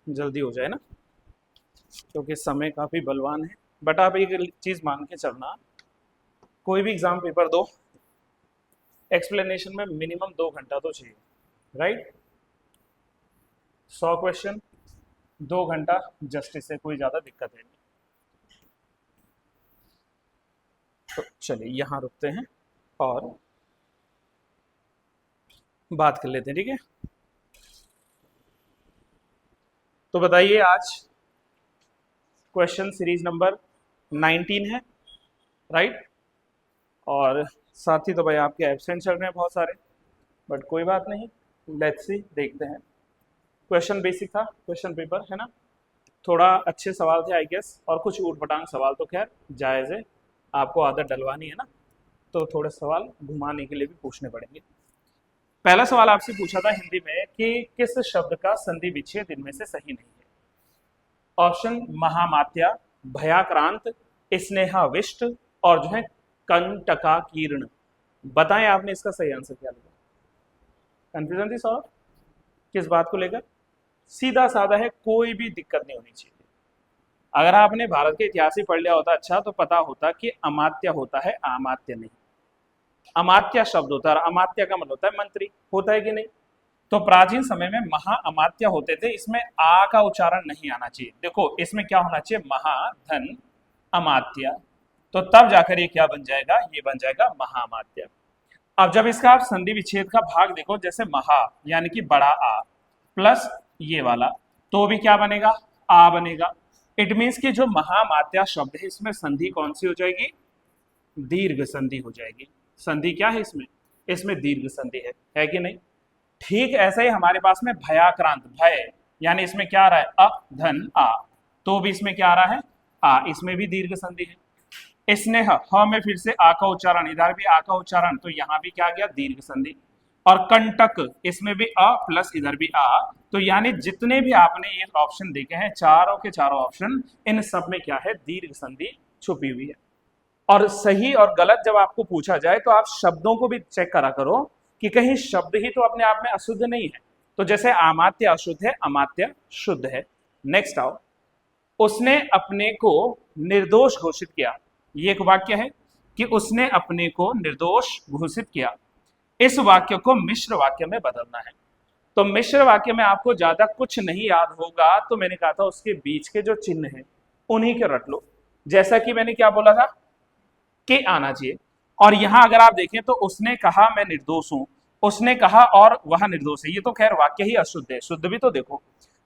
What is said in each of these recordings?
जल्दी हो जाए ना, क्योंकि समय काफ़ी बलवान है। बट आप एक चीज़ मान के चलना, कोई भी एग्ज़ाम पेपर दो, एक्सप्लेनेशन में मिनिमम 2 घंटा तो चाहिए, राइट। 100 क्वेश्चन, 2 घंटा, जस्टिस से कोई ज़्यादा दिक्कत है नहीं। तो चलिए यहाँ रुकते हैं और बात कर लेते हैं, ठीक है। तो बताइए, आज क्वेश्चन सीरीज नंबर 19 है, राइट। और साथ ही तो भाई आपके एब्सेंट चल रहे हैं बहुत सारे, बट कोई बात नहीं, लेट्स सी, देखते हैं। क्वेश्चन बेसिक था क्वेश्चन पेपर, है ना। थोड़ा अच्छे सवाल थे आई गेस, और कुछ ऊटपटांग सवाल तो खैर जायज़ है, आपको आदत डलवानी है ना, तो थोड़े सवाल घुमाने के लिए भी पूछने पड़ेंगे। पहला सवाल आपसे पूछा था हिंदी में कि किस शब्द का संधि विच्छेद इनमें से सही नहीं है। ऑप्शन महामात्या, भयाक्रांत, स्नेहाविष्ट और जो है कंटकाकीर्ण। बताएं आपने इसका सही आंसर क्या लिखा। कंफ्यूजन थी सॉल्व किस बात को लेकर? सीधा साधा है, कोई भी दिक्कत नहीं होनी चाहिए। अगर आपने भारत के इतिहास ही पढ़ लिया होता अच्छा, तो पता होता कि अमात्य होता है, अमात्य नहीं। अमात्य शब्द होता है, और अमात्य का मतलब होता है मंत्री, होता है कि नहीं। तो प्राचीन समय में महा अमात्य होते थे, इसमें आ का उच्चारण नहीं आना चाहिए। देखो इसमें क्या होना चाहिए, महाधन अमात्य, तो तब जाकर ये क्या बन जाएगा, ये बन जाएगा महामात्य। अब जब इसका आप संधि विच्छेद का भाग देखो, जैसे महा यानी कि बड़ा आ प्लस ये वाला, तो भी क्या बनेगा, आ बनेगा। इट मीन्स कि जो महामात्या शब्द है इसमें संधि कौन सी हो जाएगी, दीर्घ संधि हो जाएगी। संधि क्या है इसमें, इसमें दीर्घ संधि है कि नहीं। ठीक ऐसा ही हमारे पास में भयाक्रांत, भय यानी इसमें क्या आ रहा है, अ धन आ, तो भी इसमें क्या आ रहा है, आ, इसमें भी दीर्घ संधि है। स्नेह, ह में फिर से आ का उच्चारण, इधर भी आ का उच्चारण, तो यहां भी क्या गया, दीर्घ संधि। और कंटक, इसमें भी अ प्लस इधर भी आ, तो यानी जितने भी आपने ये ऑप्शन देखे हैं, चारों के चारों ऑप्शन, इन सब में क्या है, दीर्घ संधि छुपी हुई है। और सही और गलत जब आपको पूछा जाए, तो आप शब्दों को भी चेक करा करो कि कहीं शब्द ही तो अपने आप में अशुद्ध नहीं है। तो जैसे अमात्य अशुद्ध है, अमात्य शुद्ध है। नेक्स्ट आओ, उसने अपने को निर्दोष घोषित किया। ये एक वाक्य है कि उसने अपने को निर्दोष घोषित किया। इस वाक्य को मिश्र वाक्य में बदलना है। तो मिश्र वाक्य में आपको ज्यादा कुछ नहीं याद होगा, तो मैंने कहा था उसके बीच के जो चिन्ह हैं उन्हीं के रट लो। जैसा कि मैंने क्या बोला था कि आना चाहिए। और यहां अगर आप देखें तो उसने कहा मैं निर्दोष हूं, उसने कहा और वह निर्दोष है, ये तो खैर वाक्य ही अशुद्ध है, शुद्ध भी तो देखो।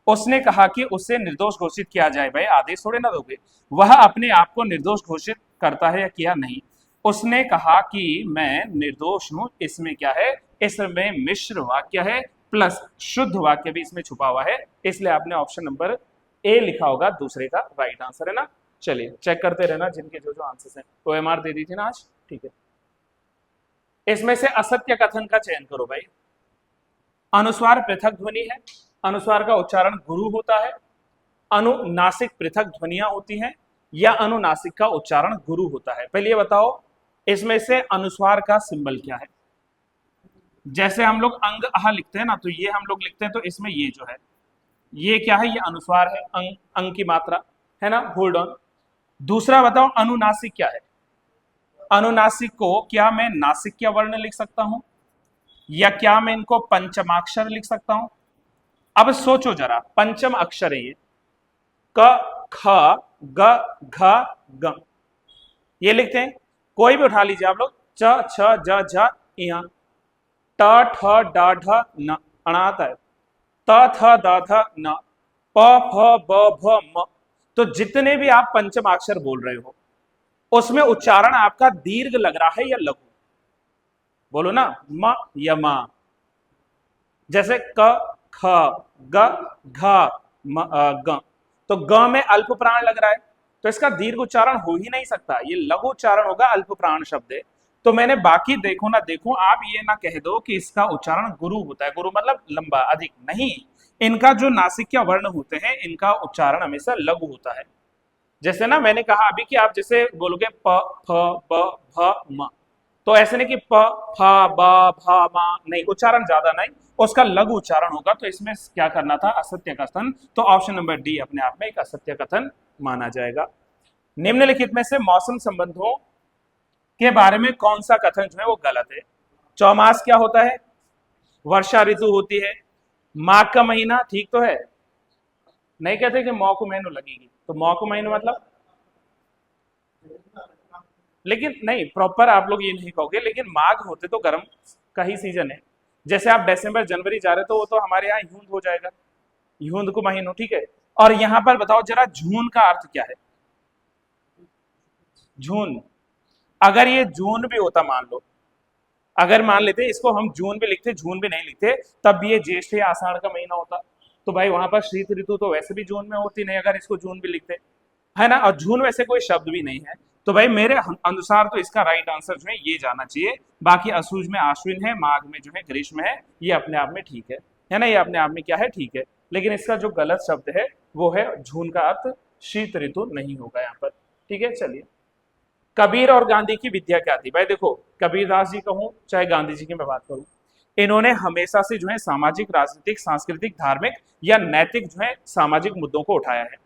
उसने कहा कि उसे निर्दोष घोषित किया जाए, भाई आदेश थोड़े ना दोगे। वह अपने आप को निर्दोष घोषित करता है या किया नहीं। उसने कहा कि मैं निर्दोष हूं, इसमें क्या है, इसमें मिश्र वाक्य है प्लस शुद्ध वाक्य भी इसमें छुपा हुआ है, इसलिए आपने ऑप्शन नंबर ए लिखा होगा, दूसरे का राइट आंसर है ना। चलिए चेक करते रहना जिनके जो जो आंसर्स हैं। OMR दे दी थी ना आज, ठीक है। इसमें से असत्य कथन का चयन करो भाई। अनुस्वार पृथक ध्वनि है, अनुस्वार का उच्चारण गुरु होता है, अनुनासिक पृथक ध्वनियां होती हैं, या अनुनासिक का उच्चारण गुरु होता है। पहले ये बताओ, इसमें से अनुस्वार का सिंबल क्या है। जैसे हम लोग अंग अह लिखते हैं ना, तो ये हम लोग लिखते हैं, तो इसमें ये जो है, ये क्या है, ये अनुस्वार है, अंग, अंग की मात्रा है ना, होल्ड ऑन। दूसरा बताओ अनुनासिक क्या है। अनुनासिक को क्या मैं नासिक्य वर्ण लिख सकता हूं, या क्या मैं इनको पंचमाक्षर लिख सकता हूं। अब सोचो जरा, पंचम अक्षर है ये, क ख ग घ ग, ये लिखते हैं। कोई भी उठा लीजिए आप लोग, च छ ज झ इहा, ट ठ ड ढ न, अणाता है, त थ द थ न, प फ ब भ म। तो जितने भी आप पंचम अक्षर बोल रहे हो, उसमें उच्चारण आपका दीर्घ लग रहा है या लघु, बोलो ना, म या मा। जैसे क ख ग घ ग, तो ग में अल्प प्राण लग रहा है, तो इसका दीर्घ उच्चारण हो ही नहीं सकता, ये लघु उच्चारण होगा, अल्प प्राण शब्द है। तो मैंने बाकी देखो ना देखो, आप ये ना कह दो कि इसका उच्चारण गुरु होता है, गुरु मतलब लंबा अधिक नहीं, इनका जो नासिक्य वर्ण होते हैं इनका उच्चारण हमेशा लघु होता है। जैसे ना मैंने कहा अभी कि आप जैसे बोलोगे प फ ब भ म, तो ऐसे नहीं कि प फ ब भ मा, नहीं, उच्चारण ज्यादा नहीं, उसका लघु उच्चारण होगा, तो इसमें क्या करना था, असत्य कथन। तो ऑप्शन नंबर डी अपने आप में एक असत्य कथन माना जाएगा। निम्नलिखित में से मौसम संबंधों के बारे में कौन सा कथन जो है वो गलत है? चौमास क्या होता है? वर्षा ऋतु होती है। माघ का महीना ठीक तो है, नहीं कहते कि मौ को महीनों लगेगी, तो मौ को महीनों मतलब, लेकिन नहीं प्रॉपर आप लोग ये नहीं कहोगे, लेकिन माघ होते तो गर्म का ही सीजन है। जैसे आप दिसंबर जनवरी जा रहे तो वो तो हमारे यहाँ यूंद हो जाएगा, यूंद को महीनों, ठीक है। और यहां पर बताओ जरा जून का अर्थ क्या है? जून, अगर ये जून भी होता, मान लो, अगर मान लेते इसको हम जून भी लिखते, जून भी नहीं लिखते, तब भी ये ज्येष्ठ या आषाढ़ का महीना होता, तो भाई वहां पर शीत ऋतु तो वैसे भी जून में होती नहीं, अगर इसको जून भी लिखते, है ना। और जून वैसे कोई शब्द भी नहीं है, तो भाई मेरे अनुसार तो इसका राइट आंसर जो है ये जाना चाहिए। बाकी असूज में आश्विन है, माघ में जो है ग्रीष्म है, ये अपने आप में ठीक है ना, ये अपने आप में क्या है, ठीक है। लेकिन इसका जो गलत शब्द है वो है जून का अर्थ शीत ऋतु नहीं होगा यहाँ पर, ठीक है। चलिए, कबीर और गांधी की विद्या क्या थी? भाई देखो, कबीरदास जी कहूं चाहे गांधी जी की मैं बात करूं, इन्होंने हमेशा से जो है सामाजिक, राजनीतिक, सांस्कृतिक, धार्मिक या नैतिक जो है सामाजिक मुद्दों को उठाया है,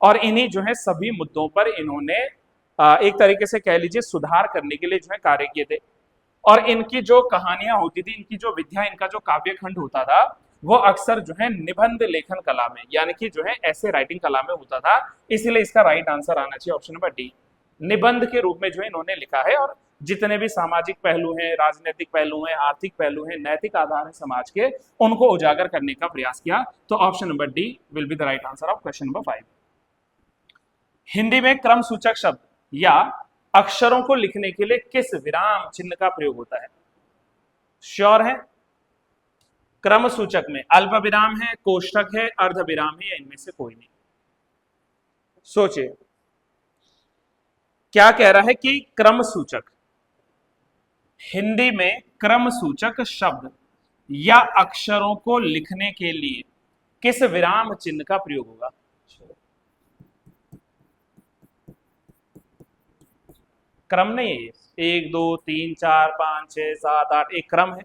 और इन्हीं जो है सभी मुद्दों पर इन्होंने एक तरीके से कह लीजिए सुधार करने के लिए जो है कार्य किए थे। और इनकी जो कहानियां होती थी, इनकी जो विद्या, इनका जो काव्य खंड होता था, वो अक्सर जो है निबंध लेखन कला में, यानी कि जो है ऐसे राइटिंग कला में होता था। इसीलिए इसका राइट आंसर आना चाहिए ऑप्शन नंबर डी, निबंध के रूप में जो है इन्होंने लिखा है, और जितने भी सामाजिक पहलू हैं, राजनीतिक पहलू हैं, आर्थिक पहलू हैं, नैतिक आधार है समाज के, उनको उजागर करने का प्रयास किया। तो option number D will be the right answer of question number 5। Hindi में क्रम सूचक शब्द या अक्षरों को लिखने के लिए किस विराम चिन्ह का प्रयोग होता है? श्योर है? क्रम सूचक में अल्प विराम है, कोष्ठक है, अर्ध विराम है, या इनमें से कोई नहीं? सोचिए, क्या कह रहा है कि क्रम सूचक, हिंदी में क्रम सूचक शब्द या अक्षरों को लिखने के लिए किस विराम चिन्ह का प्रयोग होगा? क्रम नहीं है ये, 1 2 3 4 5 6 7 8 एक क्रम है,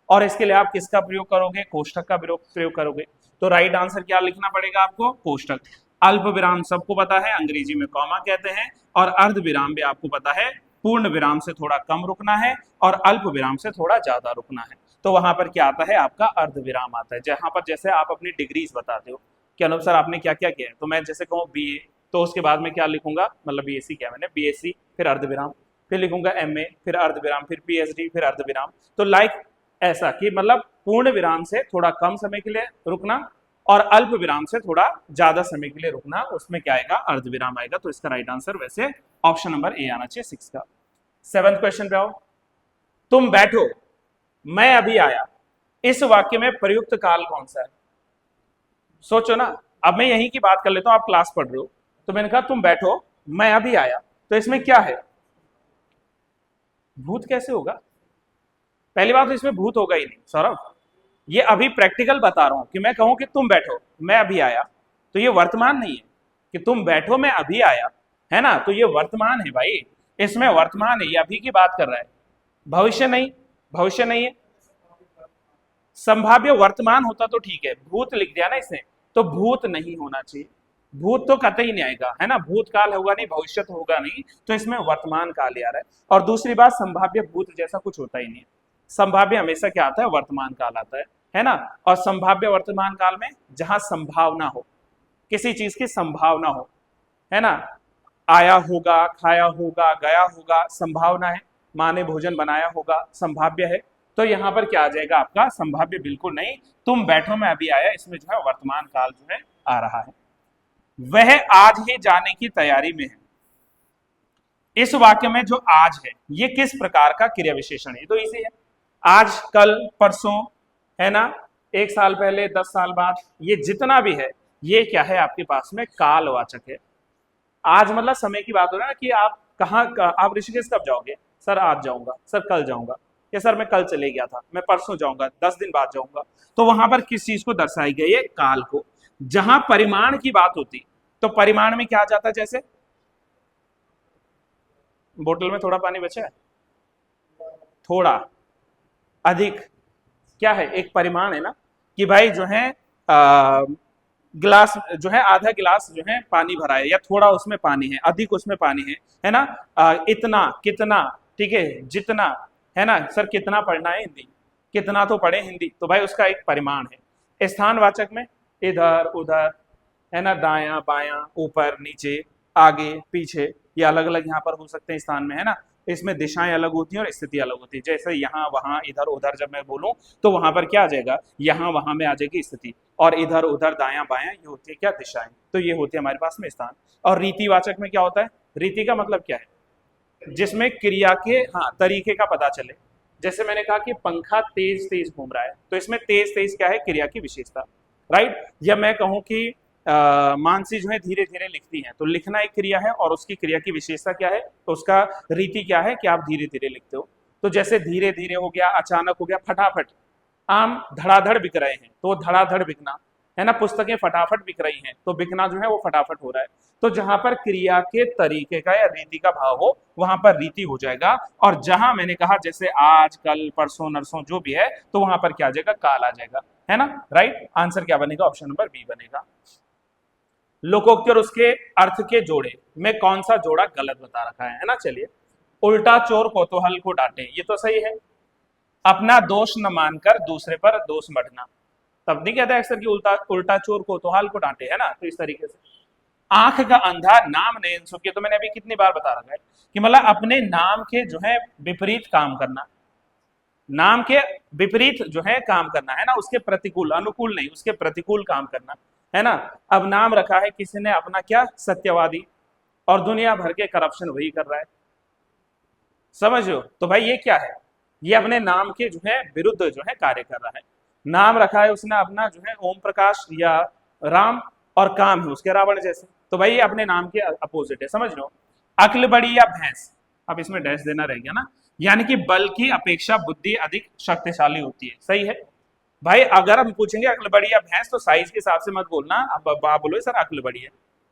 और इसके लिए आप किसका प्रयोग करोगे? कोष्ठक का प्रयोग करोगे। तो राइट आंसर क्या लिखना पड़ेगा आपको? कोष्ठक। अल्प विराम सबको पता है, अंग्रेजी में कॉमा कहते हैं, और अर्ध विराम भी आपको पता है, पूर्ण विराम से थोड़ा कम रुकना है और अल्प विराम से थोड़ा ज्यादा रुकना है। तो वहां पर क्या आता है? आपका अर्ध विराम आता है। जहां पर जैसे आप अपनी डिग्रीज बताते हो कि अनुप सर आपने क्या क्या किया है, तो मैं जैसे कहूँ बीए, तो उसके बाद में क्या लिखूंगा, मतलब बीएससी किया मैंने, बीएससी फिर अर्ध विराम, फिर लिखूंगा एमए, फिर अर्ध विराम, फिर पीएचडी, फिर अर्ध विराम। तो लाइक ऐसा कि मतलब पूर्ण विराम से थोड़ा कम समय के लिए रुकना और अल्प विराम से थोड़ा ज्यादा समय के लिए रुकना, उसमें क्या आएगा? अर्ध विराम आएगा। तो इसका राइट आंसर वैसे ऑप्शन नंबर ए आना चाहिए 6 का। 7th क्वेश्चन पे आओ। तुम बैठो, मैं अभी आया, इस वाक्य में प्रयुक्त काल कौन सा है? सोचो ना। अब मैं यहीं की बात कर लेता हूं, आप क्लास पढ़ रहे हो, तो मैंने कहा तुम बैठो, मैं अभी आया, तो इसमें क्या है? भूत कैसे होगा? पहली बात तो इसमें भूत होगा ही नहीं सौरभ, ये अभी प्रैक्टिकल बता रहा हूं कि मैं कहूं कि तुम बैठो, मैं अभी आया, तो ये वर्तमान नहीं है कि तुम बैठो मैं अभी आया, है ना, तो ये वर्तमान है भाई, इसमें वर्तमान है, ये अभी की बात कर रहा है, भविष्य नहीं, भविष्य नहीं है। संभाव्य वर्तमान होता तो ठीक है, भूत लिख दिया ना इसने, तो भूत नहीं होना चाहिए, भूत तो कतई नहीं आएगा, है ना, भूतकाल होगा नहीं, भविष्य तो होगा नहीं, तो इसमें वर्तमान काल आ रहा है। और दूसरी बात, संभाव्य भूत जैसा कुछ होता ही नहीं है, संभाव्य हमेशा क्या आता है? वर्तमान काल आता है ना। और संभाव्य वर्तमान काल में जहां संभावना हो, किसी चीज की संभावना हो, है ना, आया होगा, खाया होगा, गया होगा, संभावना है, माँ ने भोजन बनाया होगा, संभाव्य है। तो यहाँ पर क्या आ जाएगा आपका? संभाव्य बिल्कुल नहीं। तुम बैठो मैं अभी आया, इसमें जो है वर्तमान काल जो है आ रहा है। वह आज ही जाने की तैयारी में है, इस वाक्य में जो आज है ये किस प्रकार का क्रिया विशेषण है? तो इसी है, आज, कल, परसों, है ना, 1 साल पहले, 10 साल बाद, ये जितना भी है ये क्या है आपके पास में? कालवाचक है। आज मतलब समय की बात हो रहा है ना, कि आप कहाँ, आप ऋषिकेश कब जाओगे? सर आज जाऊंगा, सर कल जाऊंगा, या सर मैं कल चले गया था, मैं परसों जाऊंगा, 10 दिन बाद जाऊंगा। तो वहां पर किस चीज को दर्शाई गई है? काल को। जहां परिमाण की बात होती, तो परिमाण में क्या आ जाता? जैसे बोतल में थोड़ा पानी बचा है, थोड़ा, अधिक, क्या है, एक परिमाण है ना, कि भाई जो है गिलास जो है, आधा गिलास जो है पानी भरा है, या थोड़ा उसमें पानी है, अधिक उसमें पानी है ना, इतना, कितना, ठीक है, जितना, है ना सर, कितना पढ़ना है हिंदी, कितना तो पढ़े हिंदी, तो भाई उसका एक परिमाण है। स्थानवाचक में इधर उधर, है ना, दायां बायां, ऊपर नीचे, आगे पीछे, ये अलग अलग यहाँ पर हो सकते हैं स्थान में, है ना। इसमें दिशाएं अलग होती हैं और स्थिति अलग होती है। जैसे यहाँ वहां इधर उधर जब मैं बोलूं तो वहां पर क्या आ जाएगा, यहाँ वहां में आ जाएगी स्थिति, और इधर उधर दायां बायां ये होती है क्या, दिशाएं। तो ये होती है हमारे पास में स्थान। और रीतिवाचक में क्या होता है, रीति का मतलब क्या है, जिसमें क्रिया के, हाँ, तरीके का पता चले। जैसे मैंने कहा कि पंखा तेज तेज घूम रहा है, तो इसमें तेज तेज क्या है, क्रिया की विशेषता, राइट। जब मैं कहूं कि मानसी जो है धीरे धीरे लिखती हैं, तो लिखना एक क्रिया है और उसकी क्रिया की विशेषता क्या है, तो उसका रीति क्या है कि आप धीरे धीरे लिखते हो। तो जैसे धीरे धीरे हो गया, अचानक हो गया, फटाफट। आम धड़ाधड़ बिक रहे हैं, तो धड़ाधड़ बिकना, है ना। पुस्तकें फटाफट बिक रही हैं, तो बिकना जो है वो फटाफट हो रहा है। तो जहां पर क्रिया के तरीके का या रीति का भाव हो, वहां पर रीति हो जाएगा। और जहां मैंने कहा जैसे आज, कल, परसों, नरसों जो भी है, तो वहां पर क्या आ जाएगा, काल आ जाएगा, है ना। राइट आंसर क्या बनेगा, ऑप्शन नंबर बी बनेगा। लोकोक्ति और उसके अर्थ के जोड़े में कौन सा जोड़ा गलत बता रखा है ना। चलिए, उल्टा चोर कौतूहल को डांटे, ये तो सही है। अपना दोष न मानकर दूसरे पर दोष मढ़ना, तब नहीं कहता अक्सर कि उल्टा उल्टा चोर कौतूहल को डांटे, है ना। तो इस तरीके से आंख का अंधा नाम नयन सुखी, तो मैंने अभी कितनी बार बता रखा है कि मतलब अपने नाम के जो है विपरीत काम करना, नाम के विपरीत जो है काम करना, है ना, उसके प्रतिकूल, अनुकूल नहीं, उसके प्रतिकूल काम करना, है ना। अब नाम रखा है किसी ने अपना क्या, सत्यवादी, और दुनिया भर के करप्शन वही कर रहा है, समझो। तो भाई ये क्या है, ये अपने नाम के जो है विरुद्ध जो है कार्य कर रहा है। नाम रखा है उसने अपना जो है ओम प्रकाश या राम, और काम है उसके रावण जैसे, तो भाई ये अपने नाम के अपोजिट है, समझ लो। अक्ल बड़ी या भैंस, अब इसमें डैश देना रह गया ना, यानी कि बल की अपेक्षा बुद्धि अधिक शक्तिशाली होती है, सही है। भाई अगर हम पूछेंगे अक्ल बड़ी या भैंस, तो साइज के हिसाब से मत बोलना। अब आप बोलो सर अक्ल बड़ी है,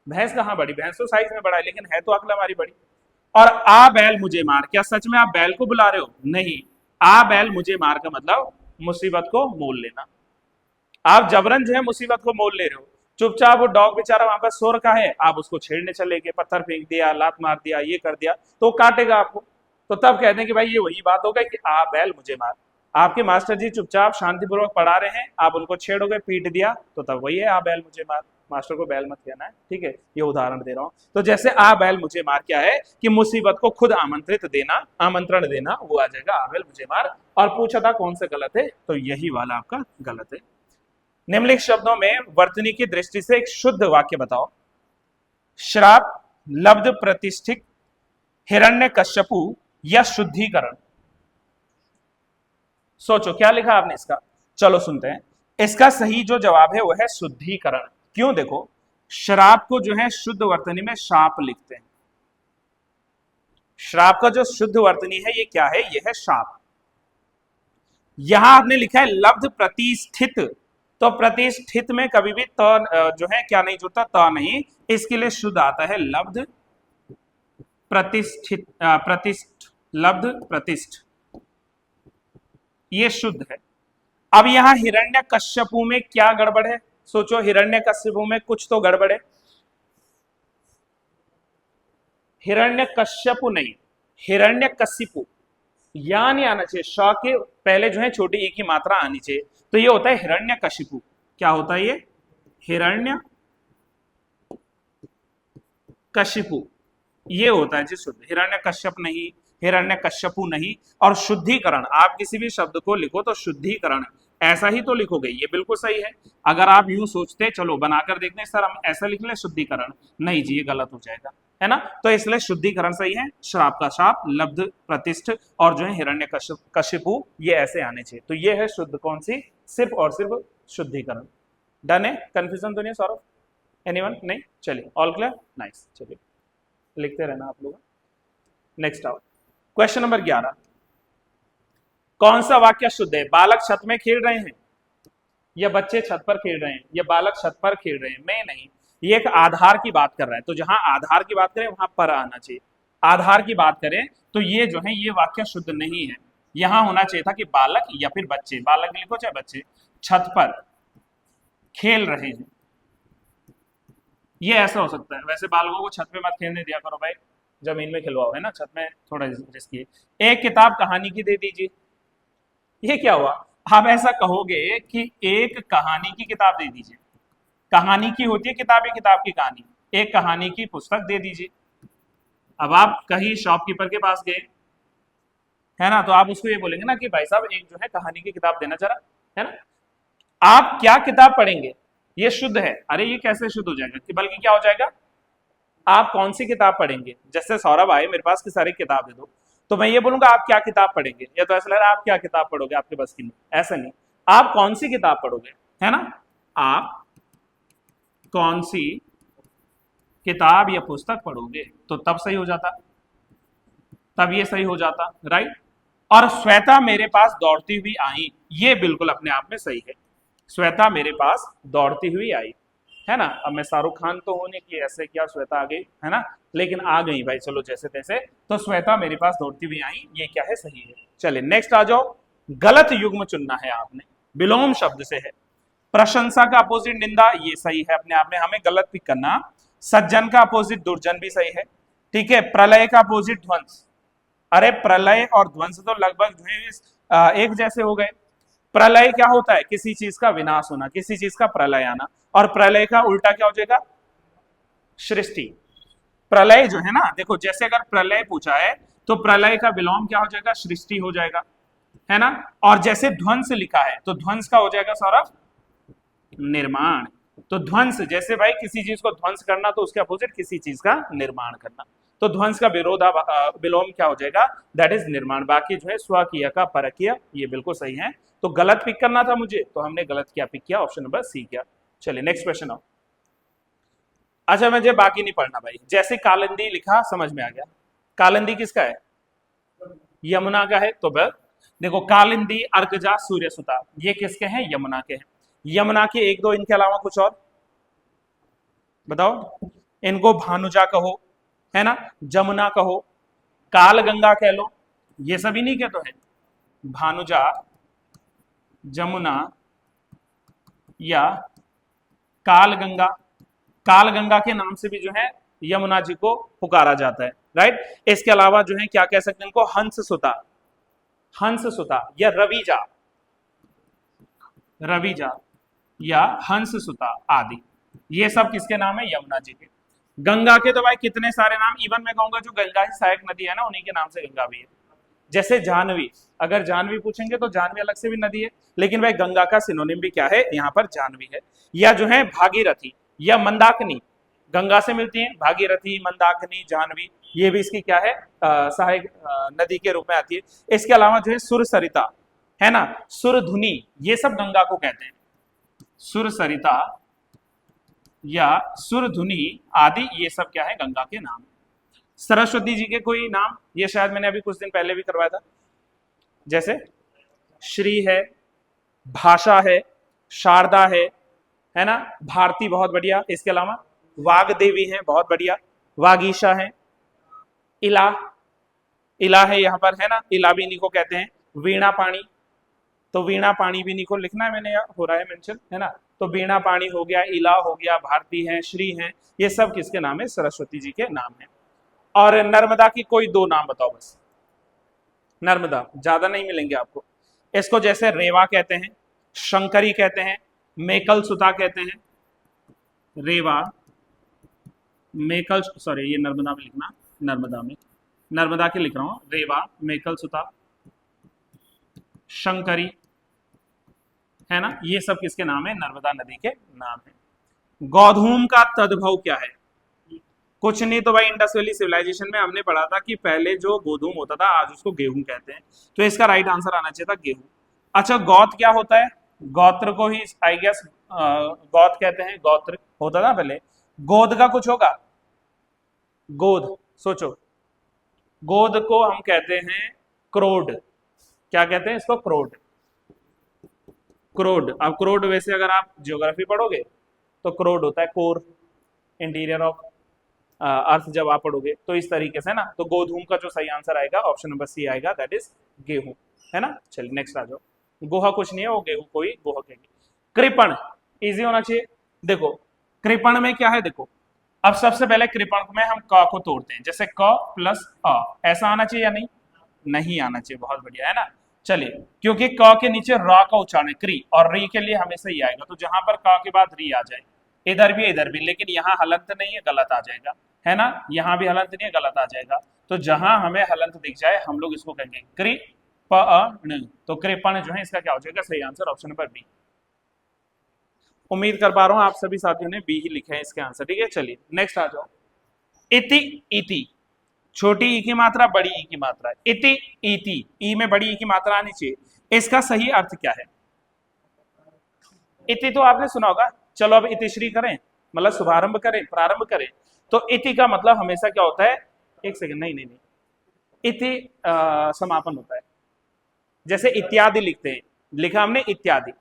भैंस कहाँ बड़ी, भैंस तो साइज में बड़ा है, लेकिन है तो अक्ल हमारी बड़ी। और आ बैल मुझे मार, क्या सच में आप बैल को बुला रहे हो, नहीं। आ बैल मुझे मार का मतलब मुसीबत को मोल लेना, आप जबरन जो है मुसीबत को मोल ले रहे हो। चुपचाप वो डॉग बेचारा वहां पर सो रखा है, आप उसको छेड़ने चले गए, पत्थर फेंक दिया, लात मार दिया, ये कर दिया, तो काटेगा आपको। तो तब कहते हैं कि भाई ये वही बात हो गई कि आ बैल मुझे मार। आपके मास्टर जी चुपचाप शांतिपूर्वक पढ़ा रहे हैं, आप उनको छेड़ोगे, पीट दिया, तो तब वही है आ बैल मुझे मार। मास्टर को बैल मत कहना है, ठीक है, ये उदाहरण दे रहा हूं। तो जैसे आ बैल मुझे मार क्या है कि मुसीबत को खुद आमंत्रित देना, आमंत्रण देना, वो आ जाएगा आ बैल मुझे मार। और पूछा था कौन सा गलत है, तो यही वाला आपका गलत है। निम्नलिखित शब्दों में वर्तनी की दृष्टि से एक शुद्ध वाक्य बताओ। श्राप, लब्ध प्रतिष्ठित, हिरण्यकश्यपु या शुद्धिकरण। सोचो क्या लिखा आपने इसका, चलो सुनते हैं। इसका सही जो जवाब है वो है शुद्धिकरण। क्यों, देखो, श्राप को जो है शुद्ध वर्तनी में शाप लिखते हैं। श्राप का जो शुद्ध वर्तनी है ये क्या है, ये है शाप। यहां आपने लिखा है लब्ध प्रतिष्ठित, तो प्रतिष्ठित में कभी भी त जो है क्या नहीं जुड़ता, त नहीं, इसके लिए शुद्ध आता है लब्ध प्रतिष्ठित, प्रतिष्ठ, लब्ध प्रतिष्ठ, ये शुद्ध है। अब यहां हिरण्यकश्यपु में क्या गड़बड़ है, सोचो, हिरण्यकश्यपु में कुछ तो गड़बड़ है। हिरण्यकश्यपु नहीं, हिरण्यकशिपु, या नहीं आना चाहिए, श के पहले जो है छोटी ई की मात्रा आनी चाहिए, तो ये होता है हिरण्यकशिपु। क्या होता है ये, हिरण्य कशिपु, ये होता है जी शुद्ध, हिरण्यकश्यप नहीं, हिरण्यकश्यपु नहीं। और शुद्धिकरण, आप किसी भी शब्द को लिखो तो शुद्धिकरण ऐसा ही तो लिखोगे, ये बिल्कुल सही है। अगर आप यूं सोचते चलो बनाकर देखते हैं सर हम ऐसा लिख लें शुद्धिकरण, नहीं जी ये गलत हो जाएगा, है ना। तो इसलिए शुद्धिकरण सही है, श्राप का श्राप, लब्ध प्रतिष्ठ, और जो है हिरण्य कशिपु, ये ऐसे आने चाहिए। तो ये है शुद्ध कौन सी, सिर्फ और सिर्फ शुद्धिकरण। डन है, कंफ्यूजन तो नहीं सौरभ, एनीवन, नहीं, चलिए ऑल क्लियर, नाइस। चलिए लिखते रहना आप लोग। नेक्स्ट आओ, क्वेश्चन नंबर 11, कौन सा वाक्य शुद्ध है। बालक छत में खेल रहे हैं, या बच्चे छत पर खेल रहे हैं, या बालक छत पर खेल रहे हैं, मैं नहीं, ये एक आधार की बात कर रहा है, तो जहां आधार की बात करें वहां पर आना चाहिए। आधार की बात करें तो ये जो है ये वाक्य शुद्ध नहीं है, यहां होना चाहिए था कि बालक या फिर बच्चे, बालक लिखो चाहे बच्चे, छत पर खेल रहे हैं, ये ऐसा हो सकता है। वैसे बालकों को छत पे मत खेलने दिया करो भाई, जमीन में खिलवाओ, है ना, छत में थोड़ा रिस्की है। एक किताब कहानी की दे दीजिए, ये क्या हुआ? आप ऐसा कहोगे कि एक कहानी की किताब दे दीजिए, कहानी की होती है किताब, ये किताब की कहानी, एक कहानी की पुस्तक दे दीजिए। अब आप कहीं शॉपकीपर के पास गए, है ना, तो आप उसको ये बोलेंगे ना कि भाई साहब एक जो है कहानी की किताब देना जरा, है ना। आप क्या किताब पढ़ेंगे, ये शुद्ध है, अरे ये कैसे शुद्ध हो जाएगा, कि बल्कि क्या हो जाएगा, आप कौन सी किताब पढ़ेंगे। जैसे सौरभ आए मेरे पास कि सारी किताब दे दो, तो मैं ये बोलूंगा आप क्या किताब पढ़ेंगे, या तो ऐसा लग रहा है आप क्या किताब पढ़ोगे, आपके बस की नहीं, ऐसा नहीं, आप कौन सी किताब पढ़ोगे, है ना, आप कौन सी किताब या पुस्तक पढ़ोगे, तो तब सही हो जाता, तब ये सही हो जाता, राइट। और श्वेता मेरे पास दौड़ती हुई आई, ये बिल्कुल अपने आप में सही है, श्वेता मेरे पास दौड़ती हुई आई, है ना। अब मैं शाहरुख खान तो होने की ऐसे क्या श्वेता आ गई, है ना, लेकिन आ गई भाई, चलो जैसे तैसे, तो श्वेता मेरे पास दौड़ती हुई आई, ये क्या है, सही है। चलिए नेक्स्ट आ जाओ, गलत युग्म चुनना है आपने, विलोम शब्द से है। प्रशंसा का अपोजिट निंदा, ये सही है अपने आप में, हमें गलत पिक करना। सज्जन का अपोजिट दुर्जन भी सही है, ठीक है। प्रलय का अपोजिट ध्वंस, अरे प्रलय और ध्वंस तो लगभग जो है एक जैसे हो गए। प्रलय क्या होता है, किसी चीज का विनाश होना, किसी चीज का प्रलय आना, और प्रलय का उल्टा क्या हो जाएगा, सृष्टि। प्रलय जो है ना, देखो जैसे अगर प्रलय पूछा है तो प्रलय का विलोम क्या हो जाएगा, सृष्टि हो जाएगा, है ना। और जैसे ध्वंस लिखा है तो ध्वंस का हो जाएगा सौरभ, निर्माण। तो ध्वंस जैसे भाई किसी चीज को ध्वंस करना, तो उसके अपोजिट किसी चीज का निर्माण करना, तो ध्वंस का विरोधा विलोम क्या हो जाएगा, दैट इज निर्माण। बाकी जो है स्वकीय का परकीय, ये बिल्कुल सही है। तो गलत पिक करना था मुझे, तो हमने गलत क्या पिक किया, ऑप्शन नंबर सी किया। चलिए नेक्स्ट क्वेश्चन आओ। अच्छा मुझे बाकी नहीं पढ़ना भाई, जैसे कालिंदी लिखा समझ में आ गया, कालिंदी किसका है, यमुना का है। तो बस देखो कालिंदी, अर्कजा, सूर्यसुता, ये किसके हैं, यमुना के हैं। यमुना के एक दो, इनके अलावा कुछ और बताओ। इनको भानुजा कहो, है ना, जमुना कहो, काल गंगा कह लो, ये सभी नहीं के तो है, भानुजा, जमुना या काल गंगा। काल गंगा के नाम से भी जो है यमुना जी को पुकारा जाता है, राइट। इसके अलावा जो है क्या कह सकते हैं इनको, हंस सुता, हंस सुता या रविजा, रविजा या हंस सुता आदि, ये सब किसके नाम है, यमुना जी के। गंगा के तो भाई कितने सारे नाम, इवन मैं कहूंगा जो गंगा ही सहायक नदी है ना, उन्हीं के नाम से गंगा भी है। जैसे जानवी, अगर जानवी पूछेंगे तो जानवी अलग से भी नदी है, लेकिन भाई गंगा का सिनोनिम भी क्या है, यहाँ पर जानवी है। या जो है भागीरथी या मंदाकिनी, गंगा से मिलती है, भागीरथी, मंदाकिनी, जानवी, ये भी इसकी क्या है, सहायक नदी के रूप में आती है। इसके अलावा जो है सुर सरिता, है ना, सुरधुनी, ये सब गंगा को कहते हैं, सुर सरिता या सुरधुनी आदि, ये सब क्या है, गंगा के नाम। सरस्वती जी के कोई नाम, ये शायद मैंने अभी कुछ दिन पहले भी करवाया था, जैसे श्री है, भाषा है, शारदा है ना, भारती, बहुत बढ़िया। इसके अलावा वाग्देवी है, बहुत बढ़िया, वागीशा है, इला, इला है यहाँ पर, है ना, इला भी इन्हीं को कहते हैं। वीणा पाणी, तो वीणा पाणी भी इन्हीं को लिखना है, मैंने हो रहा है मेंशन, है ना। तो वीणा पाणी हो गया, इला हो गया, भारती है, श्री है, ये सब किसके नाम है, सरस्वती जी के नाम है। और नर्मदा की कोई दो नाम बताओ बस, नर्मदा, ज्यादा नहीं मिलेंगे आपको। इसको जैसे रेवा कहते हैं, शंकरी कहते हैं, मेकल सुता कहते हैं, रेवा, मेकल, सॉरी ये नर्मदा में लिखना, नर्मदा में, नर्मदा के लिख रहा हूं, रेवा, मेकल सुता, शंकरी, है ना, ये सब किसके नाम है, नर्मदा नदी के नाम है। गौधूम का तद्भव क्या है, कुछ नहीं तो भाई इंडस वैली सिविलाइजेशन में हमने पढ़ा था कि पहले जो गोधूम होता था आज उसको गेहूं कहते हैं, तो इसका राइट आंसर आना चाहिए था गेहूं। अच्छा गौत क्या होता है, गोत्र को ही आई गेस गौत कहते हैं, गोत्र होता था पहले। गोद का कुछ होगा, गोद, सोचो, गोद को हम कहते हैं क्रोड, क्या कहते हैं इसको, क्रोड, क्रोड। अब क्रोड वैसे अगर आप ज्योग्राफी पढ़ोगे तो क्रोड होता है कोर, इंटीरियर ऑफ अर्थ, जब आप पढ़ोगे तो इस तरीके से ना। तो गोधूम का जो सही आंसर आएगा ऑप्शन नंबर सी आएगा, दैट इज गेहूं। है ना। चलिए नेक्स्ट आ जाओ। गोहा कुछ नहीं है, वो गेहूं कोई गोहा कहेंगे। कृपण इजी होना चाहिए। देखो कृपण में क्या है, देखो अब सबसे पहले कृपण में हम क को तोड़ते हैं, जैसे क प्लस अ, ऐसा आना चाहिए या नहीं, नहीं आना चाहिए, बहुत बढ़िया है ना। चलिए क्योंकि क के नीचे र का उच्चारण है क्री, और री के लिए हमेशा ये आएगा, तो जहां पर क के बाद री आ जाए, इधर भी, लेकिन यहाँ हलंत नहीं है, गलत आ जाएगा, है ना। यहाँ भी हलंत नहीं है, गलत आ जाएगा। तो जहां हमें हलंत दिख जाए हम लोग इसको कहेंगे कृ प न, तो कृपण जो है इसका क्या हो जाएगा, सही आंसर ऑप्शन नंबर बी। उम्मीद कर पा रहा हूं आप सभी साथियों ने बी ही लिखे हैं इसके आंसर, ठीक है। चलिए नेक्स्ट आ जाओ। इति इति, छोटी ई की मात्रा, बड़ी ई की मात्रा, इति इति, ई में बड़ी ई की मात्रा आनी चाहिए। इसका सही अर्थ क्या है? इति तो आपने सुना होगा। चलो अब इतिश्री करें, मतलब शुभारंभ करें, प्रारंभ करें। तो इति का मतलब हमेशा क्या होता है, एक सेकंड, नहीं नहीं नहीं, इति समापन होता है। जैसे इत्यादि लिखते हैं, लिखा हमने इत्यादि,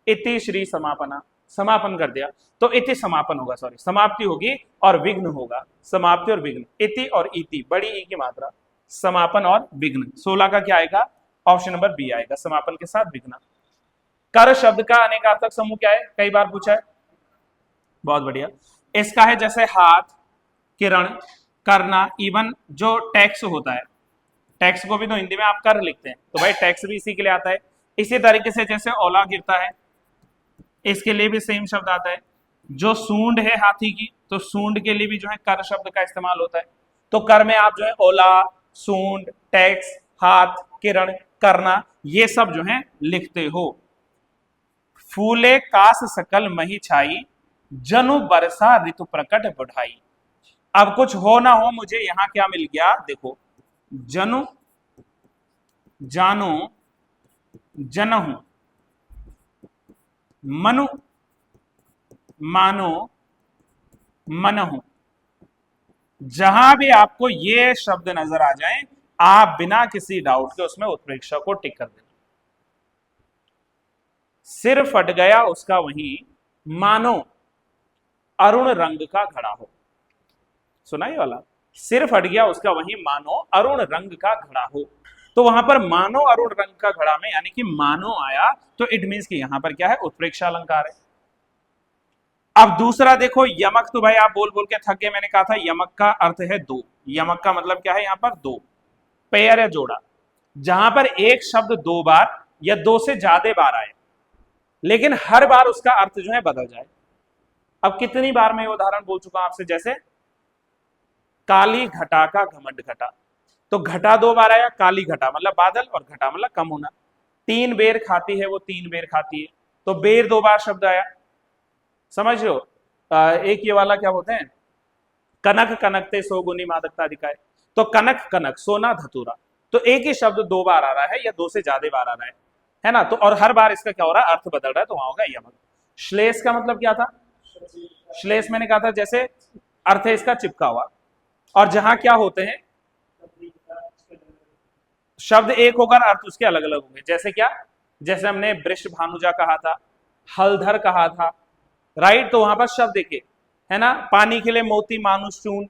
इति श्री समापना, समापन कर दिया, तो इति समापन होगा, सॉरी समाप्ति होगी, और विघ्न होगा, समाप्ति और विघ्न। इति और इति, बड़ी ई की मात्रा, समापन और विघ्न। 16 का क्या आएगा, ऑप्शन नंबर बी आएगा, समापन के साथ विघ्न। कर शब्द का अनेकार्थक समूह क्या है, कई बार पूछा है, बहुत बढ़िया। इसका है जैसे हाथ, किरण, करना, इवन जो टैक्स होता है, टैक्स को भी तो हिंदी में आप कर लिखते हैं, तो भाई टैक्स भी इसी के लिए आता है। इसी तरीके से जैसे ओला गिरता है, इसके लिए भी सेम शब्द आता है। जो सूंड है हाथी की, तो सूंड के लिए भी जो है कर शब्द का इस्तेमाल होता है। तो कर में आप जो है ओला, सूंड, टैक्स, हाथ, किरण, करना, ये सब जो है लिखते हो। फूले कास सकल मही छाई, जनु बरसा ऋतु प्रकट बढ़ाई। अब कुछ हो ना हो, मुझे यहां क्या मिल गया, देखो जनु, जानो, जनहु, मनु, मानो, मनहु। जहां भी आपको ये शब्द नजर आ जाए, आप बिना किसी डाउट के उसमें उत्प्रेक्षा को टिक कर देना। सिर फट गया उसका वहीं, मानो अरुण रंग का घड़ा हो। सुना ये वाला, सिर फट गया उसका वहीं, मानो अरुण रंग का घड़ा हो। तो वहां पर मानो अरुण रंग का घड़ा में यानी कि मानो आया, तो इट मींस कि यहां पर क्या है, उत्प्रेक्षा अलंकार है। अब दूसरा देखो, यमक, तो भाई आप बोल बोल के थक गए, मैंने कहा था यमक का अर्थ है दो। यमक का मतलब क्या है, यहां पर दो, पेयर या जोड़ा। जहां पर एक शब्द दो बार या दो से ज्यादा बार आए, लेकिन हर बार उसका अर्थ जो है बदल जाए। अब कितनी बार मैं उदाहरण बोल चुका हूं आपसे, जैसे काली घटा का घमंड घटा, तो घटा दो बार आया, काली घटा मतलब बादल, और घटा मतलब कम होना। 3 बेर खाती है वो, 3 बेर खाती है, तो बेर 2 बार शब्द आया, समझ लो। एक ये वाला क्या बोलते हैं, कनक कनकते सो गुनी मादकता दिखाए, तो कनक कनक, सोना धतूरा, तो एक ही शब्द 2 बार आ रहा है या 2 से ज्यादा बार आ रहा है ना। तो और हर बार इसका क्या हो रहा है, अर्थ बदल रहा है, तो वहां होगा यमक। श्लेष का मतलब क्या था, श्लेष मैंने कहा था जैसे अर्थ है इसका चिपका हुआ, और जहां क्या होते हैं शब्द एक होकर अर्थ उसके अलग अलग होंगे। जैसे क्या, जैसे हमने वृष भानुजा कहा था, हलधर कहा था, राइट, तो वहां पर शब्द देखे है ना। पानी के लिए मोती, मानुष, चून,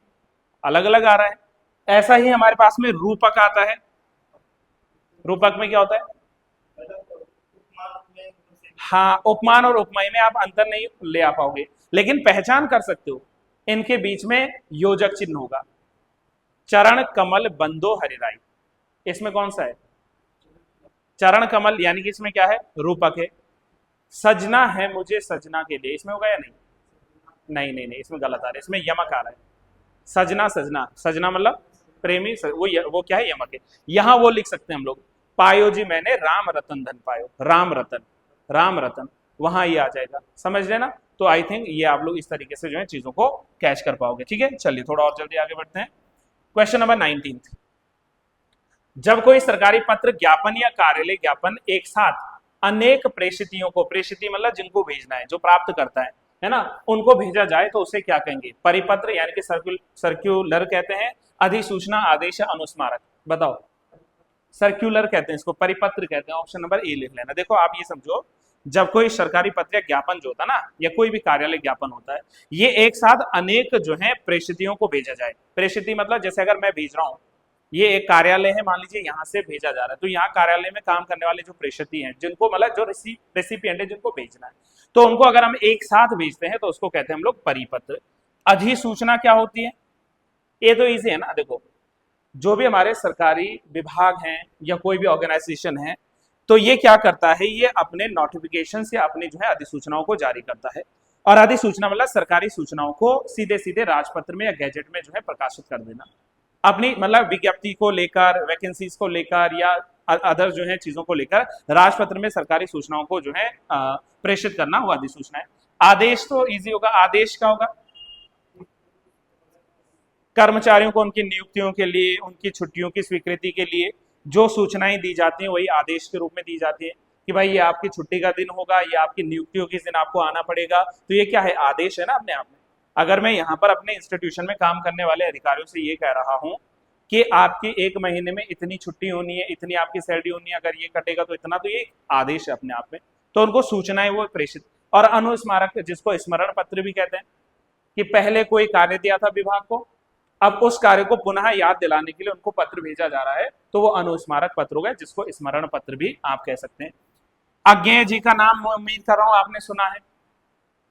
अलग अलग आ रहा है। ऐसा ही हमारे पास में रूपक आता है। रूपक में क्या होता है, हाँ, उपमान और उपमेय में आप अंतर नहीं ले आ पाओगे, लेकिन पहचान कर सकते हो, इनके बीच में योजक चिन्ह होगा। चरण कमल बंदो हरिराई, इसमें कौन सा है, चरण कमल, यानी कि इसमें क्या है, रूपक है। सजना है मुझे सजना के लिए, इसमें होगा या नहीं, नहीं नहीं नहीं, इसमें गलत आ रहा है, इसमें यमक आ रहा है। सजना, सजना, सजना मतलब प्रेमी, वो क्या है, यमक है। यहां वो लिख सकते हैं हम लोग, पायो जी मैंने राम रतन धन पायो, राम रतन, राम रतन, वहां ये आ जाएगा, समझ लेना। तो आई थिंक ये आप लोग इस तरीके से जो है चीजों को कैच कर पाओगे, ठीक है। चलिए थोड़ा और जल्दी आगे बढ़ते हैं। क्वेश्चन नंबर 19, जब कोई सरकारी पत्र, ज्ञापन या कार्यालय ज्ञापन एक साथ अनेक प्रेषितियों को, प्रेषिति मतलब जिनको भेजना है, जो प्राप्त करता है ना, उनको भेजा जाए तो उसे क्या कहेंगे, परिपत्र यानी कि सर्क्यूलर कहते हैं, अधिसूचना, आदेश, अनुस्मारक। बताओ, सर्क्यूलर कहते हैं इसको, परिपत्र कहते हैं, ऑप्शन नंबर ए लिख लेना। देखो आप ये समझो, जब कोई सरकारी पत्र या ज्ञापन जो होता है ना, या कोई भी कार्यालय ज्ञापन होता है, ये एक साथ अनेक जो है प्रेषितियों को भेजा जाए। प्रेषिति मतलब जैसे अगर मैं भेज रहा हूं, ये एक कार्यालय है, मान लीजिए यहाँ से भेजा जा रहा है, तो यहाँ कार्यालय में काम करने वाले जो प्रेषित हैं, जिनको मतलब जो रेसिपिएंट है, जिनको भेजना है, तो उनको अगर हम एक साथ भेजते हैं तो उसको कहते हैं हम लोग परिपत्र। अधिसूचना क्या होती है? ये तो इजी है ना, देखो जो भी हमारे सरकारी विभाग हैं या कोई भी ऑर्गेनाइजेशन है, तो ये क्या करता है, ये अपने नोटिफिकेशन से अपनी जो है अधिसूचनाओं को जारी करता है। और अधिसूचना मतलब सरकारी सूचनाओं को सीधे सीधे राजपत्र में या गैजेट में जो है प्रकाशित कर देना, अपनी मतलब विज्ञप्ति को लेकर, वैकेंसीज को लेकर या अदर जो है चीजों को लेकर राजपत्र में सरकारी सूचनाओं को जो है प्रेषित करना, वो अधिसूचना है। आदेश तो इजी होगा, आदेश क्या होगा? कर्मचारियों को उनकी नियुक्तियों के लिए, उनकी छुट्टियों की स्वीकृति के लिए जो सूचनाएं दी जाती हैं वही आदेश के रूप में दी जाती है, कि भाई ये आपकी छुट्टी का दिन होगा, ये आपकी नियुक्तियों के दिन आपको आना पड़ेगा, तो ये क्या है? आदेश है ना अपने आप में। अगर मैं यहाँ पर अपने इंस्टीट्यूशन में काम करने वाले अधिकारियों से ये कह रहा हूँ कि आपकी एक महीने में इतनी छुट्टी होनी है, इतनी आपकी सैलरी होनी है, अगर ये कटेगा तो इतना, तो ये आदेश है अपने आप में। तो उनको सूचनाएं वो प्रेषित। और अनुस्मारक, जिसको स्मरण पत्र भी कहते हैं, कि पहले कोई कार्य दिया था विभाग को, अब उस कार्य को पुनः याद दिलाने के लिए उनको पत्र भेजा जा रहा है, तो वो अनुस्मारक पत्र होगा, जिसको स्मरण पत्र भी आप कह सकते हैं। अज्ञेय जी का नाम उम्मीद कर रहा हूं आपने सुना है,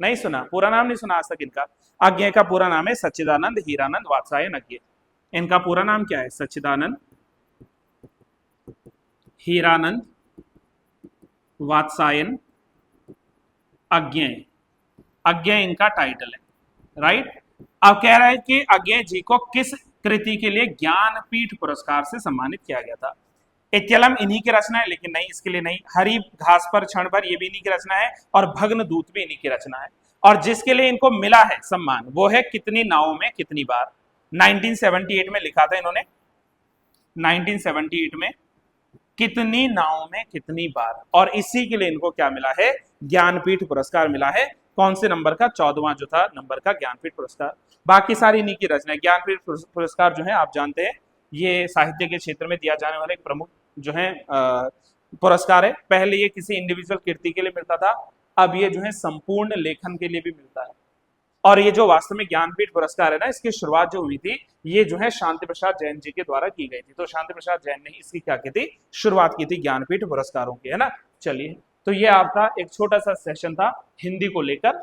नहीं सुना? पूरा नाम नहीं सुना आज तक इनका? अज्ञेय का पूरा नाम है सच्चिदानंद हीरानंद वात्सायन अज्ञेय। इनका पूरा नाम क्या है? सच्चिदानंद हीरानंद वात्सायन अज्ञेय। अज्ञेय इनका टाइटल है, राइट। अब कह रहा है कि अज्ञेय जी को किस कृति के लिए ज्ञानपीठ पुरस्कार से सम्मानित किया गया था? इत्यलम इन्हीं की रचना है, लेकिन नहीं, इसके लिए नहीं। हरी घास पर क्षण भर, ये भी इन्हीं की रचना है, और भग्न दूत भी इन्हीं की रचना है। और जिसके लिए इनको मिला है सम्मान, वो है कितनी नावों में कितनी बार। 1978 में लिखा था इन्होंने, 1978 में, कितनी नावों में कितनी बार, और इसी के लिए इनको क्या मिला है? ज्ञानपीठ पुरस्कार मिला है। कौन से नंबर का? 14वां जो था नंबर का ज्ञानपीठ पुरस्कार। बाकी सारी इन्हीं की रचना है। ज्ञानपीठ पुरस्कार जो है आप जानते हैं, ये साहित्य के क्षेत्र में दिया जाने वाला एक प्रमुख जो है पुरस्कार है। पहले ये किसी इंडिविजुअल कृति के लिए मिलता था, अब ये जो है संपूर्ण लेखन के लिए भी मिलता है। और ये जो वास्तव में ज्ञानपीठ पुरस्कार है ना, इसकी शुरुआत जो हुई थी, ये जो है शांति प्रसाद जैन जी के द्वारा की गई थी। तो शांति प्रसाद जैन ने इसकी क्या की थी? शुरुआत की थी ज्ञानपीठ पुरस्कारों की, है ना। चलिए, तो ये आपका एक छोटा सा सेशन था हिंदी को लेकर।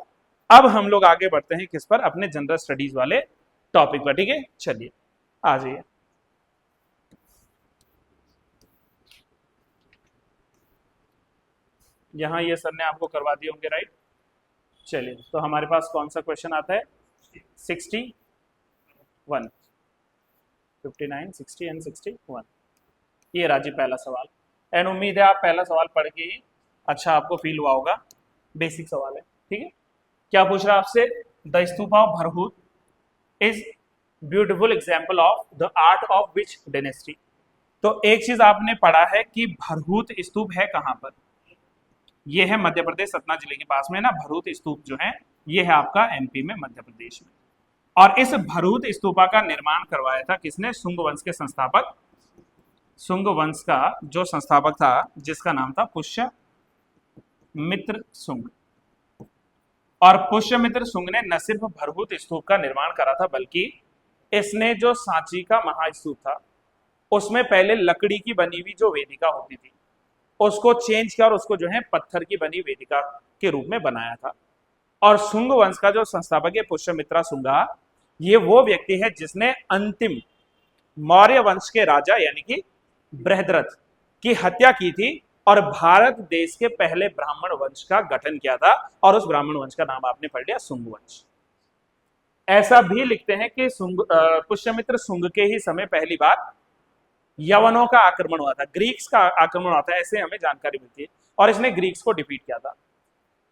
अब हम लोग आगे बढ़ते हैं किस पर? अपने जनरल स्टडीज वाले टॉपिक पर, ठीक है। चलिए आ जाइए। यहाँ ये सर ने आपको करवा दिए होंगे, राइट। चलिए, तो हमारे पास कौन सा क्वेश्चन आता है? 61, 59, 60 एंड 61। ये राजी पहला सवाल, एंड उम्मीद है आप पहला सवाल पढ़ के ही अच्छा आपको फील हुआ होगा। बेसिक सवाल है, ठीक है। क्या पूछ रहा है आपसे? The stupa of Bharhut is beautiful example of the art of which dynasty. तो एक चीज आपने पढ़ा है कि भरहूत स्तूप है कहां पर? ये है मध्य प्रदेश, सतना जिले के पास में ना। भरहूत स्तूप जो है ये है आपका एमपी में, मध्य प्रदेश में। और इस भरहूत स्तूपा का निर्माण करवाया था किसने? शुंग वंश के संस्थापक। शुंग वंश का जो संस्थापक था, जिसका नाम था पुष्यमित्र शुंग। और पुष्यमित्र शुंग ने न सिर्फ भरहूत स्तूप का निर्माण करा था, बल्कि इसने जो सांची का महास्तूप था, उसमें पहले लकड़ी की बनी हुई जो वेदिका होती थी, उसको चेंज किया और उसको जो है पत्थर की बनी वेदिका के रूप में बनाया था। और शुंग वंश का जो संस्थापक है पुष्यमित्रा शुंगा, ये वो व्यक्ति है जिसने अंतिम मौर्य वंश के राजा यानी कि बृहद्रथ की हत्या की थी और भारत देश के पहले ब्राह्मण वंश का गठन किया था। और उस ब्राह्मण वंश का नाम आपने पढ़ लिया शुंग वंश। ऐसा भी लिखते हैं कि पुष्यमित्र शुंग के ही समय पहली बार यवनों का आक्रमण हुआ था, ग्रीक्स का आक्रमण हुआ था, ऐसे हमें जानकारी मिलती है। और इसने ग्रीक्स को डिफीट किया था।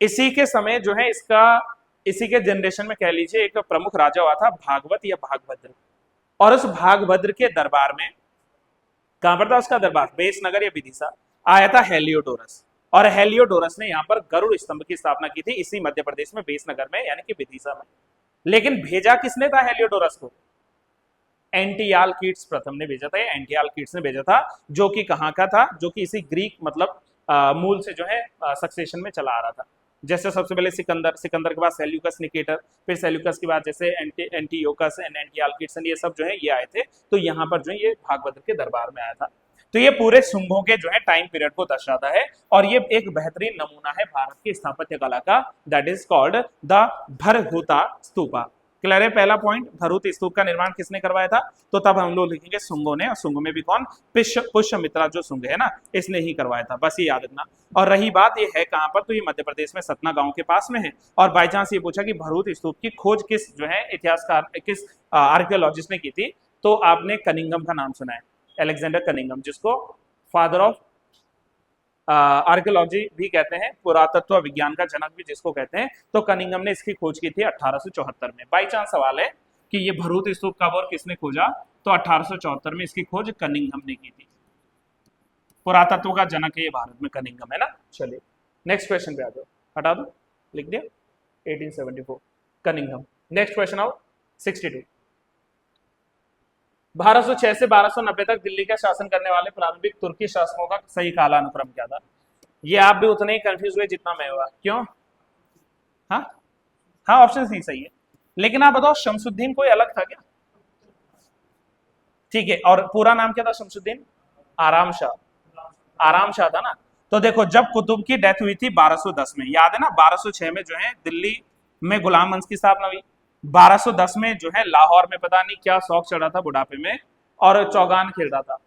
इसी के समय जो है इसका, इसी के जनरेशन में कह लीजिए, एक प्रमुख राजा हुआ था भागवत या भागभद्र। और उस भागभद्र के दरबार में, कहां पर था उसका दरबार? बेसनगर या विदिशा। आया था हेलियोडोरस, और हेलियोडोरस ने यहाँ पर गरुड़ स्तंभ की स्थापना की थी, इसी मध्य प्रदेश में बेसनगर में यानी कि विदिशा में। लेकिन भेजा किसने था हेलियोडोरस को? एंटियालकीट्स प्रथम ने भेजा था, एंटियालकीट्स ने भेजा था, जो कि कहाँ का था? जो कि इसी ग्रीक मतलब मूल से जो है सक्सेशन में चला आ रहा था। जैसे सबसे पहले सिकंदर, सिकंदर के बाद सेल्यूकस निकेटर, फिर सेल्यूकस के बाद जैसे एंटीयोकस एंड एंटियाल्किड्स ये सब जो है ये आए थे। तो यहाँ पर जो है ये भागभद्र के दरबार में आया था। तो ये पूरे शुंगों के जो है टाइम पीरियड को दर्शाता है और ये एक बेहतरीन नमूना है भारत की स्थापत्य कला का, that is called the Bharhut stupa. Clear है? पहला पॉइंट, भरहुत स्तूप का निर्माण किसने करवाया था? तो तब हम लोग लिखेंगे शुंगों ने, और शुंगों में भी कौन? पुष्यमित्रा जो शुंग है ना, इसने ही करवाया था, बस ये याद रखना। और रही बात ये है कहां पर, तो ये मध्य प्रदेश में सतना गांव के पास में है। और बाई चांस ये पूछा कि भरहुत स्तूप की खोज किस जो है इतिहासकार, किस आर्कियोलॉजिस्ट ने की थी, तो आपने कनिंगम का नाम सुना है, अलेक्जेंडर कनिंगम, जिसको फादर ऑफ आर्कियोलॉजी भी कहते हैं, पुरातत्व विज्ञान का जनक भी जिसको कहते हैं। तो कनिंगम ने इसकी खोज की थी 1874 में। बाई चांस सवाल है कि ये भरहुत स्तूप कब और किसने खोजा, तो 1874 में इसकी खोज कनिंगम ने की थी। पुरातत्व का जनक है ये भारत में कनिंगम, है ना। चलिए नेक्स्ट क्वेश्चन पे आ जाओ, हटा दो, लिख दिया 1874 कनिंगम। नेक्स्ट क्वेश्चन आओ 62। 1206 से 1290 तक दिल्ली का शासन करने वाले प्रारंभिक तुर्की शासकों का सही कालानुक्रम क्या था? ये आप भी उतने ही कंफ्यूज हुए जितना मैं हुआ, क्यों? हाँ हाँ, ऑप्शन सी सही है, लेकिन आप बताओ शमसुद्दीन कोई अलग था क्या? ठीक है, और पूरा नाम क्या था शमसुद्दीन? आराम शाह, आराम शाह था ना। तो देखो जब कुतुब की डेथ हुई थी 1210 में, याद है ना, 1206 में जो है दिल्ली में गुलाम वंश की स्थापना हुई, 1210 में जो है लाहौर में पता नहीं क्या शौक चढ़ा था बुढ़ापे में, और चौगान खेल रहा था।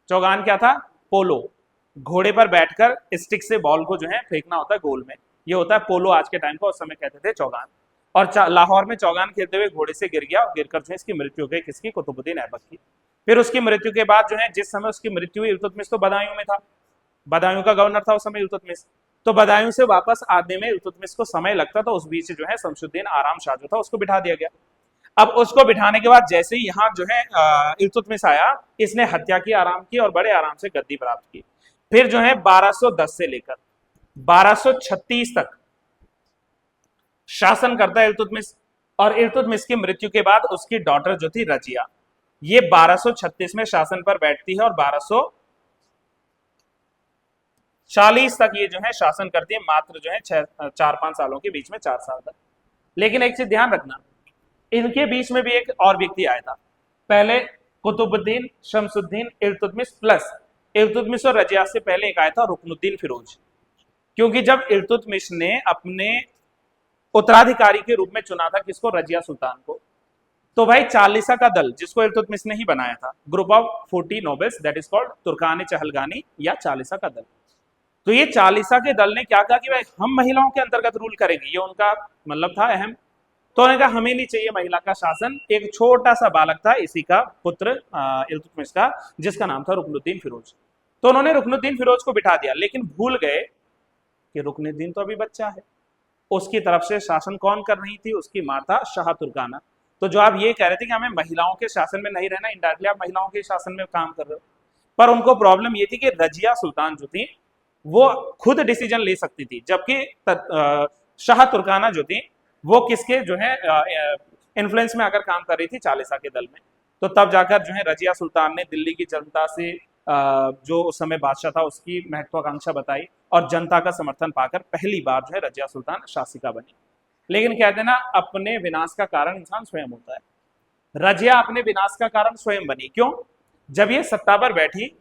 चौगान क्या था? पोलो, घोड़े पर बैठकर स्टिक से बॉल को जो है फेंकना होता है गोल में, ये होता है पोलो आज के टाइम का, उस समय कहते थे चौगान। और लाहौर में चौगान खेलते हुए घोड़े से गिर गया और गिरकर जो है इसकी मृत्यु हो गई, किसकी? कुतुबुद्दीन ऐबक की। फिर उसकी मृत्यु के बाद जो है, जिस समय उसकी मृत्यु हुई, इल्तुतमिश तो बदायूं में था, बदायूं का गवर्नर था उस समय इल्तुतमिश। तो बदायूं से वापस आने में इल्तुतमिश को समय लगता था, उस बीच जो है शमसुद्दीन आराम शाह जो था उसको बिठा दिया गया। अब उसको बिठाने के बाद जैसे ही यहाँ जो है इल्तुतमिश आया, इसने हत्या की आराम की और बड़े आराम से गद्दी प्राप्त की। फिर जो है 1210 से लेकर 1236 तक शासन करता है इल्तुतमिश, और इल्तुतमिश की मृत्यु के बाद उसकी डॉटर जो थी रजिया, ये 1236 में शासन पर बैठती है और 1240 तक ये जो है शासन करती है, मात्र जो है 4-5 सालों के बीच में, 4 साल तक। लेकिन एक चीज ध्यान रखना, इनके बीच में भी एक और व्यक्ति आया था पहले, कुतुबुद्दीन, शमसुद्दीन, इल्तुतमिश प्लस इल्तुतमिश और रजिया से पहले एक आया था रुकनुद्दीन फिरोज। क्योंकि जब इल्तुतमिश ने अपने उत्तराधिकारी के रूप में चुना था किसको? रजिया सुल्तान को, तो भाई चालीसा का दल, जिसको इल्तुतमिश ने ही बनाया था, group of 40 nobles, that is called Turkan चहलगानी या चालीसा का दल। तो ये चालीसा के दल ने क्या कहा कि भाई हम महिलाओं के अंतर्गत रूल करेंगे, ये उनका मतलब था अहम। तो उन्होंने कहा हमें नहीं चाहिए महिला का शासन। एक छोटा सा बालक था इसी का पुत्र इल्तुतमिश का, जिसका नाम था रुकनुद्दीन फिरोज। तो उन्होंने रुकनुद्दीन फिरोज को बिठा दिया, लेकिन भूल गए कि रुकनुद्दीन तो अभी बच्चा है, उसकी तरफ से शासन कौन कर रही थी? उसकी माता शाह तुर्काना। तो जो आप ये कह रहे थे कि हमें महिलाओं के शासन में नहीं रहना, इनडायरेक्टली आप महिलाओं के शासन में काम कर रहे हो। पर उनको प्रॉब्लम ये थी कि रजिया सुल्तान जो थी वो खुद डिसीजन ले सकती थी, जबकि शाह तुर्काना जो थी वो किसके जो है इन्फ्लुएंस में आकर काम कर रही थी? चालीसा के दल में। तो तब जाकर जो है रजिया सुल्तान ने दिल्ली की जनता से जो उस समय बादशाह था उसकी महत्वाकांक्षा बताई, और जनता का समर्थन पाकर पहली बार जो है रजिया सुल्तान शासिका बनी। लेकिन कहते हैं ना, अपने विनाश का कारण इंसान स्वयं होता है। रजिया अपने विनाश का कारण स्वयं बनी। क्यों? जब ये सत्ता पर बैठी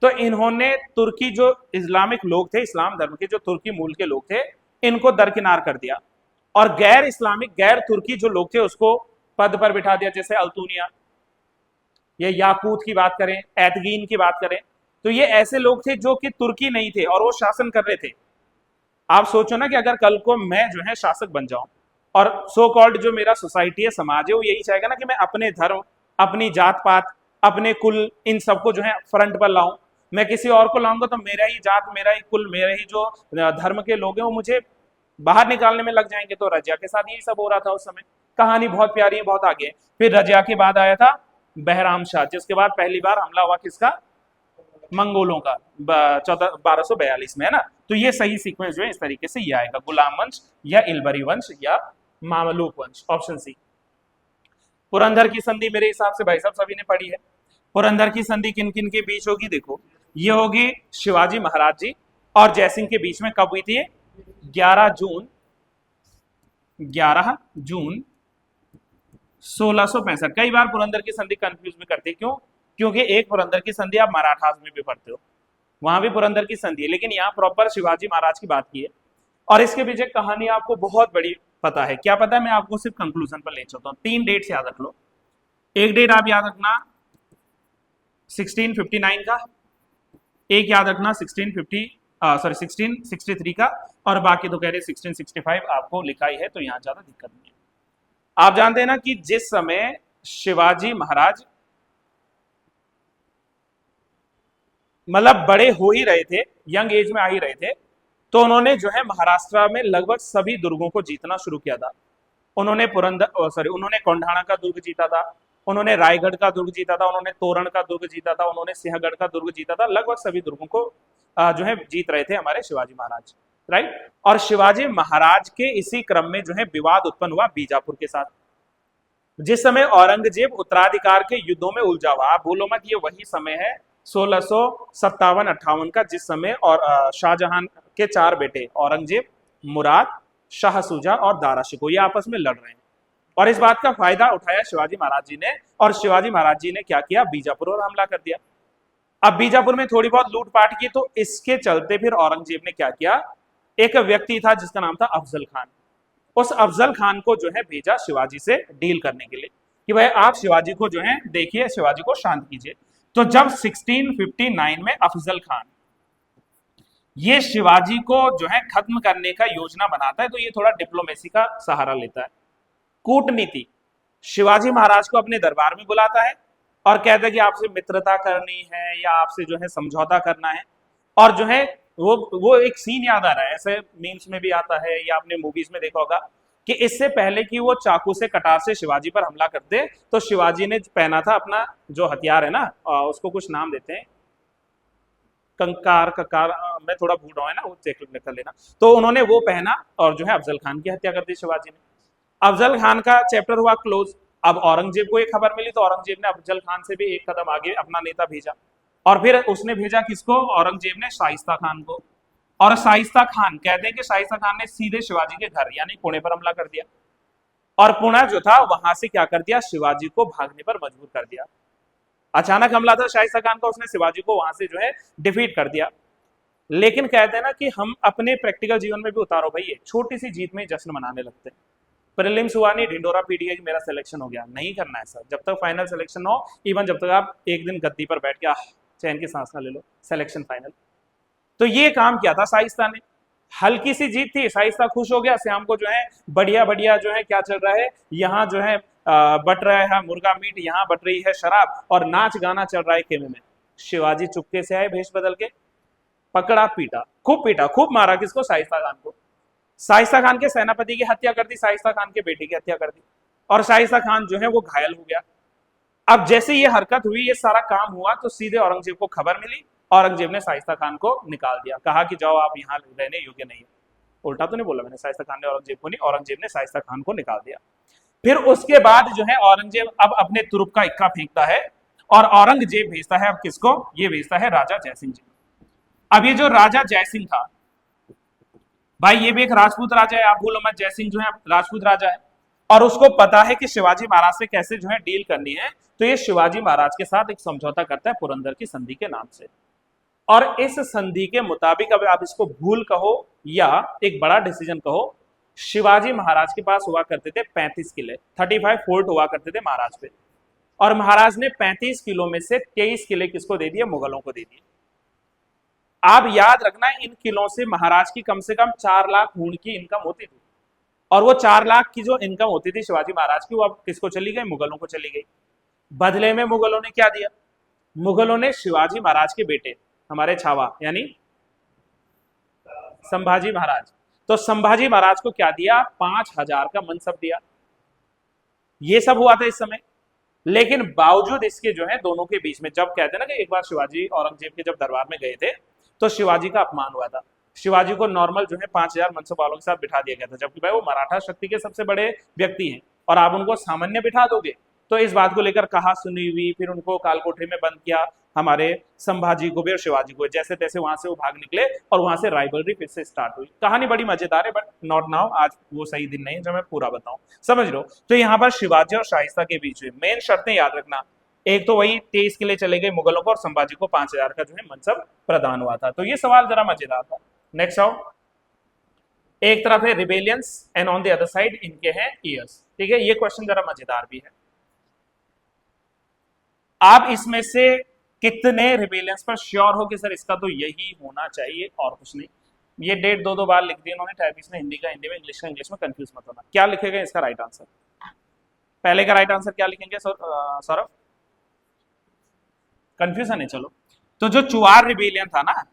तो इन्होंने तुर्की जो इस्लामिक लोग थे, इस्लाम धर्म के जो तुर्की मूल के लोग थे, इनको दरकिनार कर दिया, और गैर इस्लामिक, गैर तुर्की जो लोग थे उसको पद पर बिठा दिया। जैसे अल्तुनिया, ये याकूत की बात करें, एतगीन की बात करें, तो ये ऐसे लोग थे जो कि तुर्की नहीं थे और वो शासन कर रहे थे। आप सोचो ना कि अगर कल को मैं जो है शासक बन जाऊं, और सो कॉल्ड जो मेरा सोसाइटी है, समाज है, वो यही चाहेगा ना कि मैं अपने धर्म, अपनी जात पात, अपने कुल, इन सबको जो है फ्रंट पर लाऊं। मैं किसी और को लाऊंगा तो मेरा ही जात, मेरा ही कुल, मेरे ही जो धर्म के लोग हैं वो मुझे बाहर निकालने में लग जाएंगे। तो रजिया के साथ यही सब हो रहा था उस समय। कहानी बहुत प्यारी है, बहुत आगे। फिर रजिया के बाद आया था बहराम शाह, जिसके बाद पहली बार हमला हुआ किसका? मंगोलों का, 1242 में, है ना। तो ये सही सीक्वेंस जो है इस तरीके से ये आएगा, गुलाम वंश या इलबरी वंश या मामलूक वंश, ऑप्शन सी। पुरंदर की संधि मेरे हिसाब से भाई साहब सभी ने पढ़ी है। पुरंदर की संधि किन किन के बीच होगी? देखो, ये होगी शिवाजी महाराज जी और जयसिंह के बीच में। कब हुई थी? 11 जून 11 जून 1665। कई बार पुरंदर की संधि कंफ्यूज भी करते, क्यों? क्योंकि एक पुरंदर की संधि आप मराठास में भी पढ़ते हो, वहां भी पुरंदर की संधि है, लेकिन यहाँ प्रॉपर शिवाजी महाराज की बात की है। और इसके पीछे कहानी आपको बहुत बड़ी पता है। क्या पता है? मैं आपको सिर्फ कंक्लूजन पर ले चलता हूँ। 3 डेट्स याद रख लो। एक डेट आप याद रखना 1659 का, एक याद रखना 1663 का, और बाकी तो कह रहे 1665 आपको लिखा ही है, तो यहां ज्यादा दिक्कत नहीं है। आप जानते हैं ना कि जिस समय शिवाजी महाराज मतलब बड़े हो ही रहे थे, यंग एज में आ ही रहे थे, तो उन्होंने जो है महाराष्ट्र में लगभग सभी दुर्गों को जीतना शुरू किया था। उन्होंने उन्होंने कोंढाणा का दुर्ग जीता था, उन्होंने रायगढ़ का दुर्ग जीता था, उन्होंने तोरण का दुर्ग जीता था, उन्होंने सिंहगढ़ का दुर्ग जीता था। लगभग सभी दुर्गों को जो है जीत रहे थे हमारे शिवाजी महाराज, राइट। और शिवाजी महाराज के इसी क्रम में जो है विवाद उत्पन्न हुआ बीजापुर के साथ। जिस समय औरंगजेब उत्तराधिकार के युद्धों में उलझा हुआ, आप भूलो मत ये वही समय है 1657-58 का, जिस समय और शाहजहां के 4 बेटे औरंगजेब, मुराद, शाह सुजा और दारा शिकोह ये आपस में लड़ रहे हैं। और इस बात का फायदा उठाया शिवाजी महाराज जी ने, और शिवाजी महाराज जी ने क्या किया? बीजापुर पर हमला कर दिया। अब बीजापुर में थोड़ी बहुत लूटपाट की, तो इसके चलते फिर औरंगजेब ने क्या किया? एक व्यक्ति था जिसका नाम था अफजल खान, उस अफजल खान को जो है भेजा शिवाजी से डील करने के लिए कि भाई आप शिवाजी को जो है देखिए, शिवाजी को शांत कीजिए। तो जब 1659 में अफजल खान ये शिवाजी को जो है खत्म करने का योजना बनाता है, तो ये थोड़ा डिप्लोमेसी का सहारा लेता है, कूटनीति। शिवाजी महाराज को अपने दरबार में बुलाता है और कहता है कि आपसे मित्रता करनी है या आपसे जो है समझौता करना है। और जो है वो एक सीन याद आ रहा है, ऐसे मीम्स में भी आता है या आपने मूवीज में देखा होगा कि इससे पहले कि वो चाकू से कटार से शिवाजी पर हमला करते, तो शिवाजी ने पहना था अपना जो हथियार है ना, उसको कुछ नाम देते हैं, कंकार ककार, मैं थोड़ा भूल रहा हूँ, है ना, वो चेक कर लेना। तो उन्होंने वो पहना और जो है अफजल खान की हत्या कर दी शिवाजी ने। अफजल खान का चैप्टर हुआ क्लोज। अब औरंगजेब को एक खबर मिली, तो औरंगजेब ने अफजल खान से भी एक कदम आगे अपना नेता भेजा, और फिर उसने भेजा किसको? औरंगजेब ने शाइस्ता खान को। और शाइस्ता खान, कहते हैं कि शाइस्ता खान ने सीधे शिवाजी के घर यानी पुणे पर हमला कर दिया, और पुणे जो था वहां से क्या कर दिया? शिवाजी को भागने पर मजबूर कर दिया। अचानक हमला था शाइस्ता खान का, उसने शिवाजी को वहां से जो है डिफीट कर दिया। लेकिन कहते हैं ना कि हम अपने प्रैक्टिकल जीवन में भी उतारो भाई, छोटी सी जीत में जश्न मनाने लगते हैं। प्रीलिम्स हुआ नहीं, ढिंडोरा पीट गया कि मेरा सिलेक्शन हो गया, नहीं करना है सर। जब तक फाइनल सिलेक्शन हो, इवन जब तक आप एक दिन गद्दी पर बैठ के चैन की सांस ना ले लो, सिलेक्शन फाइनल। तो ये काम किया था शाइस्ता ने, हल्की सी जीत थी, शाइस्ता खुश हो गया। श्याम को जो है बढ़िया बढ़िया जो है क्या चल रहा है यहाँ, जो है बट रहा है मुर्गा मीट, यहाँ बट रही है शराब, और नाच गाना चल रहा है खेमे में। शिवाजी चुपके से आए भेष बदल के, पकड़ा, पीटा, खूब मारा। किसको? शाइस्ता खान को। शाइस्ता खान के सेनापति की हत्या कर दी, शाइस्ता खान के बेटे की हत्या कर दी, और शाइस्ता खान जो है वो घायल हो गया। अब जैसे ये हरकत हुई, ये सारा काम हुआ, तो सीधे औरंगजेब को खबर मिली। औरंगजेब ने शाइस्ता खान को निकाल दिया, कहा कि जाओ आप यहाँ रहने योग्य नहीं है। उल्टा तो नहीं बोला मैंने, शाइस्ता खान ने औरंगजेब को नहीं, औरंगजेब ने शाइस्ता खान को निकाल दिया। फिर उसके बाद जो है औरंगजेब अब अपने तुरुप का इक्का फेंकता है, और औरंगजेब भेजता है अब किसको? ये भेजता है राजा जयसिंह जी। अब ये जो राजा जयसिंह था भाई, ये भी एक राजपूत राजा है, आप भूलो मत, जयसिंह जो है राजपूत राजा है, और उसको पता है कि शिवाजी महाराज से कैसे जो है डील करनी है। तो ये शिवाजी महाराज के साथ एक समझौता करता है पुरंदर की संधि के नाम से। और इस संधि के मुताबिक, अब आप इसको भूल कहो या एक बड़ा डिसीजन कहो, शिवाजी महाराज के पास हुआ करते थे 35 किले, 35 फोर्ट हुआ करते थे महाराज पे, और महाराज ने 35 किलो में से 23 किले किसको दे दिए? मुगलों को दे दिए। आप याद रखना, इन किलों से महाराज की कम से कम 4 लाख हुण की इनकम होती थी, और वो 4 लाख की जो इनकम होती थी शिवाजी महाराज की, वो अब किसको चली गई? मुगलों को चली गई। बदले में मुगलों ने क्या दिया? मुगलों ने शिवाजी महाराज के बेटे, हमारे छावा यानी संभाजी महाराज, तो संभाजी महाराज को क्या दिया? 5000 का मनसब दिया। ये सब हुआ था इस समय। लेकिन बावजूद इसके जो है दोनों के बीच में, जब कहते हैं ना कि एक बार शिवाजी औरंगजेब के जब दरबार में गए थे, तो शिवाजी का अपमान हुआ था। शिवाजी को नॉर्मल जो है 5000 मनसब वालों के साथ बिठा दिया गया था, जबकि भाई वो मराठा शक्ति के सबसे बड़े व्यक्ति हैं, और आप उनको सामान्य बिठा दोगे। तो इस बात को लेकर कहा सुनी हुई, फिर उनको कालकोठरी में बंद किया, हमारे संभाजी को भी और शिवाजी को। जैसे तैसे वहां से वो भाग निकले और वहां से राइवलरी फिर से स्टार्ट हुई। कहानी बड़ी मजेदार है बट नॉट नाउ, आज वो सही दिन नहीं है जो मैं पूरा बताऊं, समझ लो। तो यहाँ पर शिवाजी और शाइस्ता के बीच में मेन शर्तें याद रखना, एक तो वही 23 किले चले गए मुगलों को और संभाजी को 5000 का जो है मनसब प्रदान हुआ था। तो ये सवाल जरा मजेदार था। नेक्स्ट आओ, एक तरफ है rebellions and on the other side इनके हैं ईयर्स। ठीक है, ये क्वेश्चन जरा मजेदार भी है। आप इसमें से कितने रिबेलियंस पर श्योर हो कि सर इसका तो यही होना चाहिए और कुछ नहीं? ये डेट दो बार लिख दी उन्होंने, टाइपिस्ट ने हिंदी का हिंदी में, इंग्लिश का इंग्लिश में, कंफ्यूज मत होना। क्या लिखेगा इसका राइट आंसर? पहले का राइट आंसर क्या लिखेंगे सौरभ? कंफ्यूजन है, चलो। तो जो चुआर रिबेलियन था ना,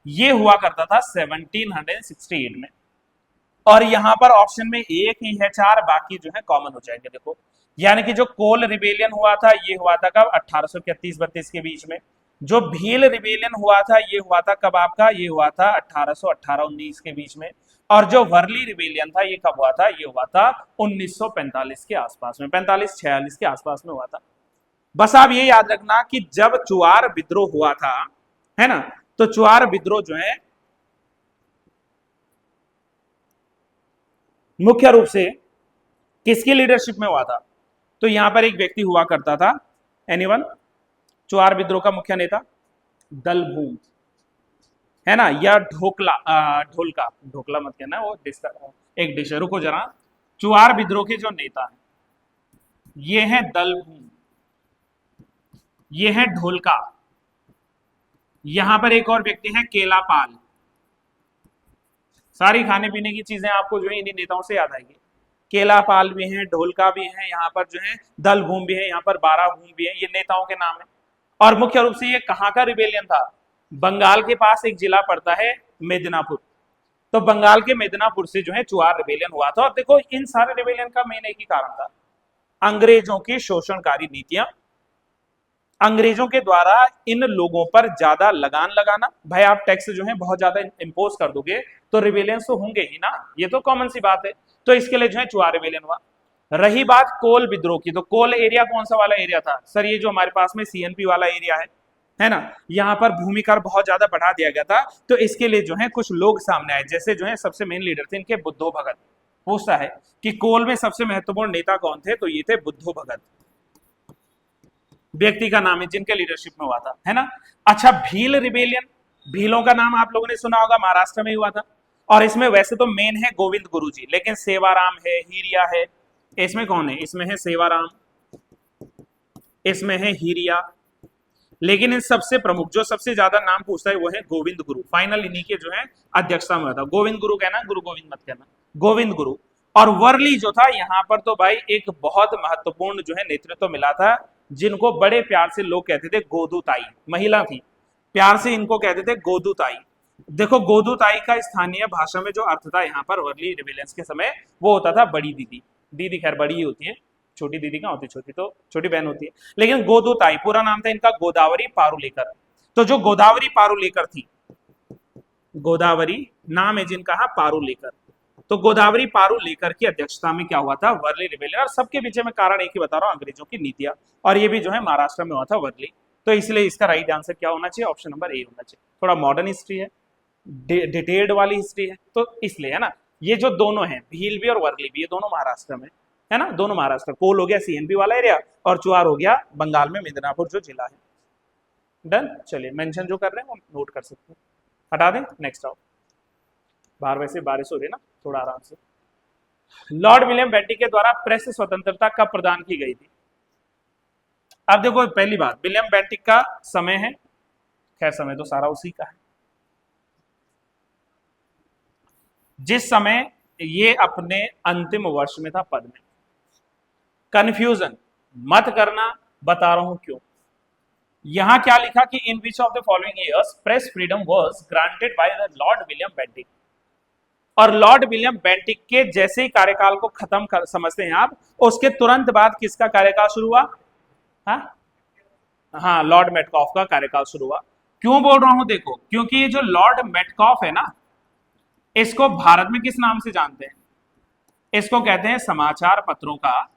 ये हुआ करता था 1768 में, और यहां पर ऑप्शन में एक ही है 4, बाकी जो है कॉमन हो जाएंगे। देखो, यानी कि जो कोल रिबेलियन हुआ था ये हुआ था कब? 1831-32 के बीच में। जो भील रिबेलियन हुआ था ये हुआ था कब आपका? ये हुआ था 1818-19 के बीच में। और जो वर्ली रिबेलियन था ये कब हुआ था? ये हुआ था 1945 के आसपास में, 45-46 के आसपास में हुआ था। बस आप ये याद रखना कि जब चुआर विद्रोह हुआ था, है ना, तो चुआर विद्रोह जो है मुख्य रूप से किसकी लीडरशिप में हुआ था? तो यहां पर एक व्यक्ति हुआ करता था, एनीवन? चुआर विद्रोह का मुख्य नेता दलभूम, है ना, या ढोकला, ढोलका, ढोकला मत कहना, वो एक डिश है, रुको जरा। चुआर विद्रोह के जो नेता हैं ये हैं दलभूम, ये है ढोलका। यहां पर एक और व्यक्ति है केलापाल। सारी खाने पीने की चीजें आपको जो है इन्हीं नेताओं से याद आएगी। केलापाल भी हैं, ढोलका भी है, यहाँ पर जो है दलभूम भी है, यहाँ पर बाराभूम भी है, ये नेताओं के नाम है। और मुख्य रूप से ये कहाँ का रिबेलियन था? बंगाल के पास एक जिला पड़ता है मेदिनापुर, तो बंगाल के मेदिनापुर से जो है चुआर रिबेलियन हुआ था। और देखो, इन सारे रिबेलियन का मेन एक ही कारण था, अंग्रेजों की शोषणकारी नीतियां, अंग्रेजों के द्वारा इन लोगों पर ज्यादा लगान लगाना। भाई आप टैक्स जो है बहुत ज्यादा इंपोज कर दोगे तो रिबेलियंस तो होंगे ही ना, ये तो कॉमन सी बात है। तो इसके लिए जो है चुआर रिबेलियन हुआ। रही बात कोल विद्रोह की, तो कोल एरिया कौन सा वाला एरिया था? सर ये जो हमारे पास में सीएनपी वाला एरिया है ना, यहाँ पर भूमि कर बहुत ज्यादा बढ़ा दिया गया था। तो इसके लिए जो है कुछ लोग सामने आए, जैसे जो है सबसे मेन लीडर थे इनके बुद्धो भगत। पूछता है कि कोल में सबसे महत्वपूर्ण नेता कौन थे? तो ये थे बुद्धो भगत, व्यक्ति का नाम है जिनके लीडरशिप में हुआ था, है ना। अच्छा, भील रिबेलियन, भीलों का नाम आप लोगों ने सुना होगा, महाराष्ट्र में ही हुआ था। और इसमें वैसे तो मेन है गोविंद गुरु जी, लेकिन सेवाराम है, हीरिया है। इसमें कौन है? इसमें है सेवाराम, इसमें है हीरिया, लेकिन इन सबसे प्रमुख जो सबसे ज्यादा नाम पूछता है वो है गोविंद गुरु। फाइनल इन्हीं के जो है अध्यक्षता में हुआ था। गोविंद गुरु कहना, गुरु गोविंद मत कहना, गोविंद गुरु। और वर्ली जो था यहाँ पर तो भाई एक बहुत महत्वपूर्ण जो है नेतृत्व मिला था, जिनको बड़े प्यार से लोग कहते थे गोदूताई, महिला थी, प्यार से इनको कहते थे गोदूताई। देखो, गोदूताई का स्थानीय भाषा में जो अर्थ था यहाँ पर वर्ली रिबेलियंस के समय, वो होता था बड़ी दीदी। दीदी खैर बड़ी ही होती है, छोटी दीदी कहाँ होती? छोटी तो छोटी बहन होती है। लेकिन गोदूताई पूरा नाम था इनका गोदावरी पारुलेकर। तो जो गोदावरी पारुलेकर थी, गोदावरी नाम है जिनका पारुलेकर, तो गोदावरी पारुलेकर की अध्यक्षता में क्या हुआ था? वर्ली रिबेलियन। और सबके पीछे में कारण एक ही बता रहा हूं, अंग्रेजों की नीतियां। और ये भी जो है महाराष्ट्र में हुआ था, वर्ली। तो इसलिए इसका राइट आंसर क्या होना चाहिए? ऑप्शन नंबर ए होना चाहिए। थोड़ा मॉडर्न हिस्ट्री है, डिटेल्ड वाली हिस्ट्री है, तो इसलिए, है ना। ये जो दोनों है, भील भी और वर्ली भी, ये दोनों महाराष्ट्र में, है ना, दोनों महाराष्ट्र। कोल हो गया सीएनपी वाला एरिया, और चुआर हो गया बंगाल में मिदनापुर जो जिला है। डन। चलिए, मेंशन जो कर रहे हैं वो नोट कर सकते हैं, हटा दें। नेक्स्ट आओ। बाहर वैसे बारिश हो रही है ना, थोड़ा आराम से। लॉर्ड विलियम बेंटिक के द्वारा प्रेस स्वतंत्रता कब प्रदान की गई थी? अब देखो, पहली बात, विलियम बेंटिक का समय है, खैर समय तो सारा उसी का है, जिस समय ये अपने अंतिम वर्ष में था पद में। कंफ्यूजन मत करना, बता रहा हूं क्यों। यहां क्या लिखा कि in which of the following years press freedom was granted by the lord William Bentinck. और लॉर्ड विलियम बेंटिक के जैसे ही कार्यकाल को खत्म कर समझते हैं आप, उसके तुरंत बाद किसका कार्यकाल शुरू हुआ? हाँ, लॉर्ड मेटकॉफ का कार्यकाल शुरू हुआ। क्यों बोल रहा हूं? देखो, क्योंकि ये जो लॉर्ड मेटकॉफ है ना, इसको भारत में किस नाम से जानते हैं? इसको कहते हैं समाचार पत्रों का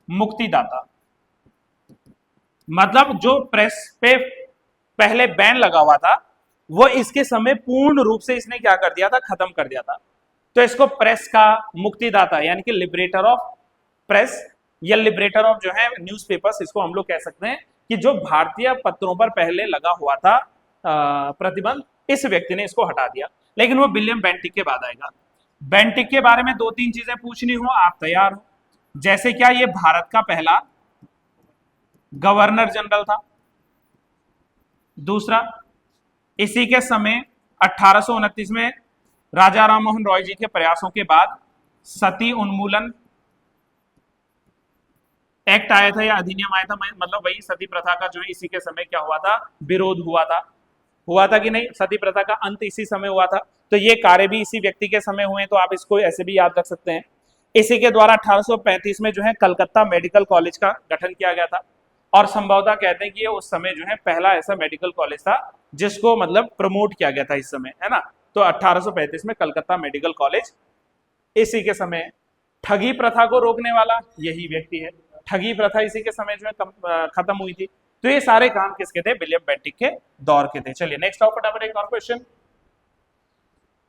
मुक्तिदाता। मतलब जो प्रेस पे पहले बैन लगा हुआ था वो इसके समय पूर्ण रूप से इसने क्या कर दिया था, खत्म कर दिया था। तो इसको प्रेस का मुक्तिदाता यानी कि लिबरेटर ऑफ प्रेस या लिबरेटर ऑफ जो है न्यूज़पेपर्स, इसको हम लोग कह सकते हैं कि जो भारतीय पत्रों पर पहले लगा हुआ था प्रतिबंध, इस व्यक्ति ने इसको हटा दिया। लेकिन वो विलियम बेंटिक के बाद आएगा। बेंटिक के बारे में 2-3 चीजें पूछनी हो, आप तैयार हो? जैसे क्या ये भारत का पहला गवर्नर जनरल था। दूसरा, इसी के समय 1829 में राजा राम मोहन रॉय जी के प्रयासों के बाद सती उन्मूलन एक्ट आया था या अधिनियम आया था, मतलब वही सती प्रथा का जो है इसी के समय क्या हुआ था, विरोध हुआ था कि नहीं? सती प्रथा का अंत इसी समय हुआ था। तो ये कार्य भी इसी व्यक्ति के समय हुए, तो आप इसको ऐसे भी याद रख सकते हैं। इसी के द्वारा 1835 में जो है कलकत्ता मेडिकल कॉलेज का गठन किया गया था, और संभवतः कहते हैं कि ये उस समय जो है पहला ऐसा मेडिकल कॉलेज था जिसको मतलब प्रमोट किया गया था इस समय, है ना। तो 1835 में कलकत्ता मेडिकल कॉलेज इसी के समय। ठगी प्रथा को रोकने वाला यही व्यक्ति है। ठगी प्रथा इसी के समय जो है खत्म हुई थी। तो ये सारे काम किसके थे? विलियम बेंटिक के दौर के थे। चलिए नेक्स्ट आओ फटाफट एक और क्वेश्चन।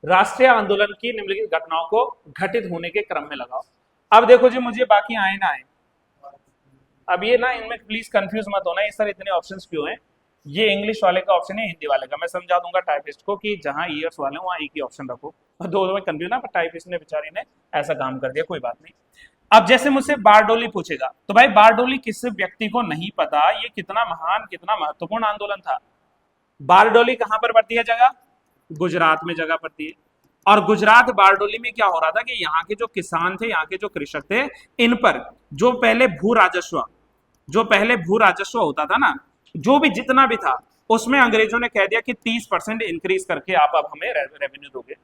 राष्ट्रीय आंदोलन की निम्नलिखित घटनाओं को घटित होने के क्रम में लगाओ। अब देखो जी, मुझे बाकी आए ना आए, अब ये ना इनमें प्लीज कंफ्यूज मत होना, ये सर इतने ऑप्शंस क्यों हैं? ये इंग्लिश वाले का ऑप्शन है, हिंदी वाले का। मैं समझा दूंगा टाइपिस्ट को कि जहां ईयर्स वाले वहां एक ही ऑप्शन रखो, और दो में कंफ्यूज ना, पर टाइपिस्ट ने बेचारी ने ऐसा काम कर दिया, कोई बात नहीं। अब जैसे मुझसे बारडोली पूछेगा, तो भाई बारडोली किस व्यक्ति को नहीं पता, ये कितना महान कितना महत्वपूर्ण आंदोलन था। बारडोली कहां पर पड़ती है जगह? गुजरात में जगह पड़ती है। और गुजरात बारडोली में क्या हो रहा था कि यहाँ के जो किसान थे, यहाँ के जो कृषक थे, इन पर जो पहले भू राजस्व होता था ना, जो भी जितना भी था, उसमें अंग्रेजों ने कह दिया कि 30% इंक्रीज करके आप अब हमें रेवेन्यू दोगे।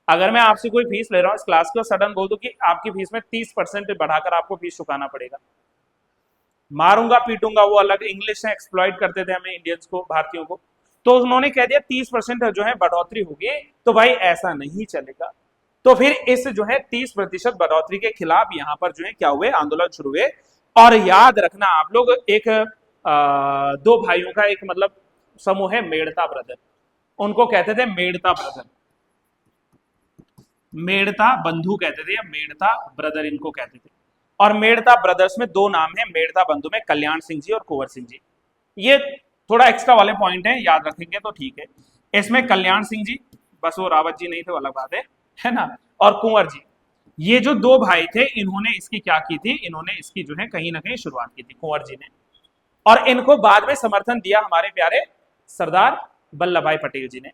अगर मैं आपसे कोई फीस ले रहा हूँ इस क्लास को, सडन बोल दो कि आपकी फीस में 30% बढ़ाकर आपको फीस चुकाना पड़ेगा, मारूंगा पीटूंगा, वो अलग इंग्लिश से एक्सप्लॉइट करते थे हमें इंडियंस को, भारतीयों को। तो उन्होंने कह दिया 30% जो है बढ़ोतरी होगी, तो भाई ऐसा नहीं चलेगा। तो फिर इस जो है 30% बढ़ोतरी के खिलाफ यहाँ पर जो है क्या हुए, आंदोलन शुरू हुए। और याद रखना आप लोग, एक दो भाइयों का एक मतलब समूह है, मेड़ता ब्रदर, उनको कहते थे मेड़ता ब्रदर, मेड़ता बंधु कहते थे या मेड़ता ब्रदर इनको कहते थे। और मेड़ता ब्रदर्स में दो नाम है, मेड़ता बंधु में कल्याण सिंह जी और कुंवर सिंह जी। ये थोड़ा एक्स्ट्रा वाले पॉइंट है, याद रखेंगे तो ठीक है। इसमें कल्याण सिंह जी, बस वो रावत जी नहीं थे, अलग बात है ना, और कुंवर जी, ये जो दो भाई थे, इन्होंने इसकी क्या की थी, इन्होंने इसकी जो है कहीं ना कहीं शुरुआत की थी, कुंवर जी ने। और इनको बाद में समर्थन दिया हमारे प्यारे सरदार वल्लभ भाई पटेल जी ने।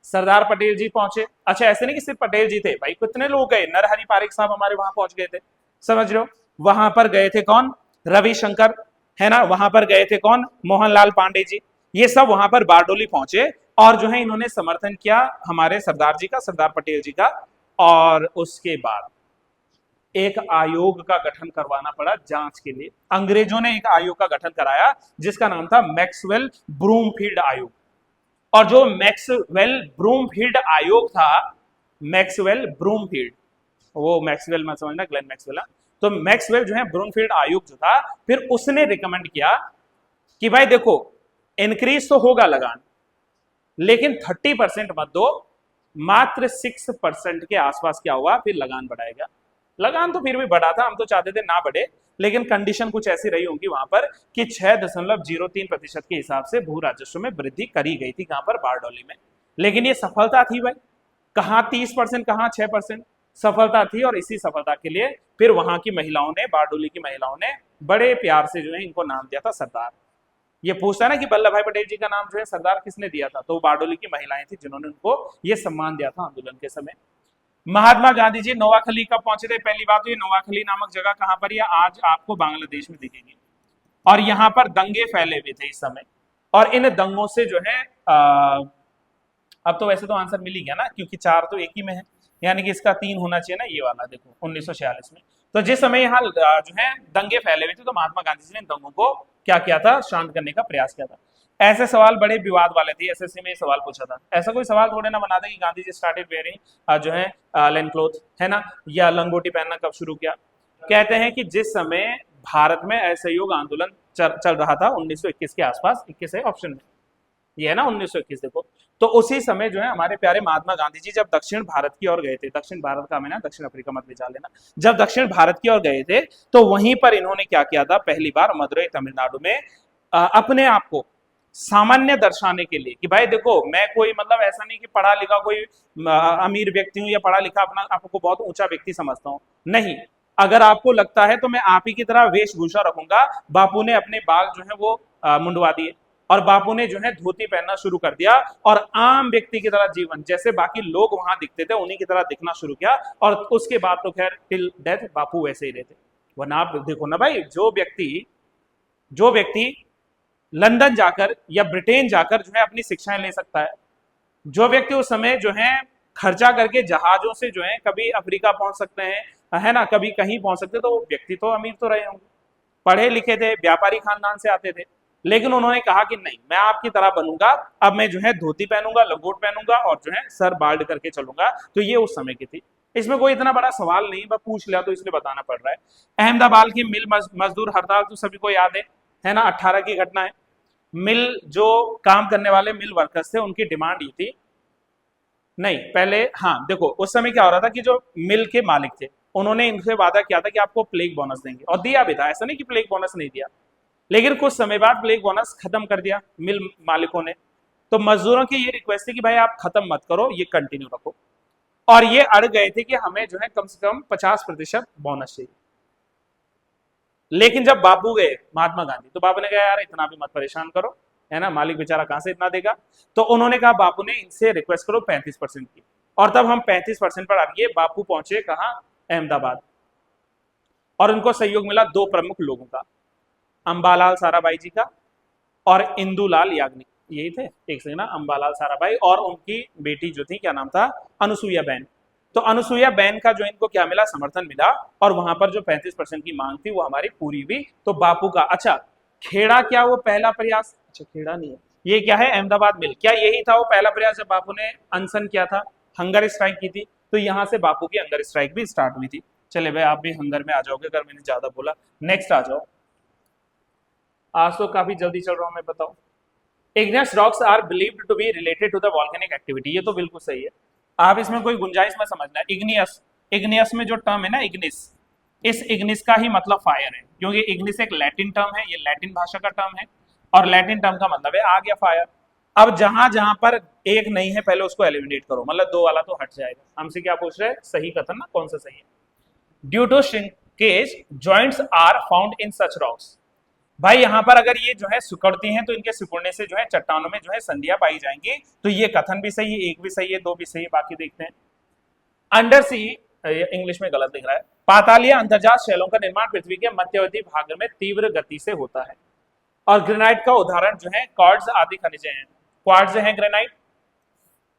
सरदार पटेल जी पहुंचे, अच्छा ऐसे नहीं कि सिर्फ पटेल जी थे भाई, कितने लोग गए, नरहरि पारिक साहब हमारे वहां पहुंच गए थे, समझ रहे हो। वहां पर गए थे कौन? रविशंकर, है ना। वहां पर गए थे कौन? मोहनलाल पांडे जी। ये सब वहां पर बारडोली पहुंचे और जो है इन्होंने समर्थन किया हमारे सरदार जी का, सरदार पटेल जी का। और उसके बाद एक आयोग का गठन करवाना पड़ा जांच के लिए। अंग्रेजों ने एक आयोग का गठन कराया जिसका नाम था मैक्सवेल ब्रूमफील्ड आयोग। और जो मैक्सवेल ब्रूमफील्ड आयोग था, मैक्सवेल ब्रूमफील्ड, वो मैक्सवेल मत समझना, ग्लेन मैक्सवेल। तो मैक्सवेल जो है ब्रूमफील्ड आयोग जो था, फिर उसने रिकमेंड किया कि भाई देखो इंक्रीज तो होगा लगान, लेकिन 30% मत दो, मात्र 6% के आसपास क्या हुआ, फिर लगान बढ़ाएगा। लगान तो फिर भी बढ़ा था, हम तो चाहते थे ना बढ़े, लेकिन कंडीशन कुछ ऐसी रही होगी वहां पर कि 6.03% के हिसाब से भू राजस्व में वृद्धि करी गई थी, कहां पर? बारडोली में। लेकिन ये सफलता थी भाई, कहां 30%, कहां 6%, सफलता थी। और इसी सफलता के लिए फिर वहां की महिलाओं ने, बारडोली की महिलाओं ने बड़े प्यार से जो है इनको नाम दिया था सरदार। ये पूछता है ना कि वल्लभ भाई पटेल जी का नाम जो है सरदार किसने दिया था, तो बारडोली की महिलाएं थी जिन्होंने उनको ये सम्मान दिया था आंदोलन के समय। महात्मा गांधी जी नोवाखली कब पहुंचे थे? पहली बात तो ये नोवाखली नामक जगह कहां पर, यह आज आपको बांग्लादेश में दिखेगी। और यहां पर दंगे फैले हुए थे इस समय, और इन दंगों से जो है अब तो वैसे तो आंसर मिल ही गया ना, क्योंकि 4 तो एक ही में है, यानी कि इसका 3 होना चाहिए ना, ये वाला देखो 1946 में। तो जिस समय यहाँ जो है दंगे फैले हुए थे, तो महात्मा गांधी जी ने दंगों को क्या किया था, शांत करने का प्रयास किया था। ऐसे सवाल बड़े विवाद वाले थे, एसएससी में सवाल पूछा था। ऐसा कोई सवाल थोड़े ना बना था कि गांधी जी स्टार्टेड वेयरिंग जो है लेन क्लोथ, है ना, या लंगोटी पहनना कब शुरू किया। कहते हैं कि जिस समय भारत में असहयोग आंदोलन चल रहा था 1921 के आसपास। 21 है ऑप्शन में, ये है ना 1921। देखो, तो उसी समय जो है हमारे प्यारे महात्मा गांधी जी जब दक्षिण भारत की ओर गए थे, दक्षिण भारत का, मैं ना दक्षिण अफ्रीका मत विचार लेना, जब दक्षिण भारत की ओर गए थे तो वहीं पर इन्होंने क्या किया था, पहली बार मदुरई तमिलनाडु में अपने आप को सामान्य दर्शाने के लिए कि भाई देखो, मैं कोई मतलब ऐसा नहीं कि पढ़ा लिखा कोई अमीर व्यक्ति हूं या पढ़ा लिखा अपना आपको बहुत ऊंचा व्यक्ति समझता हूं, नहीं। अगर आपको लगता है तो मैं आप ही की तरह वेशभूषा रखूंगा। बापू ने अपने बाल जो है वो मुंडवा दिए और बापू ने जो है धोती पहनना शुरू कर दिया और आम व्यक्ति की तरह जीवन, जैसे बाकी लोग वहां दिखते थे उन्हीं की तरह दिखना शुरू किया। और उसके बाद तो खैर टिल डेथ बापू वैसे ही रहते। वरना आप देखो ना भाई, जो व्यक्ति लंदन जाकर या ब्रिटेन जाकर जो है अपनी शिक्षाएं ले सकता है, जो व्यक्ति उस समय जो है खर्चा करके जहाजों से जो है कभी अफ्रीका पहुंच सकते हैं, है ना, कभी कहीं पहुंच सकते, तो वो व्यक्ति तो अमीर तो रहे होंगे, पढ़े लिखे थे, व्यापारी खानदान से आते थे। लेकिन उन्होंने कहा कि नहीं, मैं आपकी तरह बनूंगा, अब मैं जो है धोती पहनूंगा, लंगोट पहनूंगा और जो है सर बाल्ड करके चलूंगा। तो ये उस समय की थी। इसमें कोई इतना बड़ा सवाल नहीं, मैं पूछ लिया तो इसलिए बताना पड़ रहा है। अहमदाबाद की मिल मजदूर हड़ताल तो सभी को याद है ना, 18 की घटना है। मिल जो काम करने वाले मिल वर्कर्स थे, उनकी डिमांड ये थी, नहीं पहले, हाँ देखो उस समय क्या हो रहा था कि जो मिल के मालिक थे उन्होंने इनसे वादा किया था कि आपको प्लेग बोनस देंगे, और दिया भी था, ऐसा नहीं कि प्लेग बोनस नहीं दिया। लेकिन कुछ समय बाद प्लेग बोनस खत्म कर दिया मिल मालिकों ने। तो मजदूरों की ये रिक्वेस्ट थी कि भाई आप खत्म मत करो, ये कंटिन्यू रखो। और ये अड़ गए थे कि हमें जो है कम से कम 50% बोनस चाहिए। लेकिन जब बापू गए महात्मा गांधी, तो बापू ने कहा यार इतना भी मत परेशान करो, है ना, मालिक बेचारा कहां से इतना देगा। तो उन्होंने कहा, बापू ने इनसे रिक्वेस्ट करो 35% की, और तब हम 35% पर अड़िए बापू पहुंचे कहा, अहमदाबाद। और उनको सहयोग मिला दो प्रमुख लोगों का, अंबालाल साराभाई जी का और इंदुलाल याग्निक, यही थे एक से ना, अंबालाल साराभाई और उनकी बेटी जो थी, क्या नाम था, अनुसुईया बहन। तो अनुसुईया बहन का जो इनको क्या मिला, समर्थन मिला, और वहां पर जो 35% की मांग थी वो हमारी पूरी हुई। तो बापू का, अच्छा खेड़ा क्या वो पहला प्रयास, अच्छा खेड़ा नहीं है, ये क्या है, अहमदाबाद मिल, क्या यही था वो पहला प्रयास जब बापू ने अनशन किया था, हंगर स्ट्राइक की थी। तो यहां से बापू की हंगर स्ट्राइक भी स्टार्ट हुई थी। चले भाई, आप भी हंगर में आ जाओगे अगर मैंने ज्यादा बोला। नेक्स्ट आ जाओ, आज तो काफी जल्दी चल रहा हूं मैं, बताओ। Igneous rocks are believed to be related to the volcanic activity, ये तो बिल्कुल सही है। आप इसमें कोई गुंजाइश में समझना है। इग्नियस, इग्नियस में जो टर्म है ना इग्निस, इस इग्निस का ही मतलब फायर है, क्योंकि इग्निस एक लैटिन टर्म है, ये लैटिन भाषा का टर्म है, और लैटिन टर्म का मतलब है आग या फायर। अब जहां जहां पर एक नहीं है पहले उसको एलिमिनेट करो, मतलब दो वाला तो हट जाएगा। हमसे क्या पूछ रहे हैं, सही कथन ना, कौन सा सही है। Due to shrinkage joints are found in such rocks, भाई यहां पर अगर ये जो है सिकुड़ती हैं तो इनके सिकुड़ने से जो है चट्टानों में जो है संधियां पाई जाएंगी। तो ये कथन भी सही है, एक भी सही है, दो भी सही है, बाकी देखते हैं। अंडर सी, इंग्लिश में गलत दिख रहा है, पातालीय अंतर्जात शैलों का निर्माण पृथ्वी के मध्यवर्ती भाग में तीव्र गति से होता है। और ग्रेनाइट का उदाहरण जो है क्वार्ट्ज आदि खनिज हैं, क्वार्ट्ज है ग्रेनाइट,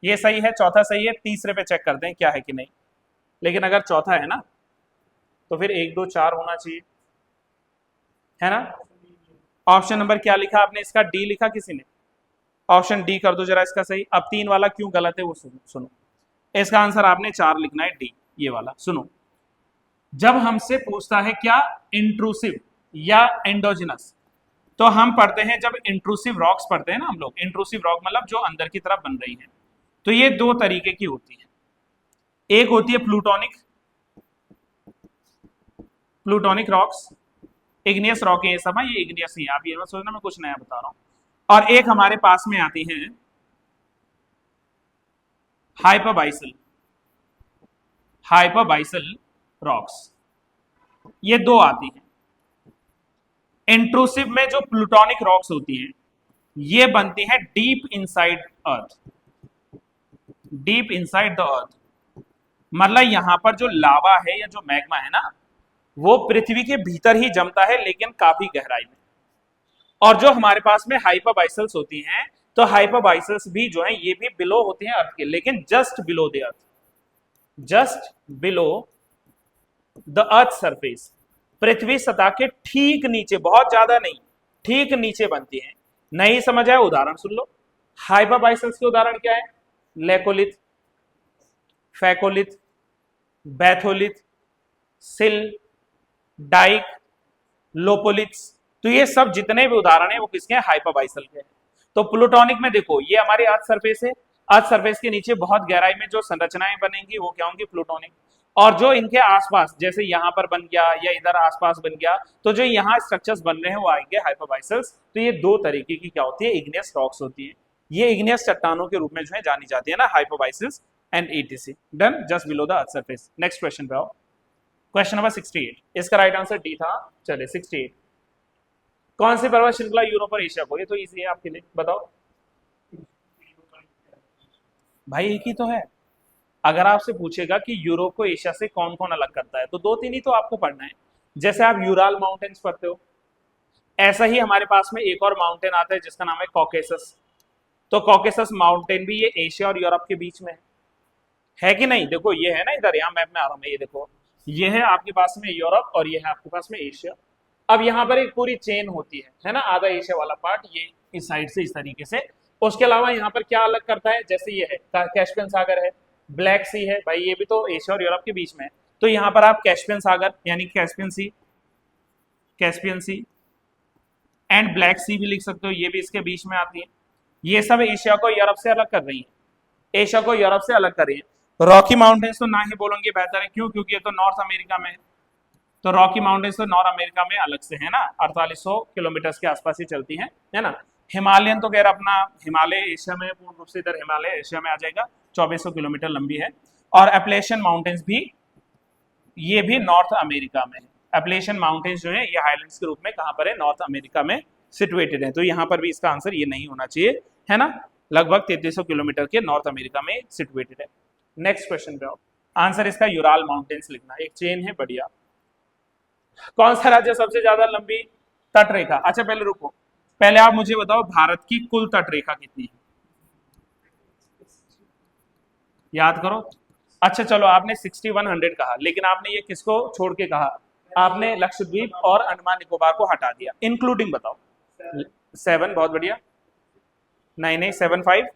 ये सही है, चौथा सही है। तीसरे पे चेक करते हैं क्या है कि नहीं, लेकिन अगर चौथा है ना तो फिर 1 2 4 होना चाहिए, है ना। ऑप्शन नंबर क्या लिखा आपने, इसका डी लिखा किसी ने, ऑप्शन डी कर दो जरा इसका सही। अब 3 वाला क्यों गलत है वो सुनो। इसका आंसर आपने 4 लिखना है, डी ये वाला। सुनो, जब हमसे पूछता है क्या इंट्रूसिव या एंडोजिनस, तो हम पढ़ते हैं, जब इंट्रूसिव रॉक्स पढ़ते हैं ना हम लोग, इंट्रूसिव रॉक मतलब जो अंदर की तरफ बन रही है, तो ये दो तरीके की होती है। एक होती है plutonic, plutonic rocks, igneous rock है ये सब, ये इग्नियस ही है, आप ये मत सोचना मैं कुछ नया बता रहा हूं। और एक हमारे पास में आती है हाइपरबाइसल, हाइपरबाइसल रॉक्स, ये दो आती हैं। इंट्रूसिव में जो प्लूटोनिक रॉक्स होती हैं ये बनती हैं deep inside earth, deep inside the earth, मतलब यहां पर जो लावा है या जो मैग्मा है ना वो पृथ्वी के भीतर ही जमता है, लेकिन काफी गहराई में। और जो हमारे पास में हाइपरबाइसल्स होती हैं, तो हाइपरबाइसल्स भी जो है ये भी बिलो होती हैं अर्थ के, लेकिन just below the earth, just below the earth surface, पृथ्वी सतह के ठीक नीचे, बहुत ज्यादा नहीं, ठीक नीचे बनती हैं। नहीं समझ आया, उदाहरण सुन लो। हाइपरबाइसल्स के उदाहरण क्या है, लेकोलिथ, फैकोलिथ, बैथोलिथ, सिल, डाइक, लोपोलिथ्स। तो ये सब जितने भी उदाहरण है वो किसके हैं, हाइपरबाइसल के हैं। तो प्लूटोनिक में देखो ये हमारी अर्थ सरफेस है, अर्थ सरफेस के नीचे बहुत गहराई में जो संरचनाएं बनेंगी वो क्या होंगी, प्लूटोनिक। और जो इनके आसपास जैसे यहाँ पर बन गया या इधर आसपास बन गया, तो जो यहाँ स्ट्रक्चर्स बन रहे हैं वो आएंगे हाइपरबाइसल्स। तो ये दो तरीके की क्या होती है, इग्नियस रॉक्स होती है। ये इग्नियस चट्टानों के रूप में जो है जानी जाती है ना, hypabyssals and etc. Done, just below the earth surface. Next question पे आओ, क्वेश्चन नंबर 68। इसका राइट आंसर डी था। चलिए 68, कौन सी पर्वत श्रृंखला यूरोप और एशिया को, ये तो इजी है आपके लिए, बताओ भाई। एक ही तो है। अगर आपसे पूछेगा कि यूरोप को एशिया से कौन कौन अलग करता है, तो दो तीन ही तो आपको पढ़ना है। जैसे आप यूराल माउंटेन्स पढ़ते हो, ऐसा ही हमारे पास में एक और माउंटेन आता है जिसका नाम है कॉकेसस। तो कॉकेसस माउंटेन भी ये एशिया और यूरोप के बीच में है कि नहीं। देखो ये है ना, इधर यहाँ मैप में आ रहा हूँ मैं, ये देखो ये है आपके पास में यूरोप और ये है आपके पास में एशिया। अब यहाँ पर एक पूरी चेन होती है ना, आधा एशिया वाला पार्ट ये इस साइड से इस तरीके से। उसके अलावा यहाँ पर क्या अलग करता है, जैसे ये है कैस्पियन सागर है, ब्लैक सी है भाई, ये भी तो एशिया और यूरोप के बीच में है। तो यहाँ पर आप कैस्पियन सागर यानी कैस्पियन सी एंड ब्लैक सी भी लिख सकते हो, ये भी इसके बीच में आती है। ये सब एशिया को यूरोप से अलग कर रही है, एशिया को यूरोप से अलग कर रही है। रॉकी माउंटेन्स तो ना ही बोलेंगे बेहतर है, क्यों, क्योंकि ये तो नॉर्थ अमेरिका में है। तो रॉकी माउंटेन्स तो नॉर्थ अमेरिका में अलग से है ना, 4800 किलोमीटर के आसपास ही चलती है ना। हिमालयन तो खैर अपना हिमालय एशिया में, पूर्ण रूप से इधर हिमालय एशिया में आ जाएगा, 2400 किलोमीटर लंबी है। और एप्लेशियन माउंटेन्स भी, ये भी नॉर्थ अमेरिका में है। एप्लेशियन माउंटेन्स जो है ये हाईलैंड्स के रूप में कहां पर है, नॉर्थ अमेरिका में सिचुएटेड है। तो यहाँ पर भी इसका आंसर ये नहीं होना चाहिए, है ना। लगभग 3300 किलोमीटर के नॉर्थ अमेरिका में सिचुएटेड है। नेक्स्ट क्वेश्चन पे आओ, आंसर इसका यूराल माउंटेन्स लिखना, एक चेन है बढ़िया। कौन सा राज्य सबसे ज्यादा लंबी तट रेखा, अच्छा पहले रुको, पहले आप मुझे बताओ भारत की कुल तट रेखा कितनी है, याद करो। अच्छा चलो, आपने 6100 कहा, लेकिन आपने ये किसको छोड़ के कहा, आपने लक्षद्वीप और अंडमान निकोबार को हटा दिया, इंक्लूडिंग बताओ। 7, बहुत बढ़िया। 9875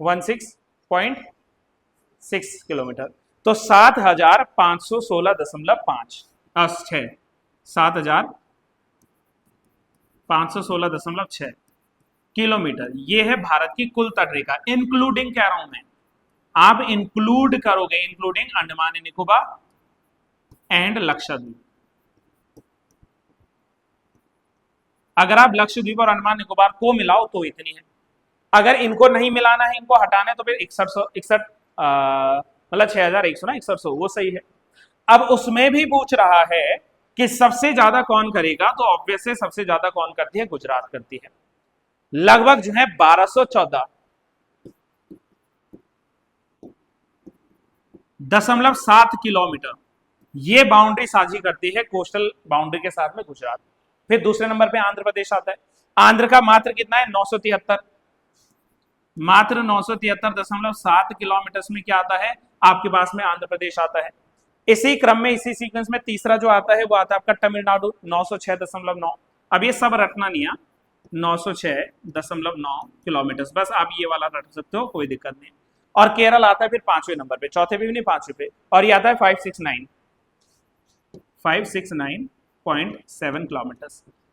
16.6 किलोमीटर, तो 7516.5 6 7516.6 किलोमीटर, ये है भारत की कुल तट रेखा, इंक्लूडिंग कह रहा हूं मैं। आप इंक्लूड करोगे, including Andaman and Nicobar and Lakshadweep. अगर आप लक्षद्वीप और अंडमान निकोबार को मिलाओ तो इतनी है, अगर इनको नहीं मिलाना है, इनको हटाना है, तो फिर 61 मतलब 6100 ना, 6100 वो सही है। अब उसमें भी पूछ रहा है कि सबसे ज्यादा कौन करेगा, तो ऑब्वियस है सबसे ज्यादा कौन करती है, गुजरात करती है। लगभग जो है 1214.7 किलोमीटर ये बाउंड्री साझी करती है कोस्टल बाउंड्री के साथ में गुजरात। फिर दूसरे नंबर पे आंध्र प्रदेश आता है। आंध्र का मात्र कितना है, 973, मात्र 973.7 किलोमीटर में क्या आता है आपके पास में, आंध्र प्रदेश आता है। इसी क्रम में, इसी सीक्वेंस में तीसरा जो आता है वो आता है आपका तमिलनाडु, 906.9। अब ये सब रटना नहीं है, 906.9 किलोमीटर, बस आप ये वाला रट सकते हो, कोई दिक्कत नहीं। और केरल आता है फिर 5वें नंबर पे, चौथे पे भी नहीं, 5वें पे, और ये आता है 569.7 किलोमीटर।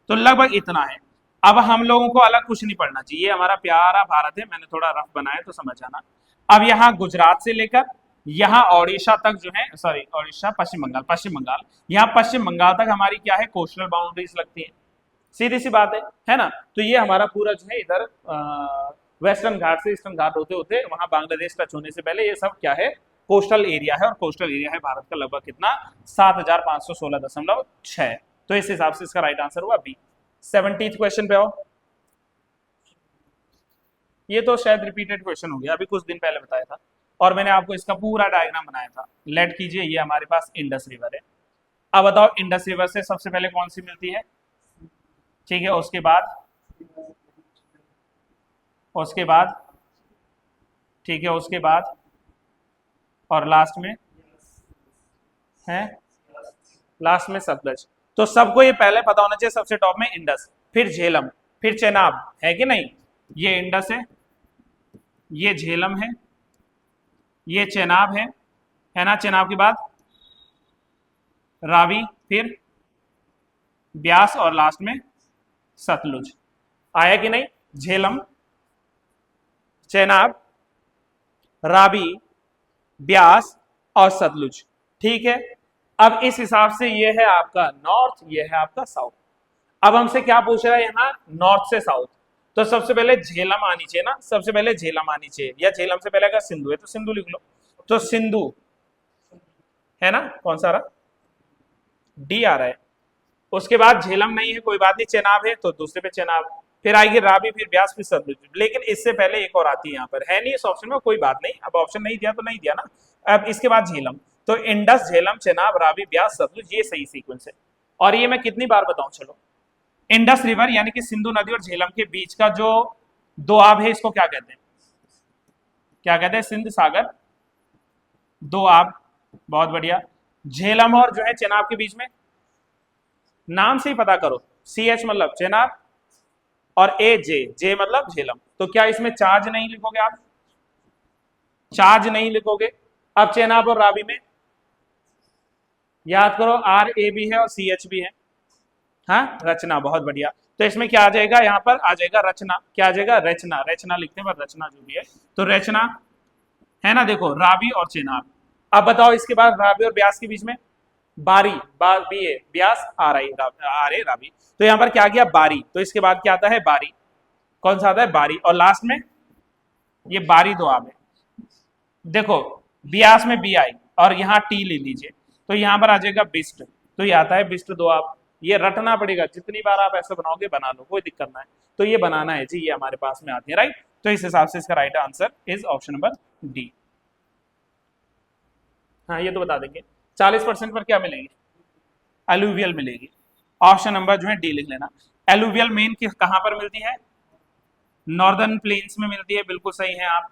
तो लगभग इतना है। अब हम लोगों को अलग कुछ नहीं पढ़ना चाहिए, ये हमारा प्यारा भारत है, मैंने थोड़ा रफ बनाया तो समझ आना। अब यहाँ गुजरात से लेकर यहाँ ओडिशा तक जो है, सॉरी ओडिशा, पश्चिम बंगाल, यहाँ पश्चिम बंगाल तक हमारी क्या है, कोस्टल बाउंड्रीज लगती है, सीधी सी बात है ना। तो ये हमारा पूरा जो है इधर वेस्टर्न घाट से ईस्टर्न घाट होते होते वहां बांग्लादेश टच होने से पहले ये सब क्या है, कोस्टल एरिया है। और कोस्टल एरिया है भारत का लगभग कितना, 7516.6। तो इस हिसाब से इसका राइट आंसर हुआ बी। 70th क्वेश्चन पे आओ। ये तो शायद रिपीटेड क्वेश्चन हो गया, अभी कुछ दिन पहले बताया था और मैंने आपको इसका पूरा डायग्राम बनाया था। लेट कीजिए, ये हमारे पास इंडस रिवर है। अब बताओ इंडस रिवर से सबसे पहले कौन सी मिलती है, ठीक है, उसके बाद ठीक है, उसके बाद और लास्ट में है, लास्ट में सतलज। तो सबको ये पहले पता होना चाहिए, सबसे टॉप में इंडस, फिर झेलम, फिर चेनाब, है कि नहीं। ये इंडस है, ये झेलम है, ये चेनाब है ना। चेनाब के बाद रावी, फिर ब्यास और लास्ट में सतलुज। आया कि नहीं? झेलम, चेनाब, रावी, ब्यास और सतलुज। ठीक है, अब इस हिसाब से ये है आपका नॉर्थ, ये है आपका साउथ। अब हमसे क्या पूछ रहा है यहाँ? नॉर्थ से साउथ। तो सबसे पहले झेलम आनी चाहिए ना, सबसे पहले झेलम आनी चाहिए, या झेलम से पहले अगर सिंधु है तो सिंधु लिख लो। तो सिंधु है ना, कौन सा रहा? डी आ रहा है। उसके बाद झेलम नहीं है, कोई बात नहीं, चेनाब है तो दूसरे पे चेनाब, फिर आएगी रावी, फिर ब्यास, फिर सतलुज। लेकिन इससे पहले एक और आती है, यहाँ पर है नहीं इस ऑप्शन में, कोई बात नहीं, अब ऑप्शन नहीं दिया तो नहीं दिया ना। अब इसके बाद झेलम, तो इंडस, झेलम, चेनाब, रावी, ब्यास, सतलुज, ये सही सीक्वेंस है। और ये मैं कितनी बार बताऊं, चलो। इंडस रिवर यानी कि सिंधु नदी और झेलम के बीच का जो दोआब है, इसको क्या कहते हैं? क्या कहते हैं? सिंध सागर दोआब। बहुत बढ़िया। झेलम और जो है चेनाब के बीच में, नाम से ही पता करो, सी एच मतलब चेनाब और ए जे, जे मतलब झेलम। तो क्या इसमें चार्ज नहीं लिखोगे आप? चार्ज नहीं लिखोगे। अब चेनाब और रावी में याद करो, आर ए भी है और सी एच भी है। हाँ, रचना, बहुत बढ़िया। तो इसमें क्या आ जाएगा? यहाँ पर आ जाएगा रचना। क्या आ जाएगा? रचना। रचना लिखते हैं, पर रचना जो भी है, तो रचना है ना। देखो, रावी और चेनाब। अब बताओ इसके बाद रावी और ब्यास के बीच में बारी, B A, Beas, R I, R A, Ravi. तो यहाँ पर क्या गया? बारी। तो इसके बाद क्या आता है? बारी। कौन सा आता है? बारी। और लास्ट में ये बारी दोआब है। देखो, ब्यास में बी आई और यहाँ टी ले लीजिए, तो यहाँ पर आ जाएगा बिस्ट, तो ये आता है बिस्ट दोआब। ये रटना पड़ेगा, जितनी बार आप ऐसे बनाओगे बना लो, कोई दिक्कत ना है। तो ये बनाना है जी, ये हमारे पास में आती है, राइट। तो इस हिसाब से इसका right answer is option number D. हाँ, ये तो बता देंगे। 40% पर क्या मिलेगी? एलुवियल मिलेगी। ऑप्शन नंबर जो है डी लिख लेना। एलुवियल मेन कहां पर मिलती है? नॉर्दर्न प्लेन्स में मिलती है, बिल्कुल सही है आप।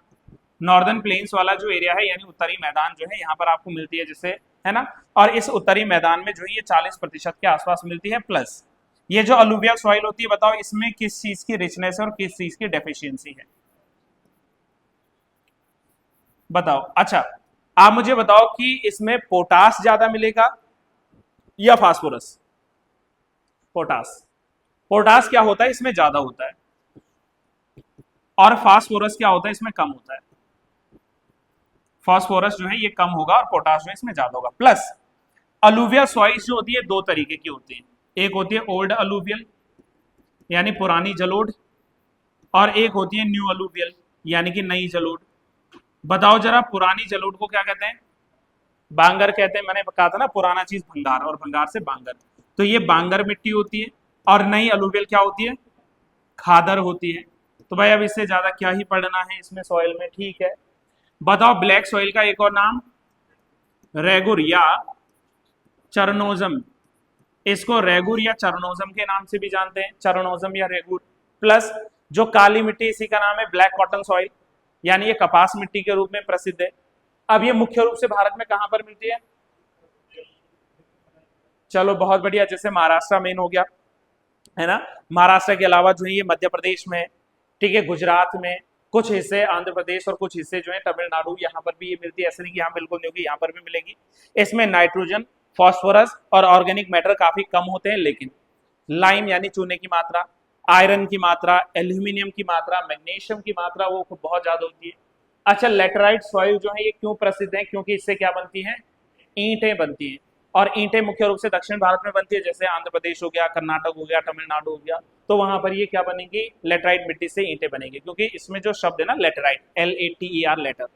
नॉर्दर्न प्लेन्स वाला जो एरिया है, यानी उत्तरी मैदान जो है, यहाँ पर आपको मिलती है, जिससे है ना। और इस उत्तरी मैदान में जो है ये 40% के आसपास मिलती है। प्लस ये जो अलुवियल सॉइल होती है, बताओ इसमें किस चीज की रिचनेस है और किस चीज की डेफिशिएंसी है? बताओ। अच्छा, आप मुझे बताओ कि इसमें पोटास ज्यादा मिलेगा या फास्फोरस? पोटास। पोटास क्या होता है? इसमें ज्यादा होता है। और फास्फोरस क्या होता है? इसमें कम होता है। फास्फोरस जो है ये कम होगा और पोटास जो है इसमें ज्यादा होगा। प्लस अलुवियल सॉइल्स जो होती है, दो तरीके की होती है। एक होती है ओल्ड अलुवियल यानी पुरानी जलोढ़, और एक होती है न्यू अलुवियल यानी कि नई जलोढ़। बताओ जरा, पुरानी जलोढ़ को क्या कहते हैं? बांगर कहते हैं। मैंने कहा था ना, पुराना चीज भंगार, और भंगार से बांगर। तो ये बांगर मिट्टी होती है। और नई अलुवियल क्या होती है? खादर होती है। तो भाई अब इससे ज्यादा क्या ही पढ़ना है इसमें सॉइल में, ठीक है। बताओ ब्लैक सॉइल का एक और नाम? रेगुर या चरनोजम। इसको रेगुर या चरनोजम के नाम से भी जानते हैं, चरनोजम या रेगुर। प्लस जो काली मिट्टी, इसी का नाम है ब्लैक कॉटन सॉइल, यानी ये कपास मिट्टी के रूप में प्रसिद्ध है। अब ये मुख्य रूप से भारत में कहां पर मिलती है? चलो बहुत बढ़िया, जैसे महाराष्ट्र मेन हो गया, है ना। महाराष्ट्र के अलावा जो है ये मध्य प्रदेश में, ठीक है, गुजरात में, कुछ हिस्से आंध्र प्रदेश और कुछ हिस्से जो है तमिलनाडु, यहाँ पर भी ये मिलती है। ऐसे नहीं कि यहाँ बिल्कुल नहीं होगी, यहाँ पर भी मिलेगी। इसमें नाइट्रोजन, फास्फोरस और ऑर्गेनिक मैटर काफी कम होते हैं, लेकिन लाइम यानी चूने की मात्रा, आयरन की मात्रा, एल्यूमिनियम की मात्रा, मैग्नीशियम की मात्रा वो बहुत ज्यादा होती है। अच्छा, लेटराइट सॉइल जो है ये क्यों प्रसिद्ध है? क्योंकि इससे क्या बनती है? ईंटें बनती हैं। और ईंटें मुख्य रूप से दक्षिण भारत में बनती है, जैसे आंध्र प्रदेश हो गया, कर्नाटक हो गया, तमिलनाडु हो गया। तो वहां पर ये क्या बनेगी? लेटराइट मिट्टी से ईंटें बनेंगी। क्योंकि इसमें जो शब्द है ना लेटराइट, LATER, लेटर,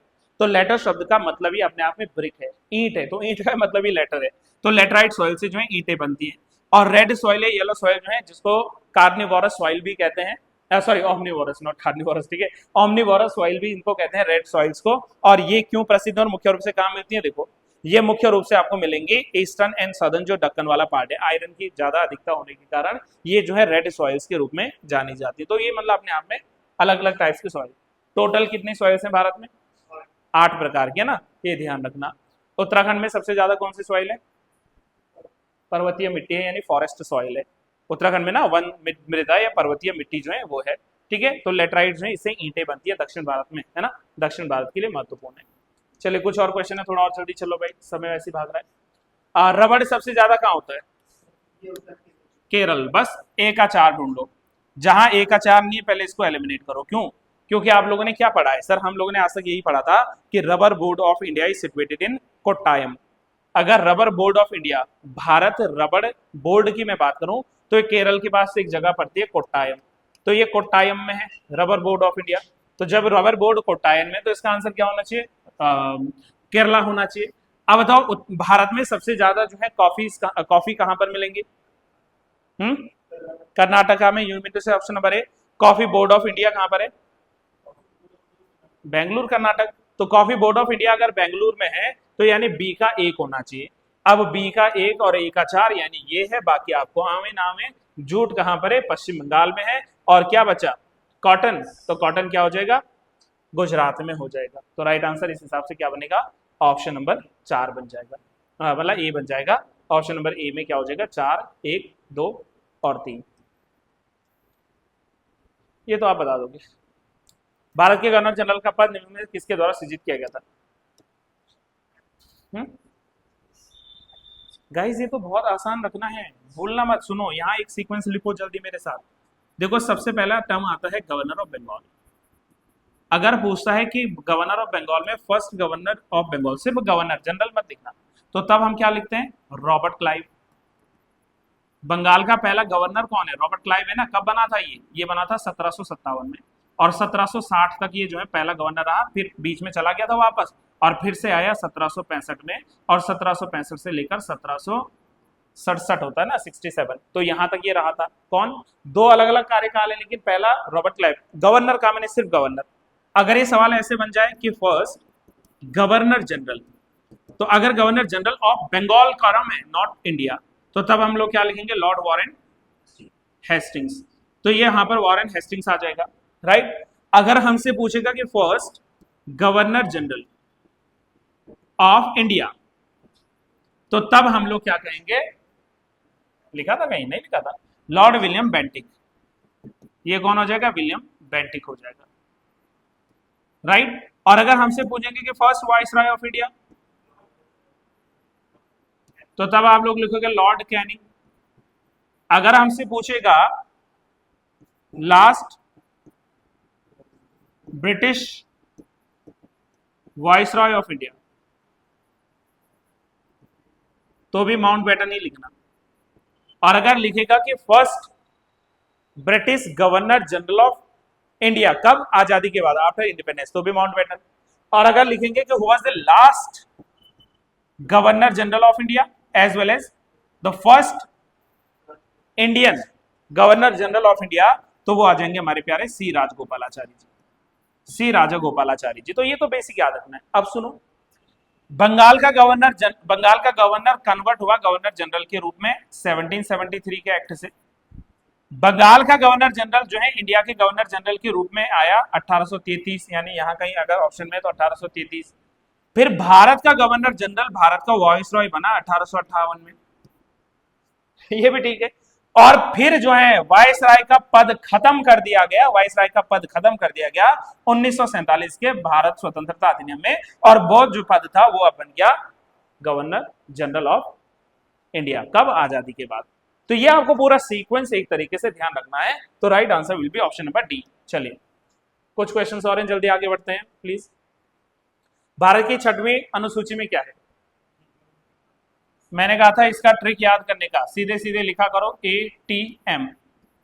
तो लेटर शब्द का मतलब ही अपने आप में ब्रिक है, ईंट है, तो ईंट का मतलब ही लेटर है। तो लेटराइट सॉइल से जो है ईंटें बनती है। और रेड सॉइल है, येलो सॉइल जो है, जिसको कार्निवोरस सॉइल भी कहते हैं, सॉरी ऑमनीवोरस, नॉट कार्निवोरस, ठीक है, ऑमनीवोरस सॉइल भी इनको कहते हैं, रेड सॉइल्स को। और ये क्यों प्रसिद्ध है और मुख्य रूप से कहाँ मिलती है? देखो, ये मुख्य रूप से आपको मिलेंगे ईस्टर्न एंड सदर्न, जो दक्कन वाला पार्ट है। आयरन की ज्यादा अधिकता होने के कारण ये जो है रेड सॉइल्स के रूप में जानी जाती है। तो ये मतलब अपने आप में अलग अलग टाइप्स की सॉइल। टोटल कितनी सॉइल्स हैं भारत में? 8 प्रकार की, है ना, ये ध्यान रखना। उत्तराखंड में सबसे ज्यादा कौन सी सॉइल है? पर्वतीय मिट्टी है, यानी फॉरेस्ट सॉइल है। उत्तराखंड में ना वन मृदा या पर्वतीय मिट्टी जो है वो है, ठीक है। तो लेटराइट जो है इससे ईंटें बनती है दक्षिण भारत में, है ना, दक्षिण भारत के लिए महत्वपूर्ण है। चलिए कुछ और क्वेश्चन है, थोड़ा और जल्दी चलो भाई, समय वैसे भाग रहा है। रबड़ सबसे ज्यादा कहाँ होता है? केरल, बस ए का 4 ढूंढ लो। जहां ए का 4 नहीं है पहले इसको एलिमिनेट करो। क्यों? क्योंकि आप लोगों ने क्या पढ़ा है सर, हम लोगों ने आज तक यही पढ़ा था कि rubber board of India is situated in Kottayam. अगर रबर बोर्ड ऑफ इंडिया, भारत रबर बोर्ड की मैं बात करूं तो ये केरल के पास एक जगह पड़ती है कोट्टायम, तो ये कोट्टायम में है रबर बोर्ड ऑफ इंडिया। तो जब रबर बोर्ड कोट्टायम में, तो इसका आंसर क्या होना चाहिए? केरला होना चाहिए। अब बताओ भारत में सबसे ज्यादा जो है कॉफी कहां पर मिलेंगे? कर्नाटका में। यूनिट से option number A. Coffee board of India कहां पर है? बेंगलुरु कर्नाटक। तो कॉफी बोर्ड ऑफ इंडिया अगर बेंगलुरु में है तो यानी बी का 1 होना चाहिए। अब बी का 1 और ए का 4 यानी ये है, बाकी आपको आवे नामे। जूट कहां पर है? पश्चिम बंगाल में है। और क्या बचा? कॉटन। तो कॉटन क्या हो जाएगा? गुजरात में हो जाएगा। तो राइट आंसर इस हिसाब से क्या बनेगा? ऑप्शन नंबर 4 बन जाएगा, मतलब ए बन जाएगा। ऑप्शन नंबर ए में क्या हो जाएगा? 4, 1, 2 और 3। ये तो आप बता दोगे। भारत के गवर्नर जनरल का पद निम्न में किसके द्वारा सृजित किया गया था? गाइस ये तो बहुत आसान रखना है, भूलना मत। सुनो यहाँ एक सीक्वेंस लिखो जल्दी मेरे साथ। देखो सबसे पहला टर्म आता है गवर्नर ऑफ बंगाल। अगर पूछता है कि गवर्नर ऑफ बंगाल में फर्स्ट गवर्नर ऑफ बंगाल, सिर्फ गवर्नर, जनरल मत लिखना, तो तब हम क्या लिखते हैं? Robert Clive. बंगाल का पहला गवर्नर कौन है? रॉबर्ट क्लाइव है ना। कब बना था ये बना था 1757 में, और 1760 तक ये जो है पहला गवर्नर रहा, फिर बीच में चला गया था वापस, और फिर से आया 1765 में, और 1765 से लेकर 1767 होता है ना 67, तो यहां तक ये रहा था। कौन? 2 अलग अलग कार्यकाल है, लेकिन पहला रॉबर्ट क्लाइव। गवर्नर का मैंने सिर्फ गवर्नर। अगर ये सवाल ऐसे बन जाए कि फर्स्ट गवर्नर जनरल, तो अगर गवर्नर जनरल ऑफ बंगाल का नाम है, नॉट इंडिया, तो तब हम लोग क्या लिखेंगे? Lord Warren Hastings. तो ये यहां पर वॉरेन हेस्टिंग्स आ जाएगा, राइट। अगर हमसे पूछेगा कि first governor general of India, तो तब हम लोग क्या कहेंगे? लिखा था कहीं? नहीं लिखा था। Lord William Bentinck. ये कौन हो जाएगा? विलियम बेंटिक हो जाएगा, राइट। और अगर हमसे पूछेंगे कि फर्स्ट वाइसरॉय ऑफ इंडिया, तो तब आप लोग लिखोगे लॉर्ड कैनिंग। अगर हमसे पूछेगा last British viceroy of India, तो भी माउंटबेटन ही लिखना। और अगर लिखेगा कि first British governor general of India, कब? आजादी के बाद, आफ्टर इंडिपेंडेंस, तो भी माउंटबेटन। और अगर लिखेंगे कि who was the last governor general of India as well as the first Indian governor general of India, तो वो आ जाएंगे हमारे प्यारे सी राजगोपालाचारी जी। सी राजगोपालाचारी जी। तो ये तो बेसिक याद रखना है। अब सुनो, बंगाल का गवर्नर कन्वर्ट हुआ गवर्नर जनरल के रूप में 1773 के एक्ट से। बंगाल का गवर्नर जनरल जो है इंडिया के गवर्नर जनरल के रूप में आया 1833, यानी यहां कहीं अगर ऑप्शन में तो 1833। फिर भारत का गवर्नर जनरल, भारत का वाइसरॉय बना 1858 में, ये भी ठीक है। और फिर जो है वाइसराय का पद खत्म कर दिया गया, वाइसराय का पद खत्म कर दिया गया 1947 के भारत स्वतंत्रता अधिनियम में, और वो जो पद था वो अब बन गया गवर्नर जनरल ऑफ इंडिया। कब? आजादी के बाद। तो ये आपको पूरा सीक्वेंस एक तरीके से ध्यान रखना है। तो right answer will be option number D. चलिए कुछ क्वेश्चंस और हैं, जल्दी आगे बढ़ते हैं प्लीज। भारत की 6वीं अनुसूची में क्या है? मैंने कहा था इसका ट्रिक याद करने का, सीधे सीधे लिखा करो ATM,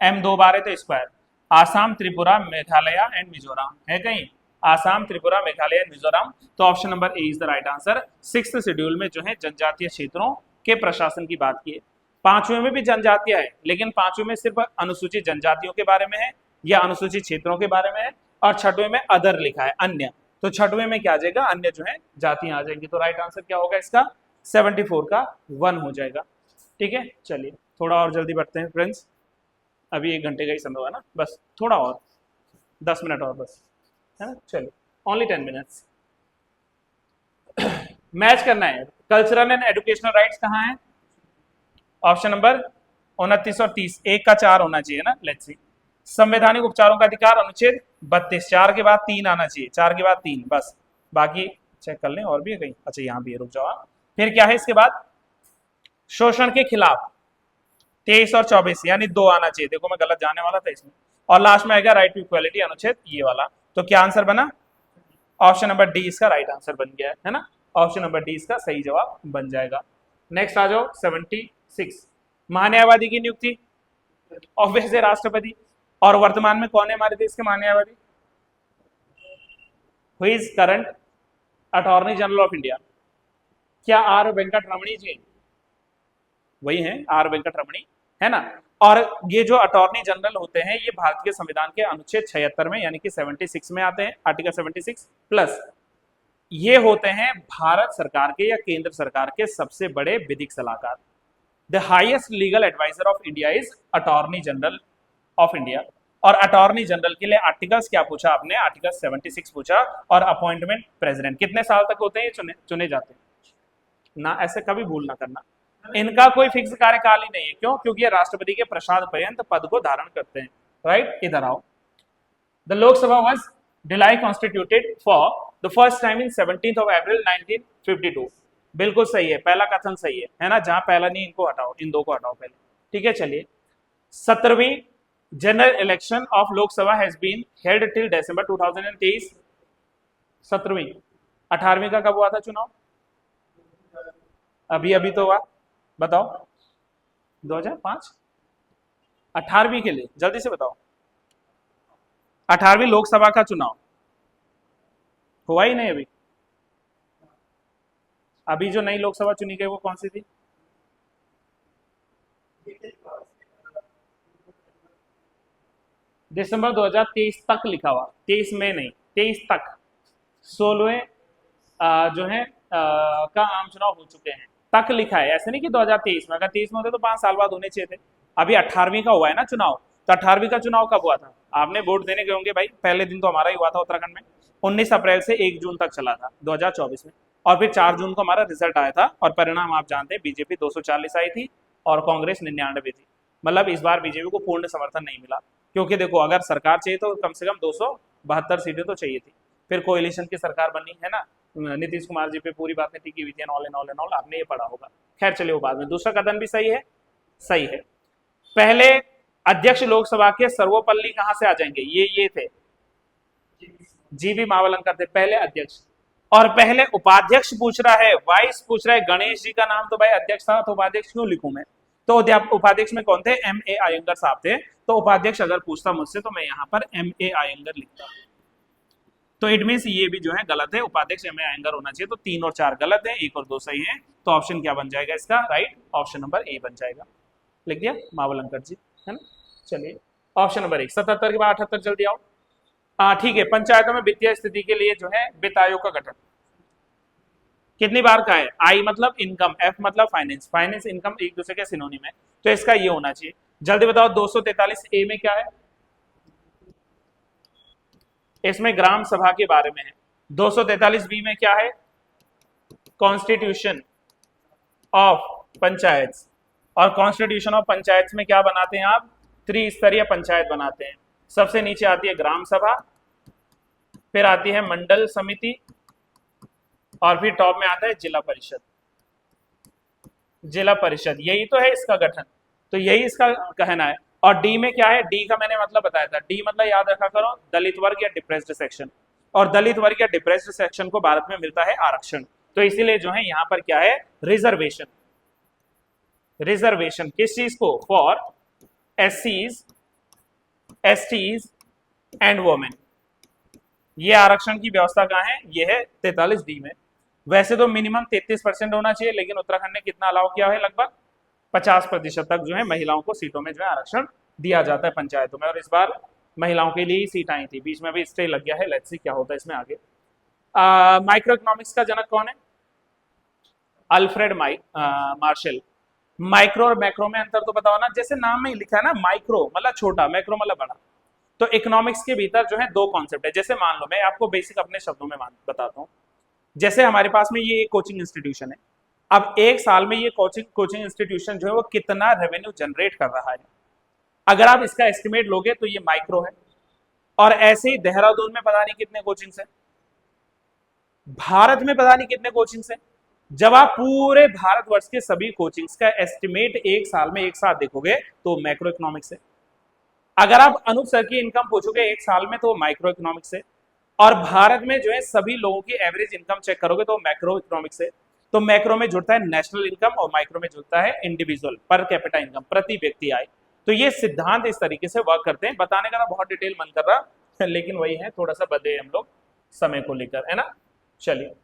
M 2 बार है तो स्क्वायर। आसाम, त्रिपुरा, मेघालय एंड मिजोरम है कहीं? आसाम, त्रिपुरा, मेघालय एंड मिजोरम। तो option number A is the right answer. 6th schedule में जो है जनजातीय क्षेत्रों के प्रशासन की बात की है। 5वें में भी जनजातीय है, लेकिन 5वें में सिर्फ अनुसूचित जनजातियों के बारे में है या अनुसूचित क्षेत्रों के बारे में है, और 6वें में अदर लिखा है, अन्य। तो 6वें में क्या आ जाएगा? अन्य जो है जातियां आ जाएंगी। तो राइट आंसर क्या होगा इसका? 74 का 1 हो जाएगा। ठीक है, चलिए थोड़ा और जल्दी बढ़ते हैं फ्रेंड्स। अभी 1 घंटे का ही समय हुआ ना, बस थोड़ा और 10 मिनट और बस, है ना। चलिए ओनली 10 मिनट्स। मैच करना है। कल्चरल एंड एजुकेशनल राइट्स कहाँ है? ऑप्शन नंबर 29 और 30, 1 का 4 होना चाहिए ना। Let's see. संवैधानिक उपचारों का अधिकार अनुच्छेद 32, 4 के बाद 3 आना चाहिए, 4 के बाद 3, बस। बाकी चेक कर लें, और भी है कहीं? अच्छा यहाँ भी है, रुक जाओ। फिर क्या है इसके बाद? शोषण के खिलाफ, 23 और 24 यानी 2 आना चाहिए, देखो मैं गलत जाने वाला था इसमें। और लास्ट में आएगा राइट टू इक्वालिटी अनुच्छेद ये वाला। तो क्या आंसर बना? ऑप्शन नंबर डी इसका राइट आंसर बन गया है ना। ऑप्शन नंबर डी इसका सही जवाब बन जाएगा। नेक्स्ट आ जाओ 76। महान्यायवादी की नियुक्ति ऑब्वियस है राष्ट्रपति। और वर्तमान में कौन है हमारे देश के महान्यायवादी? Who is current attorney general of India? क्या आर वेंकटरमणी जी? वही है आर वेंकटरमणी, है ना। और ये जो अटॉर्नी जनरल होते हैं ये भारत के संविधान के अनुच्छेद 76 में यानी कि 76 में आते हैं, आर्टिकल 76 प्लस। ये होते हैं भारत सरकार के या केंद्र सरकार के सबसे बड़े विधिक सलाहकार। The highest legal advisor of India is attorney general of India. और अटॉर्नी जनरल के लिए आर्टिकल्स क्या पूछा आपने? आर्टिकल 76 पूछा। और अपॉइंटमेंट प्रेसिडेंट कितने साल तक होते हैं ये चुने जाते हैं ना, ऐसे कभी भूल ना करना। इनका कोई फिक्स कार्यकाल ही नहीं है। क्यों? क्योंकि ये राष्ट्रपति के प्रसाद पर्यंत पद को धारण करते हैं। राइट, इधर आओ। The Lok Sabha was Dilai constituted for the first time in 17 of April 1952। बिल्कुल सही है, पहला कथन सही है ना। जहां पहला नहीं इनको हटाओ, इन दो को हटाओ पहले। ठीक है, चलिए। 17वीं general election of Lok Sabha has been held till December 2023। 17वीं। 18वीं का कब हुआ था चुनाव? अभी अभी तो हुआ, बताओ। 2005। 18वीं के लिए जल्दी से बताओ। 18वीं लोकसभा का चुनाव हुआ ही नहीं अभी। अभी जो नई लोकसभा चुनी गई वो कौन सी थी? दिसंबर 2023 तक लिखा हुआ, 23 में नहीं, 23 तक। 16वें जो है का आम चुनाव हो चुके हैं, तक लिखा है, ऐसे नहीं कि 2023 में। अगर 23 में होते तो 5 साल बाद होने चाहिए थे। अभी 18वीं का हुआ है ना चुनाव। तो 18वीं का चुनाव कब हुआ था? आपने वोट देने गए होंगे भाई, पहले दिन तो हमारा ही हुआ था उत्तराखंड में। 19 अप्रैल से 1 जून तक चला था 2024 में। और फिर 4 जून को हमारा रिजल्ट आया था। और परिणाम आप जानते हैं, बीजेपी 240 आई थी और कांग्रेस 99 थी। मतलब इस बार बीजेपी को पूर्ण समर्थन नहीं मिला। क्योंकि देखो, अगर सरकार चाहिए तो कम से कम 272 सीटें तो चाहिए थी। फिर कोएलिशन की सरकार बनी है ना, नीतीश कुमार जी पे पूरी बातें की हुई थी, ऑल एंड ऑल आपने ये पढ़ा होगा। खैर चलिए वो बाद में। दूसरा कथन भी सही है, सही है। पहले अध्यक्ष लोकसभा के सर्वपल्ली कहां से आ जाएंगे? ये थे जीवी मावलंकर थे पहले अध्यक्ष। और पहले उपाध्यक्ष पूछ रहा है, वाइस पूछ रहा है। गणेश जी का नाम तो भाई अध्यक्ष था, तो उपाध्यक्ष क्यों लिखूं मैं? तो उपाध्यक्ष में कौन थे? M.A. अयंगर साहब थे। तो उपाध्यक्ष अगर पूछता मुझसे तो मैं यहाँ पर M.A. अयंगर लिखता। तो इट मीन्स ये भी जो है गलत है, उपाध्यक्ष M.A. अयंगर होना चाहिए। तो 3 और 4 गलत है, 1 और 2 सही है। तो ऑप्शन क्या बन जाएगा इसका? राइट, ऑप्शन नंबर ए बन जाएगा। लिख दिया मावलंकर जी, है ना। चलिए ऑप्शन नंबर 1। 77 के बाद 78 जल्दी आओ। ठीक है। पंचायतों में वित्तीय स्थिति के लिए जो है वित्त आयोग का गठन कितनी बार का है? आई मतलब इनकम, एफ मतलब फाइनेंस। फाइनेंस इनकम एक दूसरे के सिनोनिम है, तो इसका ये होना चाहिए। जल्दी बताओ 243 ए में क्या है? इसमें ग्राम सभा के बारे में है। 243 बी में क्या है? Constitution of panchayat. और कॉन्स्टिट्यूशन ऑफ पंचायत में क्या बनाते हैं आप? त्रिस्तरीय पंचायत बनाते हैं। सबसे नीचे आती है ग्राम सभा, फिर आती है मंडल समिति, और फिर टॉप में आता है जिला परिषद। जिला परिषद यही तो है इसका गठन, तो यही इसका कहना है। और डी में क्या है? डी का मैंने मतलब बताया था। डी मतलब याद रखा करो, दलित वर्ग या डिप्रेस्ड सेक्शन। और दलित वर्ग या डिप्रेस्ड सेक्शन को भारत में मिलता है आरक्षण। तो इसीलिए जो है यहाँ पर क्या है? रिजर्वेशन। रिजर्वेशन किस चीज को? For SCs, STs and women. ये आरक्षण की व्यवस्था कहाँ है? ये है 43 डी में। वैसे तो मिनिमम 33% होना चाहिए, लेकिन उत्तराखंड ने कितना अलाउ किया है? लगभग 50% तक जो है महिलाओं को सीटों में जो है आरक्षण दिया जाता है पंचायतों में। और इस बार महिलाओं के लिए ही सीट आई थी, बीच में भी स्टे लग गया है। लेट्स सी क्या होता है इसमें आगे। माइक्रो इकोनॉमिक्स का जनक कौन है? Alfred Marshall. माइक्रो और मैक्रो में अंतर तो बताओ ना। जैसे नाम में ही लिखा है ना, माइक्रो मतलब छोटा, मैक्रो मतलब बड़ा। तो इकोनॉमिक्स के भीतर जो है 2 कॉन्सेप्ट है। जैसे मान लो, मैं आपको बेसिक अपने शब्दों में बताता हूँ। जैसे हमारे पास में ये एक कोचिंग इंस्टीट्यूशन है। अब एक साल में ये कोचिंग इंस्टीट्यूशन जो है वो कितना रेवेन्यू जनरेट कर रहा है, अगर आप इसका एस्टिमेट लोगे तो ये माइक्रो है। और ऐसे ही देहरादून में पता नहीं कितने कोचिंग्स है, भारत में पता नहीं कितने कोचिंग्स है। जब आप पूरे भारतवर्ष के सभी कोचिंग्स का एस्टिमेट एक साल में एक साथ देखोगे तो मैक्रो इकोनॉमिक्स है। अगर आप अनूप सर की इनकम पूछोगे एक साल में तो माइक्रो इकोनॉमिक्स है। और भारत में जो है सभी लोगों की एवरेज इनकम चेक करोगे तो मैक्रो इकोनॉमिक्स है। तो मैक्रो में जुड़ता है नेशनल इनकम और माइक्रो में जुड़ता है इंडिविजुअल पर कैपिटा इनकम, प्रति व्यक्ति आय। तो ये सिद्धांत इस तरीके से वर्क करते हैं। बताने का ना बहुत डिटेल मन कर रहा लेकिन वही है, थोड़ा सा बदले हम लोग समय को लेकर, है ना। चलिए,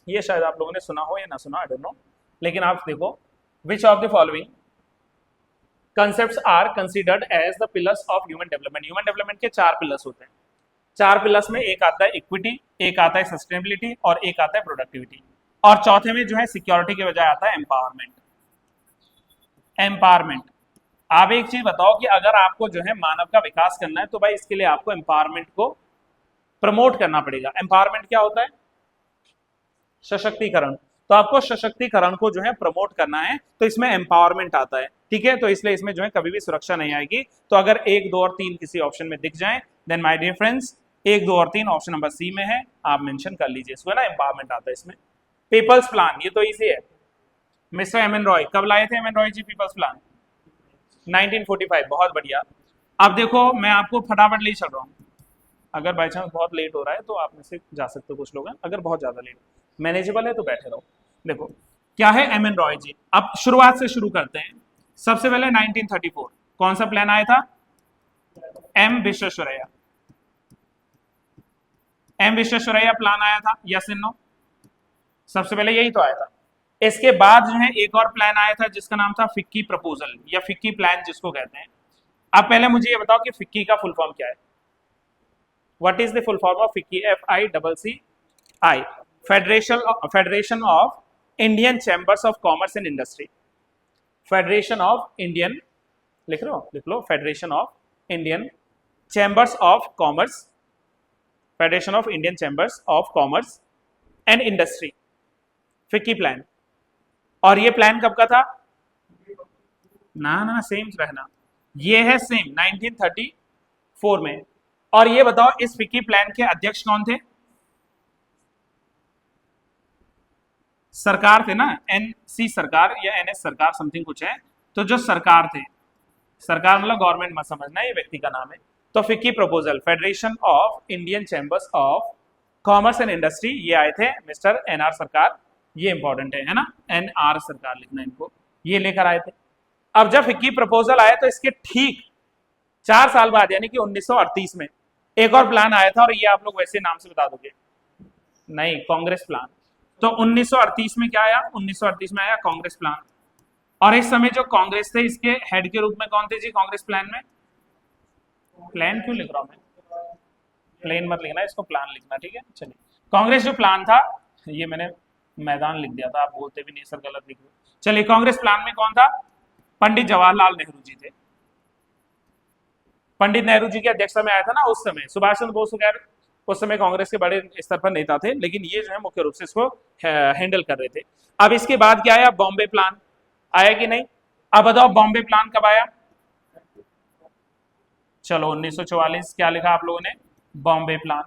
ये शायद आप लोगों ने सुना हो या ना सुना, आई डोंट नो, लेकिन आप देखो, विच of the following concepts are considered as the pillars of human development। Human development के 4 पिलर्स होते हैं। 4 पिलर्स में एक आता है इक्विटी, एक आता है सस्टेनेबिलिटी और एक आता है प्रोडक्टिविटी, और चौथे में जो है सिक्योरिटी के बजाय आता है एम्पावरमेंट। एम्पावरमेंट, आप एक चीज बताओ कि अगर आपको जो है मानव का विकास करना है तो भाई इसके लिए आपको एम्पावरमेंट को प्रमोट करना पड़ेगा। एम्पावरमेंट क्या होता है? सशक्तिकरण। तो आपको सशक्तिकरण को जो है प्रमोट करना है तो इसमें एम्पावरमेंट आता है, ठीक है। तो इसलिए इसमें जो है कभी भी सुरक्षा नहीं आएगी। तो अगर 1, 2 और 3 किसी ऑप्शन में दिख जाए देन माय डियर फ्रेंड्स 1, 2 और 3 ऑप्शन नंबर सी में है, आप मेंशन कर लीजिए इसको, है ना। एम्पावरमेंट आता है इसमें। पीपल्स प्लान, ये तो इजी है। मिस्टर एम एन रॉय कब लाए थे? एम एन रॉय जी पीपल्स प्लान 1945, बहुत बढ़िया। अब देखो मैं आपको फटाफट ले चल रहा हूँ, अगर बाई चांस बहुत लेट हो रहा है तो आप में से जा सकते हो कुछ लोग हैं, अगर बहुत ज्यादा लेट मैनेजेबल है तो बैठे रहो। देखो क्या है एम एन रॉय जी। अब शुरुआत से शुरू करते हैं। सबसे पहले 1934 कौन सा प्लान आया था? M Visvesvaraya. M Visvesvaraya plan आया था, यस एंड नो? सबसे पहले यही तो आया था। इसके बाद जो है एक और प्लान आया था जिसका नाम था फिक्की प्रपोजल या फिक्की प्लान जिसको कहते हैं। अब पहले मुझे ये बताओ कि फिक्की का फुल फॉर्म क्या है? What is the full form of FICCI? FICCI, federation of Indian chambers of commerce and industry. Federation of Indian, लिख लो federation of Indian chambers of commerce, federation of Indian chambers of commerce and industry, FICCI plan. और ये plan कब का था? ना same रहना, ये है सेम 1934 में। और ये बताओ इस फिक्की प्लान के अध्यक्ष कौन थे? सरकार थे ना, NC सरकार या NS सरकार समथिंग कुछ है। तो जो सरकार थे, सरकार मतलब गवर्नमेंट मत समझना, ये व्यक्ति का नाम है। तो FICCI proposal, federation of Indian chambers of commerce and industry, ये आए थे मिस्टर NR सरकार। ये इंपॉर्टेंट है ना, NR सरकार लिखना इनको, ये लेकर आए थे। अब जब फिक्की प्रपोजल आया तो इसके ठीक 4 साल बाद यानी कि 1938 में एक और प्लान आया था, और ये आप लोग वैसे नाम से बता दोगे, नहीं, कांग्रेस प्लान। तो 1938 में क्या आया? 1938 में आया कांग्रेस प्लान। और इस समय जो कांग्रेस थे इसके हेड के रूप में कौन थे जी कांग्रेस प्लान में? प्लान क्यों लिख रहा हूं मैं? प्लेन मत लिखना, इसको प्लान लिखना, ठीक है। चलिए, कांग्रेस जो प्लान था, ये मैंने मैदान लिख दिया था, आप बोलते भी नहीं सर गलत लिख रहे। चलिए, कांग्रेस प्लान में कौन था? पंडित जवाहरलाल नेहरू जी थे। पंडित नेहरू जी की अध्यक्षता में आया था ना उस समय। सुभाष चंद्र बोस वगैरह उस समय कांग्रेस के बड़े स्तर पर नेता थे, लेकिन ये जो है मुख्य रूप से इसको हैंडल कर रहे थे। अब इसके बाद क्या आया? बॉम्बे प्लान आया कि नहीं? अब बताओ बॉम्बे प्लान कब आया? चलो 1944, क्या लिखा आप लोगों ने? बॉम्बे प्लान।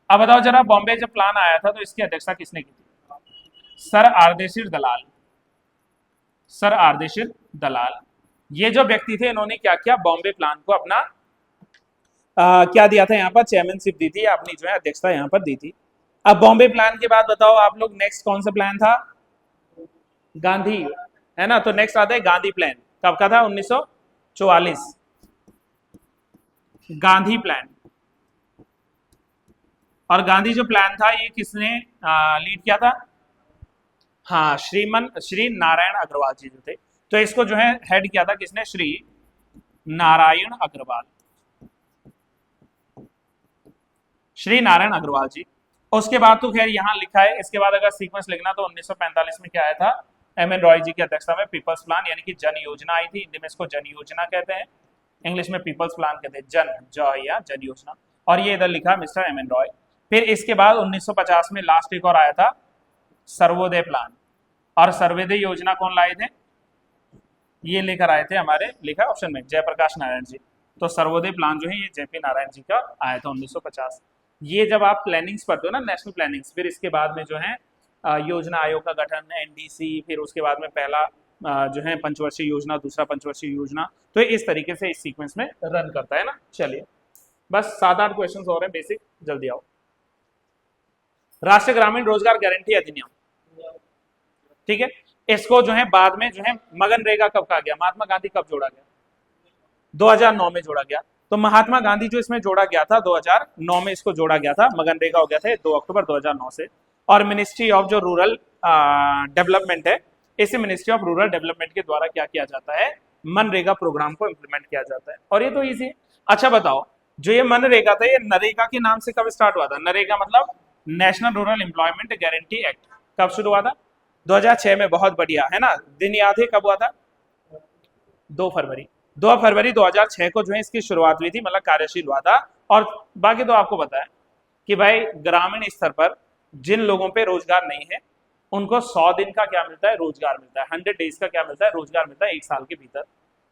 अब बताओ जरा, बॉम्बे जब प्लान आया था तो इसकी अध्यक्षता किसने की थी? सर आरदेशिर दलाल। सर आरदेशिर दलाल, ये जो व्यक्ति थे इन्होंने क्या किया? बॉम्बे प्लान को अपना क्या दिया था यहाँ पर? चेयरमैनशिप दी थी, अपनी जो है अध्यक्षता यहाँ पर दी थी। अब बॉम्बे प्लान के बाद बताओ आप लोग नेक्स्ट कौन सा प्लान था? गांधी, है ना। तो नेक्स्ट आता है गांधी प्लान। कब का था? 1944, गांधी प्लान। और गांधी जो प्लान था ये किसने लीड किया था? हाँ, श्री नारायण अग्रवाल जी जो थे। तो इसको जो है हेड किया था किसने? श्री नारायण अग्रवाल, श्री नारायण अग्रवाल जी। उसके बाद तो खैर यहाँ लिखा है, इसके बाद अगर सीक्वेंस लिखना तो 1945 में क्या आया था? एम एन रॉय जी की अध्यक्षता में पीपल्स प्लान यानी कि जन योजना आई थी। हिंदी में इसको जन योजना कहते हैं, इंग्लिश में पीपल्स प्लान कहते हैं, जय या जन योजना। और ये इधर लिखा मिस्टर एम एन रॉय। फिर इसके बाद 1950 में लास्ट एक और आया था सर्वोदय प्लान। और सर्वोदय योजना कौन लाए थे? ये लेकर आए थे हमारे, लिखा है ऑप्शन में, जयप्रकाश नारायण जी। तो सर्वोदय प्लान जो है ये जेपी नारायण जी का आया था 1950। ये जब आप प्लानिंग्स पढ़ते हो ना, नेशनल प्लानिंग्स, फिर इसके बाद में जो है योजना आयोग का गठन, एनडीसी, फिर उसके बाद में पहला जो है पंचवर्षीय योजना, दूसरा पंचवर्षीय योजना। तो इस तरीके से इस सीक्वेंस में रन करता है ना। चलिए बस 7-8 क्वेश्चन और हैं बेसिक, जल्दी आओ। राष्ट्रीय ग्रामीण रोजगार गारंटी अधिनियम, ठीक है, इसको जो है बाद में जो है मनरेगा कब कहा गया, महात्मा गांधी कब जोड़ा गया, 2009 में जोड़ा गया। तो महात्मा गांधी जो इसमें जोड़ा गया था 2009 में इसको जोड़ा गया था, मनरेगा हो गया था 2 अक्टूबर 2009 से। और मिनिस्ट्री ऑफ जो रूरल डेवलपमेंट है, इसी मिनिस्ट्री ऑफ रूरल डेवलपमेंट के द्वारा क्या किया जाता है, मनरेगा प्रोग्राम को इंप्लीमेंट किया जाता है। और ये तो इजी है। अच्छा बताओ, जो ये मनरेगा था ये नरेगा के नाम से कब स्टार्ट हुआ था? नरेगा मतलब national rural employment guarantee act, कब शुरू हुआ था? 2006 में। बहुत बढ़िया, है ना। दिन याद है कब हुआ था? 2 फरवरी 2006 को जो है इसकी शुरुआत हुई थी, मतलब कार्यशील हुआ था। और बाकी तो आपको पता है कि भाई ग्रामीण स्तर पर जिन लोगों पे रोजगार नहीं है उनको 100 दिन का क्या मिलता है, रोजगार मिलता है। 100 डेज का क्या मिलता है, रोजगार मिलता है 1 साल के भीतर,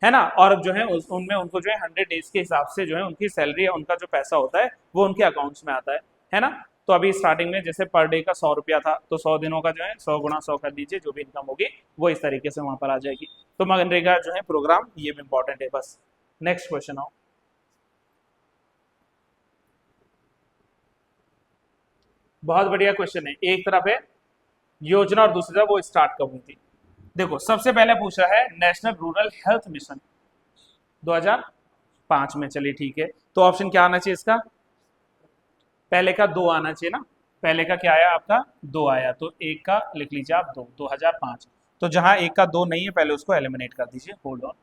है ना। और जो है उनमें उनको जो है 100 डेज के हिसाब से जो है उनकी सैलरी, उनका जो पैसा होता है वो उनके अकाउंट्स में आता है ना। तो अभी स्टार्टिंग में जैसे पर डे का 100 रुपया था, तो 100 दिनों का जो है 100 गुणा 100 कर दीजिए, जो भी इनकम होगी वो इस तरीके से वहां पर आ जाएगी। तो मनरेगा जो है प्रोग्राम ये भी इंपॉर्टेंट है। बस नेक्स्ट क्वेश्चन आओ। बहुत बढ़िया क्वेश्चन है। एक तरफ है योजना और दूसरी तरफ वो स्टार्ट कब हुई थी। देखो सबसे पहले पूछा है नेशनल रूरल हेल्थ मिशन 2005 में। चलिए ठीक है, तो ऑप्शन क्या आना चाहिए इसका? पहले का 2 आना चाहिए ना। पहले का क्या आया आपका? 2 आया, तो एक का लिख लीजिए आप 2, 2005। तो जहां एक का 2 नहीं है पहले उसको एलिमिनेट कर दीजिए, होल्ड ऑन।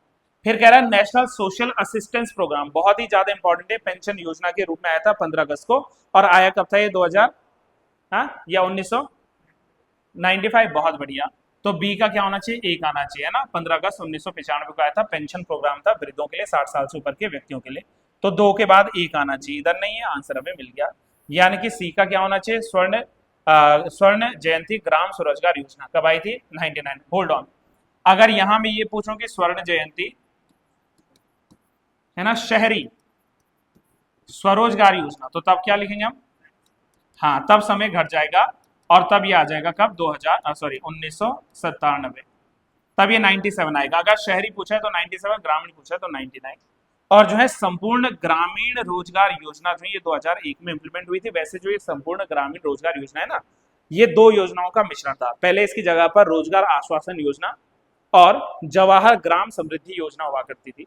फिर कह रहा है नेशनल सोशल असिस्टेंस प्रोग्राम, बहुत ही ज्यादा इंपॉर्टेंट है, पेंशन योजना के रूप में आया था 15 अगस्त को। और आया कब था ये? 2000 या 1995। बहुत बढ़िया। तो बी का क्या होना चाहिए? 1 आना चाहिए, है ना। 15 अगस्त 1995 को आया था, पेंशन प्रोग्राम था वृद्धों के लिए, 60 साल से ऊपर के व्यक्तियों के लिए। तो 2 के बाद 1 आना चाहिए, इधर नहीं है, आंसर हमें मिल गया। यानी कि सी का क्या होना चाहिए? स्वर्ण जयंती ग्राम स्वरोजगार योजना कब आई थी? 99। Hold on. अगर यहां मैं ये पूछूं कि स्वर्ण जयंती, है ना, शहरी स्वरोजगार योजना, तो तब क्या लिखेंगे हम? हाँ, तब समय घट जाएगा और तब ये आ जाएगा कब? 1997। तब ये 97 आएगा। अगर शहरी पूछा है तो 97, ग्रामीण पूछा है तो 99। और जो है संपूर्ण ग्रामीण रोजगार योजना जो है ये 2001 में इंप्लीमेंट हुई थी। वैसे जो ये संपूर्ण ग्रामीण रोजगार योजना है ना, ये 2 योजनाओं का मिश्रण था। पहले इसकी जगह पर रोजगार आश्वासन योजना और जवाहर ग्राम समृद्धि योजना हुआ करती थी।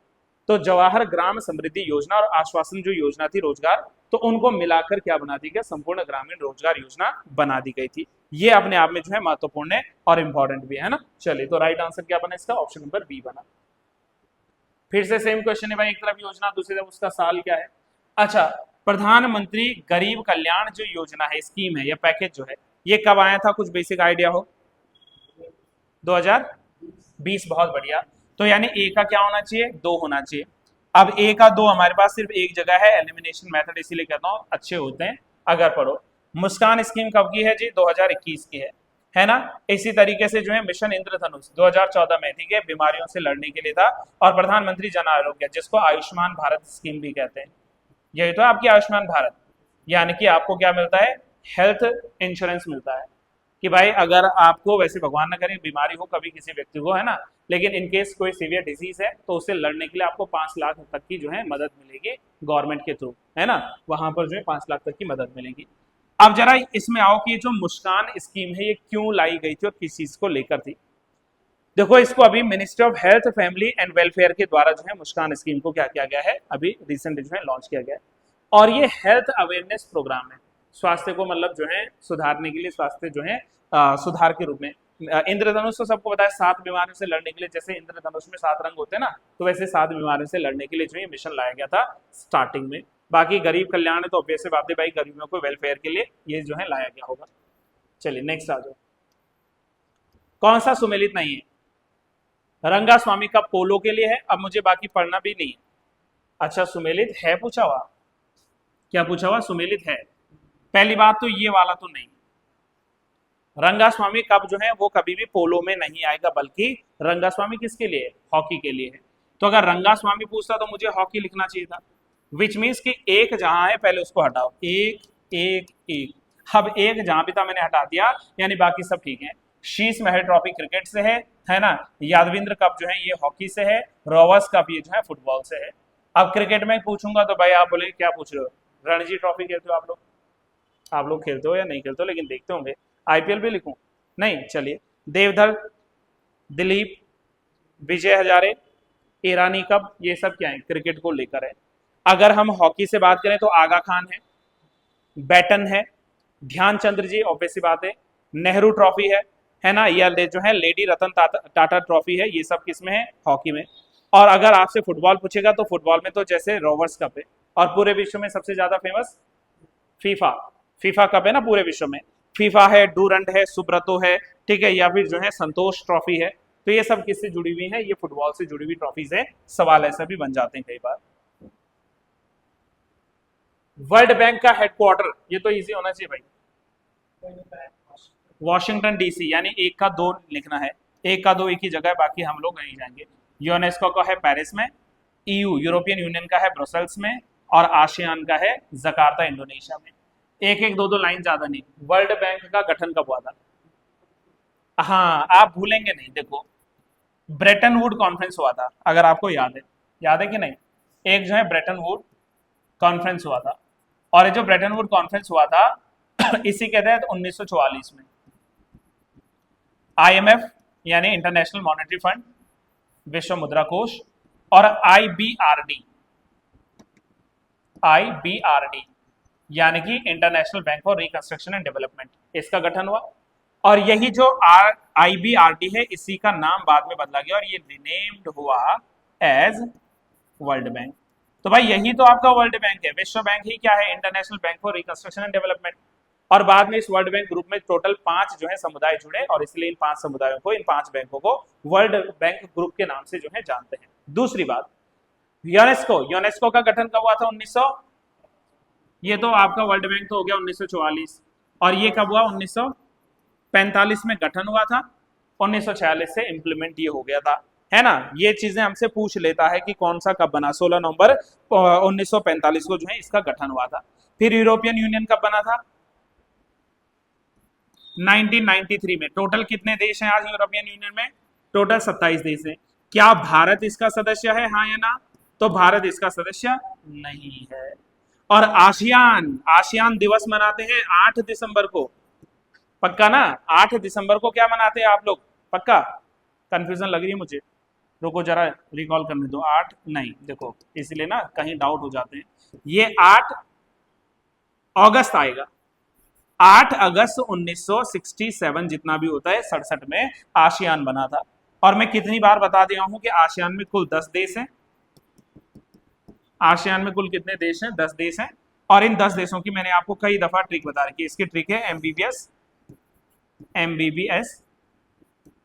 तो जवाहर ग्राम समृद्धि योजना और आश्वासन जो योजना थी रोजगार, तो उनको मिलाकर क्या बना दी गई? संपूर्ण ग्रामीण रोजगार योजना बना दी गई थी। ये अपने आप में जो है महत्वपूर्ण है और इंपॉर्टेंट भी है ना। चलिए, तो राइट आंसर क्या बना इसका? ऑप्शन नंबर बी बना। फिर से सेम क्वेश्चन है भाई, एक तरफ योजना दूसरी तरफ उसका साल क्या है। अच्छा, प्रधानमंत्री गरीब कल्याण जो योजना है, स्कीम है या पैकेज जो है, ये कब आया था? कुछ बेसिक आइडिया हो? 2020। बहुत बढ़िया। तो यानी ए का क्या होना चाहिए? 2 होना चाहिए। अब ए का 2 हमारे पास सिर्फ एक जगह है, एलिमिनेशन मेथड, इसीलिए कहता हूं अच्छे होते हैं अगर पढ़ो। मुस्कान स्कीम कब की है जी? 2021 की है ना। इसी तरीके से जो है मिशन इंद्रधनुष 2014 में, ठीक है, बीमारियों से लड़ने के लिए था। और प्रधानमंत्री जन आरोग्य, जिसको आयुष्मान भारत स्कीम भी कहते हैं, यही तो आपकी आयुष्मान भारत। यानी कि आपको क्या मिलता है? हेल्थ इंश्योरेंस मिलता है कि भाई अगर आपको, वैसे भगवान न करे बीमारी हो कभी किसी व्यक्ति को, है ना, लेकिन इनकेस कोई सीवियर डिजीज है तो उससे लड़ने के लिए आपको 5 लाख तक की जो है मदद मिलेगी गवर्नमेंट के थ्रू, है ना। वहां पर जो है 5 लाख तक की मदद मिलेगी। अब जरा इसमें आओ कि जो मुस्कान स्कीम है ये क्यों लाई गई थी और किस चीज को लेकर थी। देखो, इसको अभी ministry of health family and welfare के द्वारा जो है मुस्कान स्कीम को क्या किया गया है, अभी रिसेंटली जो है लॉन्च किया गया है। और ये हेल्थ अवेयरनेस प्रोग्राम है, स्वास्थ्य को मतलब जो है सुधारने के लिए, स्वास्थ्य जो है सुधार के रूप में। इंद्रधनुष तो सबको पता है, 7 बीमारियों से लड़ने के लिए, जैसे इंद्रधनुष में 7 रंग होते हैं ना, तो वैसे 7 बीमारियों से लड़ने के लिए जो है मिशन लाया गया था स्टार्टिंग में। बाकी गरीब कल्याण है तो ऑब्वियस बात है भाई, गरीबों को वेलफेयर के लिए ये जो है लाया गया होगा। चलिए नेक्स्ट आ जाओ। कौन सा सुमेलित नहीं है? रंगा स्वामी का पोलो के लिए है। अब मुझे बाकी पढ़ना भी नहीं है। अच्छा, सुमेलित है पूछा हुआ? क्या पूछा हुआ? सुमेलित है। पहली बात तो ये वाला तो नहीं। रंगास्वामी कब जो है वो कभी भी पोलो में नहीं आएगा, बल्कि रंगास्वामी किसके लिए? हॉकी के लिए है। तो अगर रंगास्वामी पूछता तो मुझे हॉकी लिखना चाहिए था, विच मीन्स कि एक जहां है पहले उसको हटाओ, एक एक एक। अब एक जहां भी था मैंने हटा दिया, यानी बाकी सब ठीक है। शीश महल ट्रॉफी क्रिकेट से है ना। यादविंद्र कप जो है ये हॉकी से है। रोवर्स कप ये जो है फुटबॉल से है। अब क्रिकेट में पूछूंगा तो भाई आप बोलेंगे क्या पूछ रहे हो, रणजी ट्रॉफी खेलते हो आप लोग? आप लोग खेलते हो या नहीं खेलते हो, लेकिन देखते होंगे। आईपीएल भी लिखूं? नहीं, चलिए। देवधर, दिलीप, विजय हजारे, ईरानी कप, ये सब क्या है, क्रिकेट को लेकर है। अगर हम हॉकी से बात करें तो आगा खान बैटन है, ध्यानचंद्र जी ऑब्वियस सी बात है, नेहरू ट्रॉफी है ना, या जो है लेडी रतन टाटा ट्रॉफी है, ये सब किस में है, हॉकी में। और अगर आपसे फुटबॉल पूछेगा तो फुटबॉल में तो जैसे रोवर्स कप है, और पूरे विश्व में सबसे ज्यादा फेमस फीफा, फीफा कप है ना पूरे विश्व में। फीफा है, डूरंट है, सुब्रतो है, ठीक है, या फिर जो है संतोष ट्रॉफी है। तो ये सब किससे जुड़ी हुई है, ये फुटबॉल से जुड़ी हुई ट्रॉफीज है। सवाल ऐसा भी बन जाते हैं कई बार। वर्ल्ड बैंक का हेडक्वार्टर, ये तो इजी होना चाहिए भाई, वॉशिंगटन डीसी, यानी एक का दो लिखना है। एक का दो एक ही जगह है, बाकी हम लोग नहीं जाएंगे। यूनेस्को का है पेरिस में, ईयू यूरोपियन यूनियन का है ब्रसेल्स में, और आसियान का है जकार्ता इंडोनेशिया में। एक एक दो दो लाइन ज्यादा नहीं। वर्ल्ड बैंक का गठन कब हुआ था? हाँ, आप भूलेंगे नहीं, देखो ब्रेटन वुड कॉन्फ्रेंस हुआ था, अगर आपको याद है कि नहीं? एक जो है ब्रेटन वुड कॉन्फ्रेंस हुआ था, और ये जो ब्रेटन वुड कॉन्फ्रेंस हुआ था इसी के तहत 1944 में आईएमएफ यानी इंटरनेशनल मॉनेटरी फंड, विश्व मुद्रा कोष, और आईबीआरडी यानी कि international bank for reconstruction and development, इसका गठन हुआ। और यही जो आईबीआरडी है, इसी का नाम बाद में बदला गया और ये रिनेम्ड हुआ एज वर्ल्ड बैंक। तो भाई यही तो आपका वर्ल्ड बैंक है। विश्व बैंक ही क्या है, international bank for reconstruction and development. और बाद में इस वर्ल्ड बैंक ग्रुप में टोटल 5 जो है समुदाय जुड़े, और इसलिए इन 5 समुदायों को, इन 5 बैंकों को वर्ल्ड बैंक ग्रुप के नाम से जो है जानते हैं। दूसरी बात, यूनेस्को का गठन कब हुआ था? 1900, ये तो आपका वर्ल्ड बैंक तो हो गया 1944, और ये कब हुआ? 1945 में गठन हुआ था, 1946 से इंप्लीमेंट ये हो गया था, है ना। ये चीजें हमसे पूछ लेता है कि कौन सा कब बना। 16 नवंबर 1945 को जो है इसका गठन हुआ था। फिर यूरोपियन यूनियन कब बना था? 1993 में। टोटल कितने देश हैं आज यूरोपियन यूनियन में? टोटल 27 देश हैं। क्या भारत इसका सदस्य है, हाँ या ना? तो भारत इसका सदस्य नहीं है। और आसियान दिवस मनाते हैं 8 दिसंबर को, पक्का ना? 8 दिसंबर को क्या मनाते हैं आप लोग, पक्का? कंफ्यूजन लग रही है मुझे, रुको जरा रिकॉल करने दो। 8 नहीं, देखो इसलिए ना कहीं डाउट हो जाते हैं। ये 8 अगस्त आएगा। 8 अगस्त 1967 जितना भी होता है 67 में आसियान बना था। और मैं कितनी बार बता दिया हूं कि आसियान में कुल 10 देश हैं। आसियान में कुल कितने देश हैं? 10 देश हैं। और इन 10 देशों की मैंने आपको कई दफा ट्रिक बता रखी है। इसकी ट्रिक है एमबीबीएस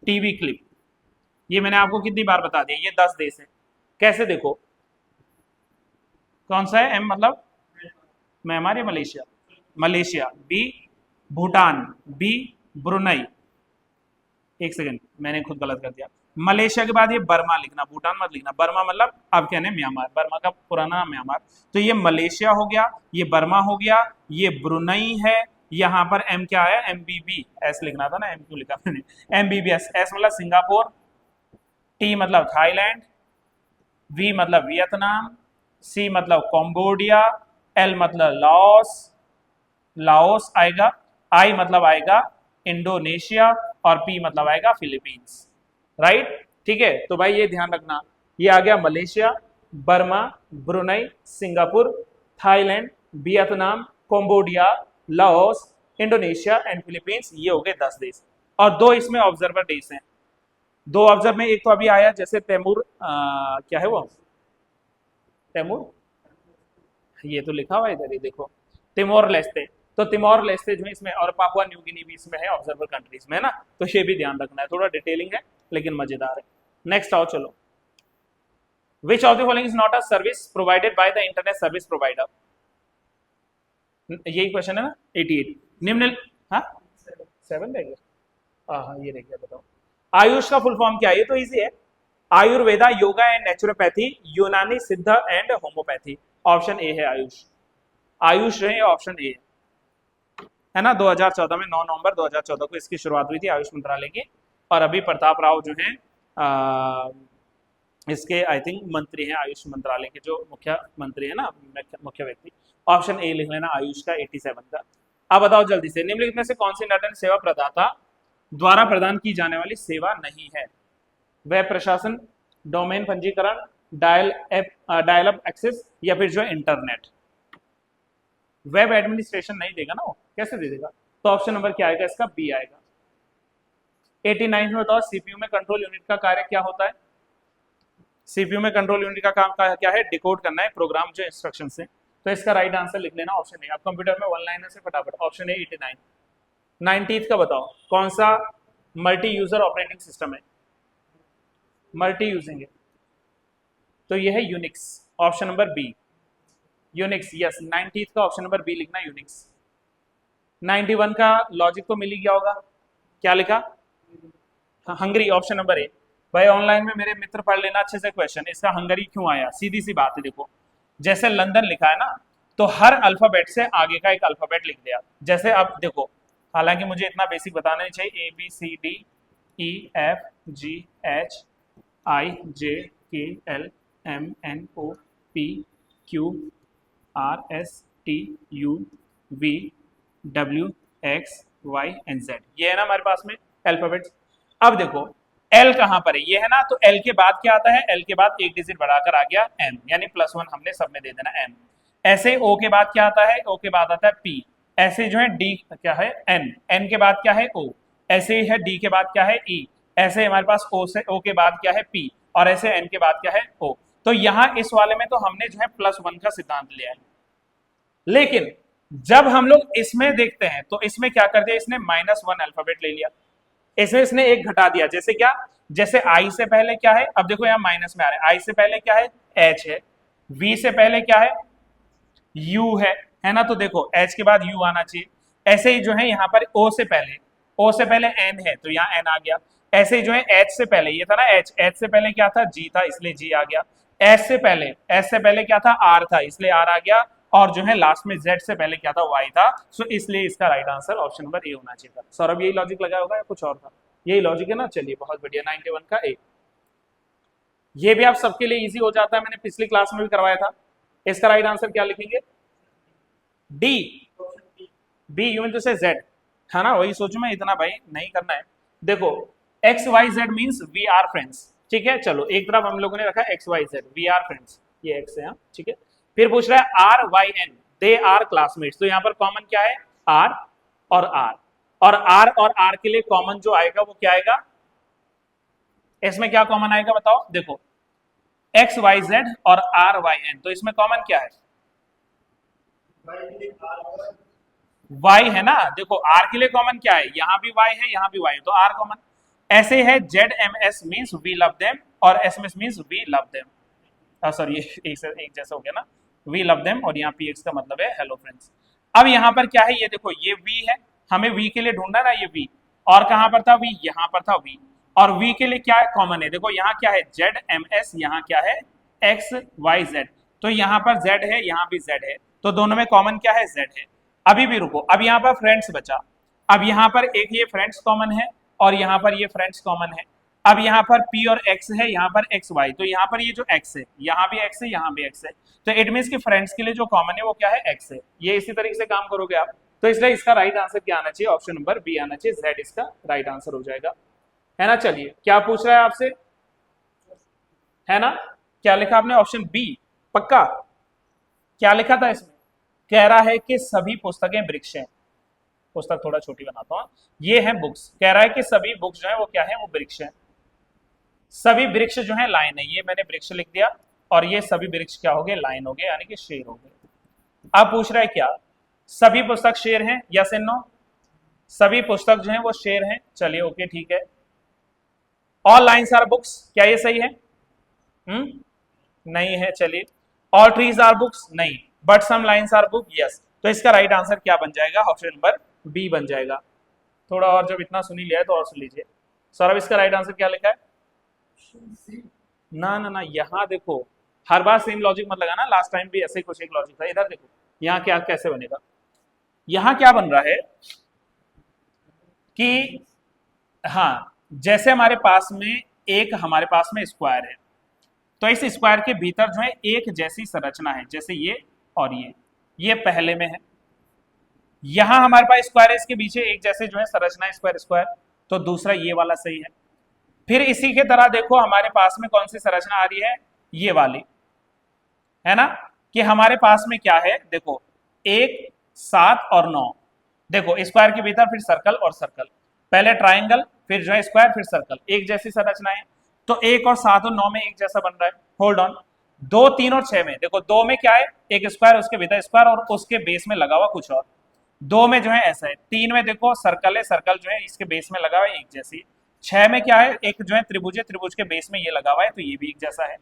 टीवी क्लिप। ये मैंने आपको कितनी बार बता दिया, ये 10 देश हैं। कैसे देखो, कौन सा है? एम मतलब म्यांमार या Malaysia? Malaysia. B Bhutan, B Brunei. एक सेकंड, मैंने खुद गलत कर दिया। मलेशिया के बाद ये बर्मा लिखना, भूटान मत लिखना। बर्मा मतलब अब कहने म्यांमार, बर्मा का पुराना नाम म्यांमार। तो ये मलेशिया हो गया, ये बर्मा हो गया, ये ब्रुनई है। यहाँ पर एम क्या है? एमबीबी एस लिखना था ना, एम क्यों लिखा मैंने? एमबीबीएस। एस मतलब सिंगापुर, टी मतलब थाईलैंड, वी मतलब वियतनाम, सी मतलब कम्बोडिया, एल मतलब लाओस आएगा, आई मतलब आएगा इंडोनेशिया, और पी मतलब आएगा फिलीपींस। राइट, ठीक है। तो भाई ये ध्यान रखना, ये आ गया Malaysia, Burma, Brunei, Singapore, Thailand, Vietnam, Cambodia, Laos, Indonesia and Philippines. ये हो गए 10 देश। और 2 इसमें ऑब्जर्वर देश हैं। 2 ऑब्जर्वर में एक तो अभी आया, जैसे तैमूर, क्या है वो, तैमूर, ये तो लिखा हुआ इधर ही देखो, तिमोर लेस्ते। तो तिमोर लेस्ते जो है इसमें, और पापुआ न्यू गिनी भी इसमें है ऑब्जर्वर कंट्रीज में, है ना। तो ये भी ध्यान रखना है, थोड़ा डिटेलिंग है लेकिन मजेदार है। नेक्स्ट आओ चलो। विच of the following is not a service provided by the internet service provider? यही क्वेश्चन है ना। 88 निम्न, हाँ 7 रह गया, हाँ ये रह गया, बताओ। आयुष का फुल फॉर्म क्या है? ये तो इजी है, आयुर्वेदा, योगा एंड नेचुरोपैथी, यूनानी, सिद्ध एंड होम्योपैथी। ऑप्शन ए है आयुष। आयुष है ऑप्शन ए, है ना। 2014 में 9 नवंबर 2014 को इसकी शुरुआत हुई थी आयुष मंत्रालय की। और अभी प्रताप राव जो है इसके आई थिंक मंत्री हैं, आयुष मंत्रालय के जो मुख्य मंत्री है ना, मुख्य व्यक्ति। ऑप्शन ए लिख लेना आयुष का 87 का। अब बताओ जल्दी से, निम्नलिखित में से कौन सी इंटरनेट सेवा प्रदाता द्वारा प्रदान की जाने वाली सेवा नहीं है? वेब प्रशासन, डोमेन पंजीकरण, डायल अप एक्सेस, या फिर जो है इंटरनेट। वेब एडमिनिस्ट्रेशन नहीं देगा ना वो, कैसे दे देगा? तो ऑप्शन नंबर क्या आएगा इसका? बी आएगा। 89 में बताओ सीपीयू में कंट्रोल यूनिट का कार्य क्या होता है? सीपीयू में कंट्रोल यूनिट का काम क्या है? डिकोड करना है प्रोग्राम जो इंस्ट्रक्शन से। तो इसका राइट आंसर लिख लेना ऑप्शन ए। अब कंप्यूटर में वन लाइनर से फटाफट ऑप्शन ए 89। 90th का बताओ कौन सा मल्टी यूजर ऑपरेटिंग सिस्टम है? मल्टी यूजिंग है तो ये है Unix, option number B Unix. Yes, 90th का ऑप्शन नंबर बी लिखना यूनिक्स। 91 का लॉजिक तो मिल ही गया होगा, क्या लिखा? Hungary, option number A. भाई ऑनलाइन में मेरे मित्र पढ़ लेना अच्छे से क्वेश्चन, इसका हंगरी क्यों आया? सीधी सी बात है, देखो जैसे लंदन लिखा है ना, तो हर अल्फाबेट से आगे का एक अल्फाबेट लिख दिया। जैसे अब देखो, हालांकि मुझे इतना बेसिक बताना नहीं चाहिए, ABCDEFGHIJKLMNOPQRSTUVWXYZ, ये है ना हमारे पास में अल्फाबेट्स। अब देखो एल कहां पर है? ये है ना, तो एल के बाद क्या आता है? एल के बाद एक डिजिट बढ़ाकर आ गया एम, यानी +1 हमने सब में दे देना एम। ऐसे ओ के बाद क्या आता है? ओ के बाद आता है पी। ऐसे जो है डी क्या है? एन। एन के बाद क्या है? ओ। ऐसे ही है डी के बाद क्या है? ई। ऐसे हमारे पास ओ से ओ के बाद क्या है? पी। और ऐसे एन के बाद क्या है? ओ। तो यहां इस वाले में तो हमने जो है +1 का सिद्धांत लिया है, लेकिन जब हम लोग इसमें देखते हैं तो इसमें क्या कर दिया इसने? -1 अल्फाबेट ले लिया, इसमें इसने एक घटा दिया। जैसे क्या? जैसे आई से पहले क्या है? अब देखो यहाँ माइनस में आ रहा है। आई से पहले क्या है? एच है। वी से पहले क्या है? यू है ना, तो देखो एच के बाद यू आना चाहिए। ऐसे ही जो है यहाँ पर ओ से पहले एन है, तो यहाँ एन आ गया। ऐसे ही जो है एच से पहले ये था ना एच, एच से पहले क्या था? जी था, इसलिए जी आ गया। एच से पहले क्या था? आर था, इसलिए आर आ गया। और जो है लास्ट में जेड से पहले क्या था? वाई था। सो इसलिए इसका right answer option number A होना चाहिए था। सौरभ यही लॉजिक लगा होगा या कुछ और था? यही लॉजिक है ना, चलिए बहुत बढ़िया। 91 का ए, ये भी आप सबके लिए इजी हो जाता है, मैंने पिछली क्लास में भी करवाया था। इसका राइट आंसर क्या लिखेंगे? D. B you mean to say Z, है ना? वही सोचू मैं, इतना भाई नहीं करना है। देखो XYZ means we are friends, ठीक है। चलो एक तरफ हम लोगों ने रखा XYZ, वी आर फ्रेंड्स, ये एक्स है, ठीक है। फिर पूछ रहा है RYN, दे आर क्लासमेट्स। तो यहाँ पर कॉमन क्या है? आर और आर। और आर के लिए कॉमन जो आएगा वो क्या आएगा? इसमें क्या कॉमन आएगा बताओ? देखो XYZ और RYN, तो इसमें कॉमन क्या है? Y है ना। देखो R के लिए कॉमन क्या है? यहाँ भी Y है, यहाँ भी Y है, तो R कॉमन। ऐसे है ZMS means we love them, और SMS means we love them. Sorry ये एक जैसा हो गया ना, वी लव देम, और यहाँ PX का मतलब है हेलो फ्रेंड्स। अब यहाँ पर क्या है? ये देखो ये V है, हमें V के लिए ढूंढना ना, ये V। और कहाँ पर था V? यहाँ पर था V। और V के लिए क्या कॉमन है? देखो यहाँ क्या है? ZMS, यहाँ क्या है? XYZ। तो यहाँ पर Z है, यहाँ भी Z है, तो दोनों में कॉमन क्या है? Z है। अभी भी रुको, अब यहाँ पर फ्रेंड्स बचा। अब यहाँ पर एक ये फ्रेंड्स कॉमन है, और यहाँ पर ये फ्रेंड्स कॉमन है। अब यहाँ पर P और X है, यहाँ पर XY, तो यहाँ पर ये जो X है, यहाँ भी X है, यहाँ भी X है, तो इट मीन्स कि फ्रेंड्स के लिए जो कॉमन है वो क्या है? X है। ये इसी तरीके से काम करोगे आप, तो इसलिए इसका राइट आंसर क्या आना चाहिए? ऑप्शन नंबर बी आना चाहिए, Z इसका राइट आंसर हो जाएगा, है ना। चलिए क्या पूछ रहा है आपसे, है ना? क्या लिखा आपने? ऑप्शन बी पक्का? क्या लिखा था इसमें? कह रहा है कि सभी पुस्तकें वृक्ष हैं। पुस्तक थोड़ा छोटी बनाता हूं, ये है बुक्स। कह रहा है कि सभी बुक्स जो है वो क्या है? वो वृक्ष है। सभी वृक्ष जो है लाइन है, ये मैंने वृक्ष लिख दिया, और ये सभी वृक्ष क्या हो गए? लाइन हो गए, यानी कि शेर हो गए। अब पूछ रहा है क्या सभी पुस्तक शेर हैं? Yes and no? सभी पुस्तक जो है वो शेर हैं। चलिए ओके ठीक है। ऑल लाइन्स आर बुक्स, क्या ये सही है? नहीं है। चलिए ऑल ट्रीज आर बुक्स, नहीं। But some lines are book, yes. तो इसका राइट आंसर क्या बन जाएगा? ऑप्शन नंबर बी बन जाएगा। थोड़ा और, जब इतना सुन ही लिया है तो और सुन लीजिए। सौरभ इसका राइट आंसर क्या लिखा है? ना ना ना, यहाँ देखो हर बार सेम लॉजिक मत लगाना, लास्ट टाइम भी ऐसे कुछ एक लॉजिक था। इधर देखो यहाँ क्या कैसे बनेगा? यहां क्या बन रहा है कि हाँ, जैसे हमारे पास में स्क्वायर है, तो इस स्क्वायर के भीतर जो है एक जैसी संरचना है, जैसे ये और ये पहले में है। यहां हमारे पास स्क्वायर है, इसके पीछे एक जैसे जो है संरचना है, स्क्वायर स्क्वायर, तो दूसरा ये वाला सही है। फिर इसी के तरह देखो हमारे पास में कौन सी संरचना आ रही है, ये वाली, है ना, कि हमारे पास में क्या है, देखो 1 7 और 9, देखो स्क्वायर के भीतर फिर सर्कल और सर्कल, पहले ट्राइंगल फिर जो है स्क्वायर फिर सर्कल, एक जैसी संरचना है। तो 1 और 7 और 9 में एक जैसा बन रहा है। होल्ड ऑन, 2 3 और 6 में देखो, 2 में क्या है, एक स्क्वायर उसके भीतर स्क्वायर और उसके बेस में लगा हुआ कुछ और, 2 में जो है ऐसा है, 3 में देखो सर्कल है, सर्कल जो है इसके बेस में लगा हुआ है एक जैसी, 6 में क्या है, एक जो है त्रिभुज है, त्रिभुज के बेस में ये लगा हुआ है, तो ये भी एक जैसा है।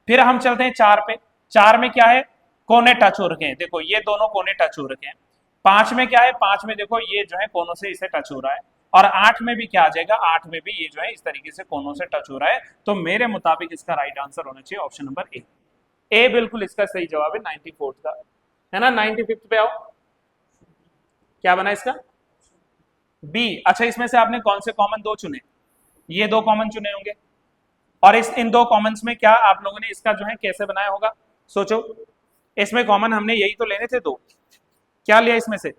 फिर हम चलते हैं 4 पे, 4 में क्या है, कोने टच हो रखे हैं, देखो ये दोनों कोने टच हो रखे हैं। 5 में क्या है, 5 में देखो ये जो है कोनों से इसे टच हो रहा है, और 8 में भी क्या आ जाएगा, 8 में भी ये जो है इस तरीके से कोनों से टच हो रहा है। तो मेरे मुताबिक इसका राइट आंसर होना चाहिए ऑप्शन नंबर ए बिल्कुल इसका सही जवाब है 94 का, है ना। 95 पे आओ, क्या बना इसका, बी। अच्छा, इसमें से आपने कौन से कॉमन 2 चुने, ये 2 कॉमन चुने होंगे, और इन 2 कॉमन्स में क्या आप लोगों ने इसका जो है कैसे बनाया होगा, सोचो। इसमें कॉमन हमने यही तो लेने थे 2, क्या लिया इसमें से,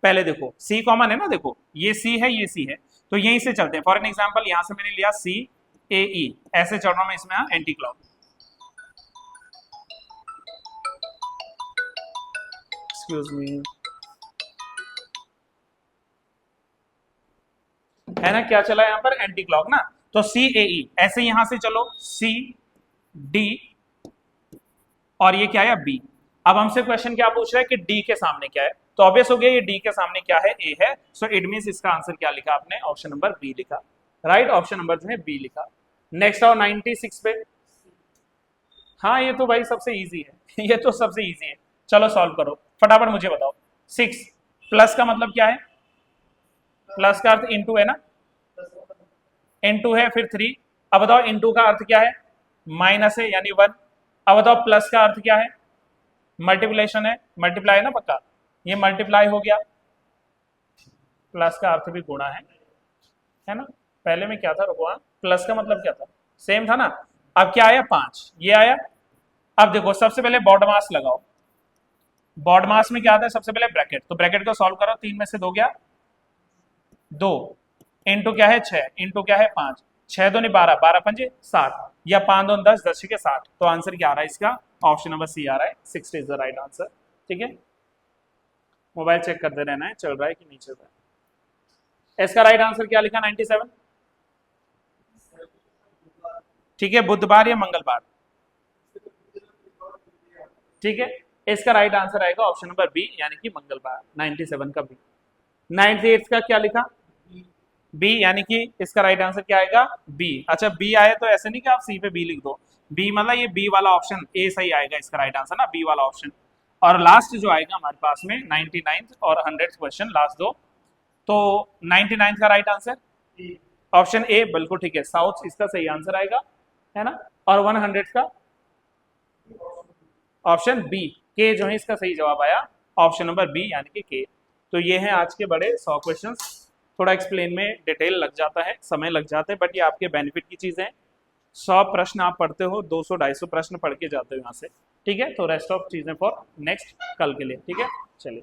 पहले देखो सी कॉमन है ना, देखो ये सी है ये सी है, तो यहीं से चलते हैं। फॉर एन एग्जाम्पल यहां से मैंने लिया सी ए ई, ऐसे चल रहा हूं मैं इसमें एंटी क्लॉक, एक्सक्यूज मी, है ना, क्या चला यहाँ पर, एंटी क्लॉक ना। तो सी ए ई, ऐसे यहां से चलो सी डी, और ये क्या है बी। अब हमसे क्वेश्चन क्या पूछ रहा है कि डी के सामने क्या है, तो ऑब्वियस हो गया ये डी के सामने क्या है, ए है, सो इट मींस इसका आंसर क्या लिखा आपने, ऑप्शन नंबर बी लिखा, राइट, ऑप्शन नंबर जो है बी लिखा। नेक्स्ट आओ 96 पे, हाँ ये तो भाई सबसे इजी है ये तो सबसे इजी है, चलो सॉल्व करो फटाफट, मुझे बताओ। 6 प्लस का मतलब क्या है, प्लस का अर्थ इंटू है ना, इंटू है, फिर 3, अब बताओ इंटू का अर्थ क्या है, माइनस है यानी 1, अब बताओ प्लस का अर्थ क्या है, मल्टीप्लिकेशन है, मल्टीप्लाई है ना पक्का, ये मल्टीप्लाई हो गया, प्लस का अर्थ भी गुणा है ना, पहले में क्या था, रुको, प्लस का मतलब क्या था, सेम था ना। अब क्या आया 5, ये आया। अब देखो सबसे पहले बॉड मास लगाओ, बॉड मास में क्या आता है, सबसे पहले ब्रैकेट, तो ब्रैकेट को सॉल्व करो, 3 में से 2 गया 2, इंटू क्या है 6, इंटू क्या है 5, 6 2 नहीं 12, 12 5 7, या 5 2 10, 10 6 60, तो आंसर क्या आ रहा है इसका, ऑप्शन नंबर सी आ रहा है, 60 इज द राइट आंसर। ठीक है, मोबाइल चेक करते रहना है चल रहा है कि नहीं चल रहा है। इसका राइट आंसर क्या लिखा, 97, ठीक है, बुधवार या मंगलवार, ठीक है, इसका राइट आंसर आएगा ऑप्शन नंबर बी, यानी कि मंगलवार, 97 का बी। 98 का क्या लिखा, बी, यानी कि इसका राइट आंसर क्या आएगा, बी। अच्छा बी आए तो ऐसे नहीं कि आप सी पे बी लिख दो, बी मतलब ये बी वाला ऑप्शन ए सही आएगा इसका राइट आंसर ना, बी वाला ऑप्शन। और लास्ट जो आएगा हमारे पास में 99 और 100 क्वेश्चन, लास्ट 2, तो 99 का राइट आंसर ऑप्शन ए बिल्कुल ठीक है, साउथ इसका सही आंसर आएगा, है ना। और 100 का ऑप्शन बी के जो है इसका सही जवाब आया, ऑप्शन नंबर बी यानी कि के। तो ये है आज के बड़े 100 क्वेश्चंस, थोड़ा एक्सप्लेन में डिटेल लग जाता है, समय लग जाता है, बट ये आपके बेनिफिट की चीज़ें हैं। 100 प्रश्न आप पढ़ते हो, 200-250 प्रश्न पढ़ के जाते हो यहाँ से, ठीक है। तो रेस्ट ऑफ चीज़ें फॉर नेक्स्ट कल के लिए, ठीक है, चलिए।